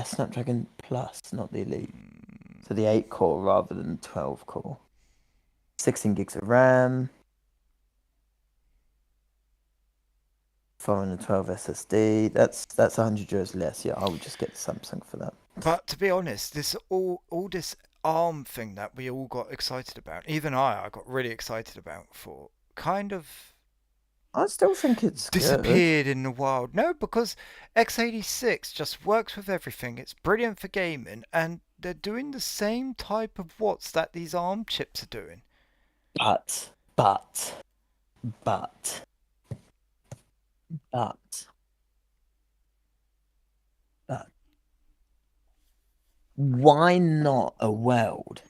Snapdragon Plus, not the Elite. Mm, So the 8 core rather than 12 core. 16 gigs of RAM, 412 SSD. That's €100 less. Yeah, I would just get the Samsung for that. But to be honest, this all this ARM thing that we all got excited about, even I got really excited about for kind of I still think it's good. disappeared in the wild. No, because x86 just works with everything. It's brilliant for gaming, and they're doing the same type of watts that these ARM chips are doing. But, but, but, but, but, why not a world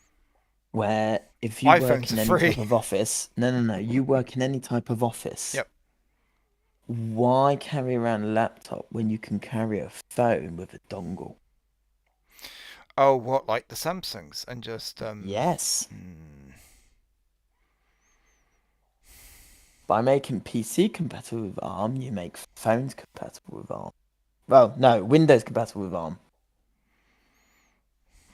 where if you work iPhones are in any type free. of office, no, you work in any type of office, Yep. why carry around a laptop when you can carry a phone with a dongle? Oh, what, like the Samsungs and just Yes. hmm, By making PC compatible with ARM, you make phones compatible with ARM. Well, no, Windows compatible with ARM.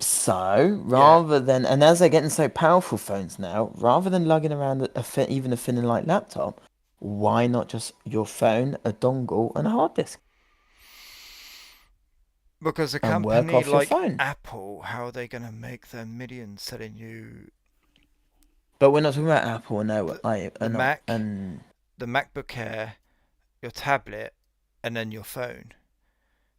So, yeah. rather than, and as they're getting so powerful phones now, rather than lugging around even a thin and light laptop, why not just your phone, a dongle, and a hard disk, Because a and work company off your like phone? Apple, how are they going to make their millions selling you But we're not talking about Apple, no, the, I, the no, Mac, and the MacBook Air, your tablet, and then your phone?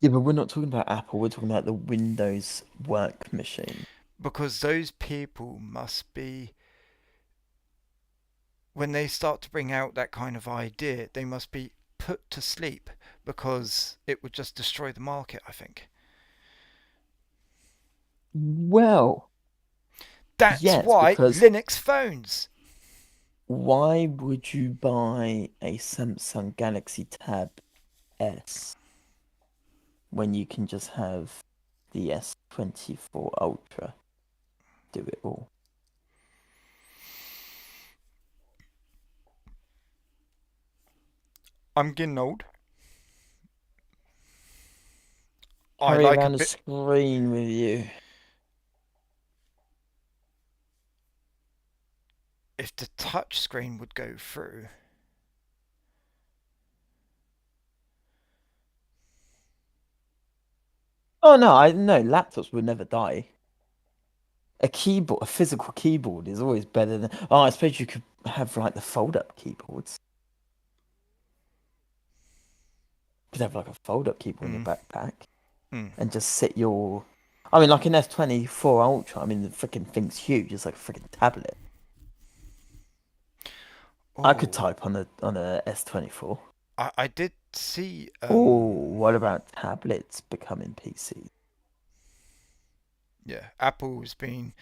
yeah, but we're not talking about Apple. We're talking about the Windows work machine. Because those people must be, when they start to bring out that kind of idea, they must be put to sleep because it would just destroy the market, I think. Well, That's yes, why because Linux phones. why would you buy a Samsung Galaxy Tab S when you can just have the S24 Ultra do it all? I'm getting old. I Carry like a around a bit. screen with you. If the touch screen would go through, Oh no, I no laptops would never die. A keyboard, a physical keyboard, is always better than. Oh, I suppose you could have like the fold-up keyboards. You could have like a fold-up keyboard in your mm, backpack mm. and just sit your. I mean, like an S24 Ultra. I mean, the freaking thing's huge. It's like a freaking tablet. I could Oh, type on a S24. I did see. Oh, what about tablets becoming PCs? Yeah, Apple's been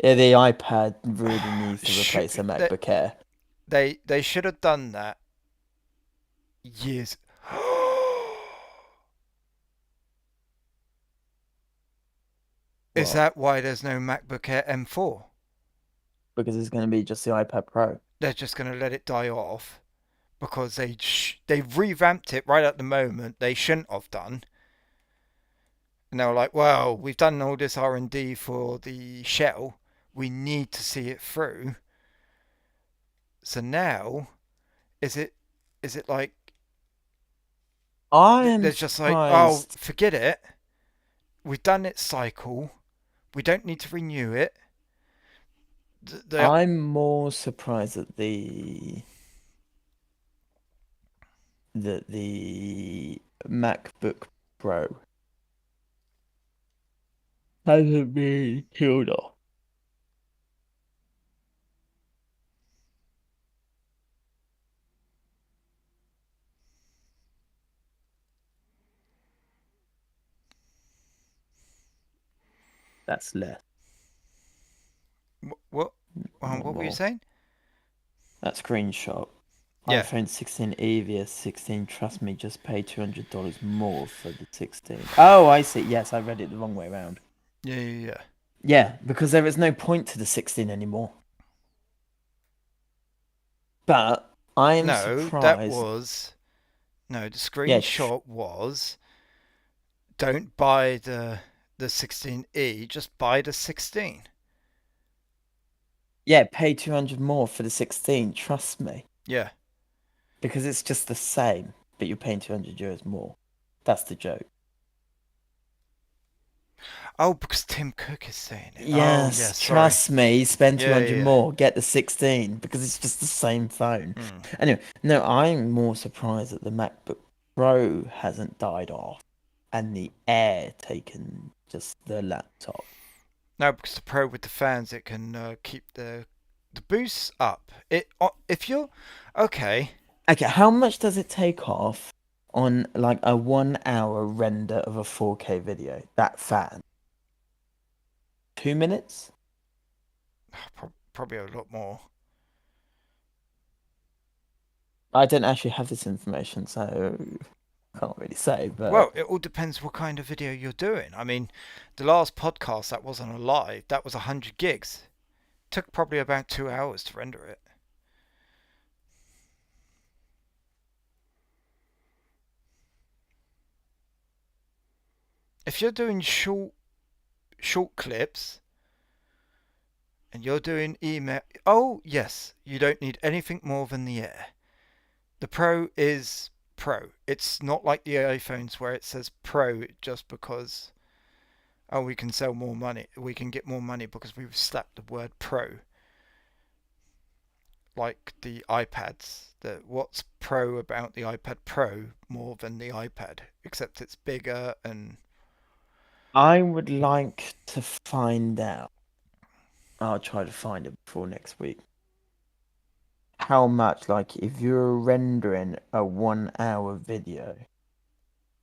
Yeah, the iPad really needs to should replace a they MacBook Air. they should have done that years. Is What? that why there's no MacBook Air M4? Because it's going to be just the iPad Pro. They're just going to let it die off because they've revamped it right at the moment. They shouldn't have done. And they were like, well, we've done all this R&D for the shell. We need to see it through. So now, is it is it like I am there's just like, oh, surprised. forget it. We've done its cycle. We don't need to renew it. The I'm more surprised that the MacBook Pro hasn't been killed off. That's less, what not what were you more. saying? That screenshot. Yeah, iPhone 16e vs 16. Trust me, just pay $200 more for the 16. Oh, I see. Yes, I read it the wrong way around. yeah. Yeah, because there is no point to the 16 anymore. But I am No, that surprised. was no. The Yeah, screenshot was don't buy the 16e, just buy the 16. yeah, pay 200 more for the 16. Trust me, Yeah. because it's just the same, but you're paying €200 more. That's the joke. Oh, because Tim Cook is saying it. Oh, yeah. Yes, Sorry. trust me, spend Yeah, 200 yeah. more, get the 16 because it's just the same phone. Yeah. Mm. Anyway, no, I'm more surprised that the MacBook Pro hasn't died off and the Air taken just the laptop. No, because the Pro with the fans, it can keep the boost up. If you're okay, Okay, how much does it take off on like a 1 hour render of a 4K video? That fan. 2 minutes? Probably a lot more. I don't actually have this information, so can't really say. Well, But it all depends what kind of video you're doing. I mean, the last podcast that wasn't a live, that was 100 gigs. Took probably about 2 hours to render it. If you're doing short clips and you're doing email, oh yes, you don't need anything more than the Air. The Pro is Pro. It's not like the iPhones where it says Pro just because we can sell more money. We can get more money because we've slapped the word Pro. Like the iPads. What's Pro about the iPad Pro more than the iPad? Except it's bigger and I would like to find out. I'll try to find it before next week. How much, like, if you're rendering a 1 hour video,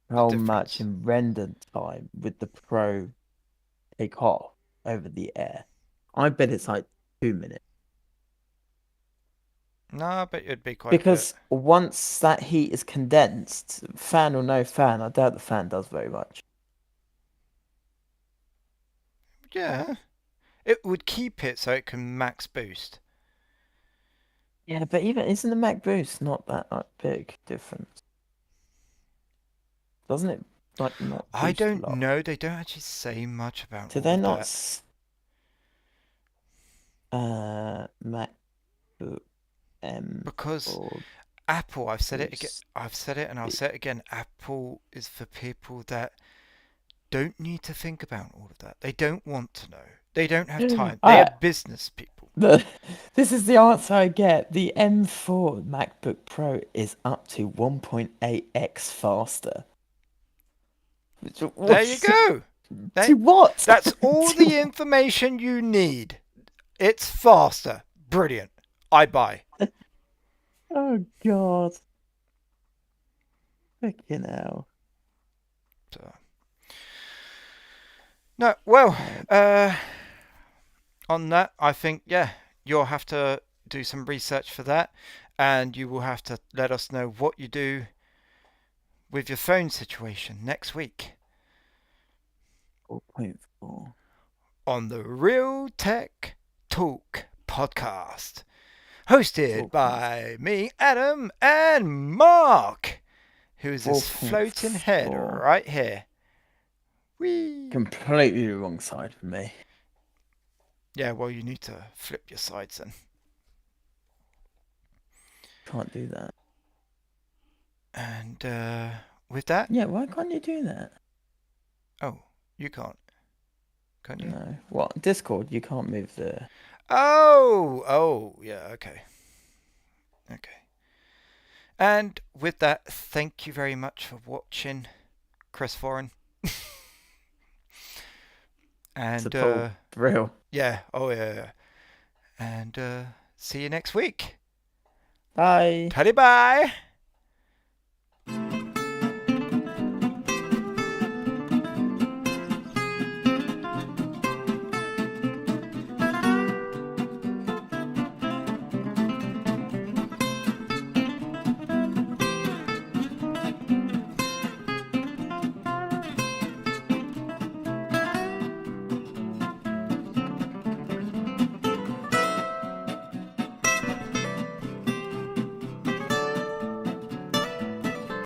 the how much difference. in render time would the Pro take off over the Air? I bet it's like 2 minutes. No, I bet it'd be quite a bit. Because once that heat is condensed, fan or no fan, I doubt the fan does very much. Yeah. It would keep it so it can max boost. Yeah, but even isn't the Mac Boost not that big difference? Doesn't it like not I boost a don't lot? know. They don't actually say much about Do all they of not that. MacBook M Because or Apple, I've said it again. Boost? I've said it and I'll say it again. Apple is for people that don't need to think about all of that. They don't want to know. They don't have time. They are business people. This is the answer I get. The M4 MacBook Pro is up to 1.8x faster. There you go. To what? That's all To the information you need. It's faster. Brilliant. I buy. Oh God. Fucking hell. So. No, well, on that, I think, yeah, you'll have to do some research for that, and you will have to let us know what you do with your phone situation next week 4.4. on the RealTeq Talk Podcast, hosted 4.4. by me, Adam, and Mark, who is this floating head 4.4. right here. Whee! Completely the wrong side for me. Yeah, well, you need to flip your sides then. Can't do that. And with that, Yeah, why can't you do that? oh, you can't you? No. What? Discord, you can't move the... Oh, yeah, okay. And with that, thank you very much for watching, Chris Foreign. And Support. Real. yeah, oh yeah. And see you next week. Bye. Bye.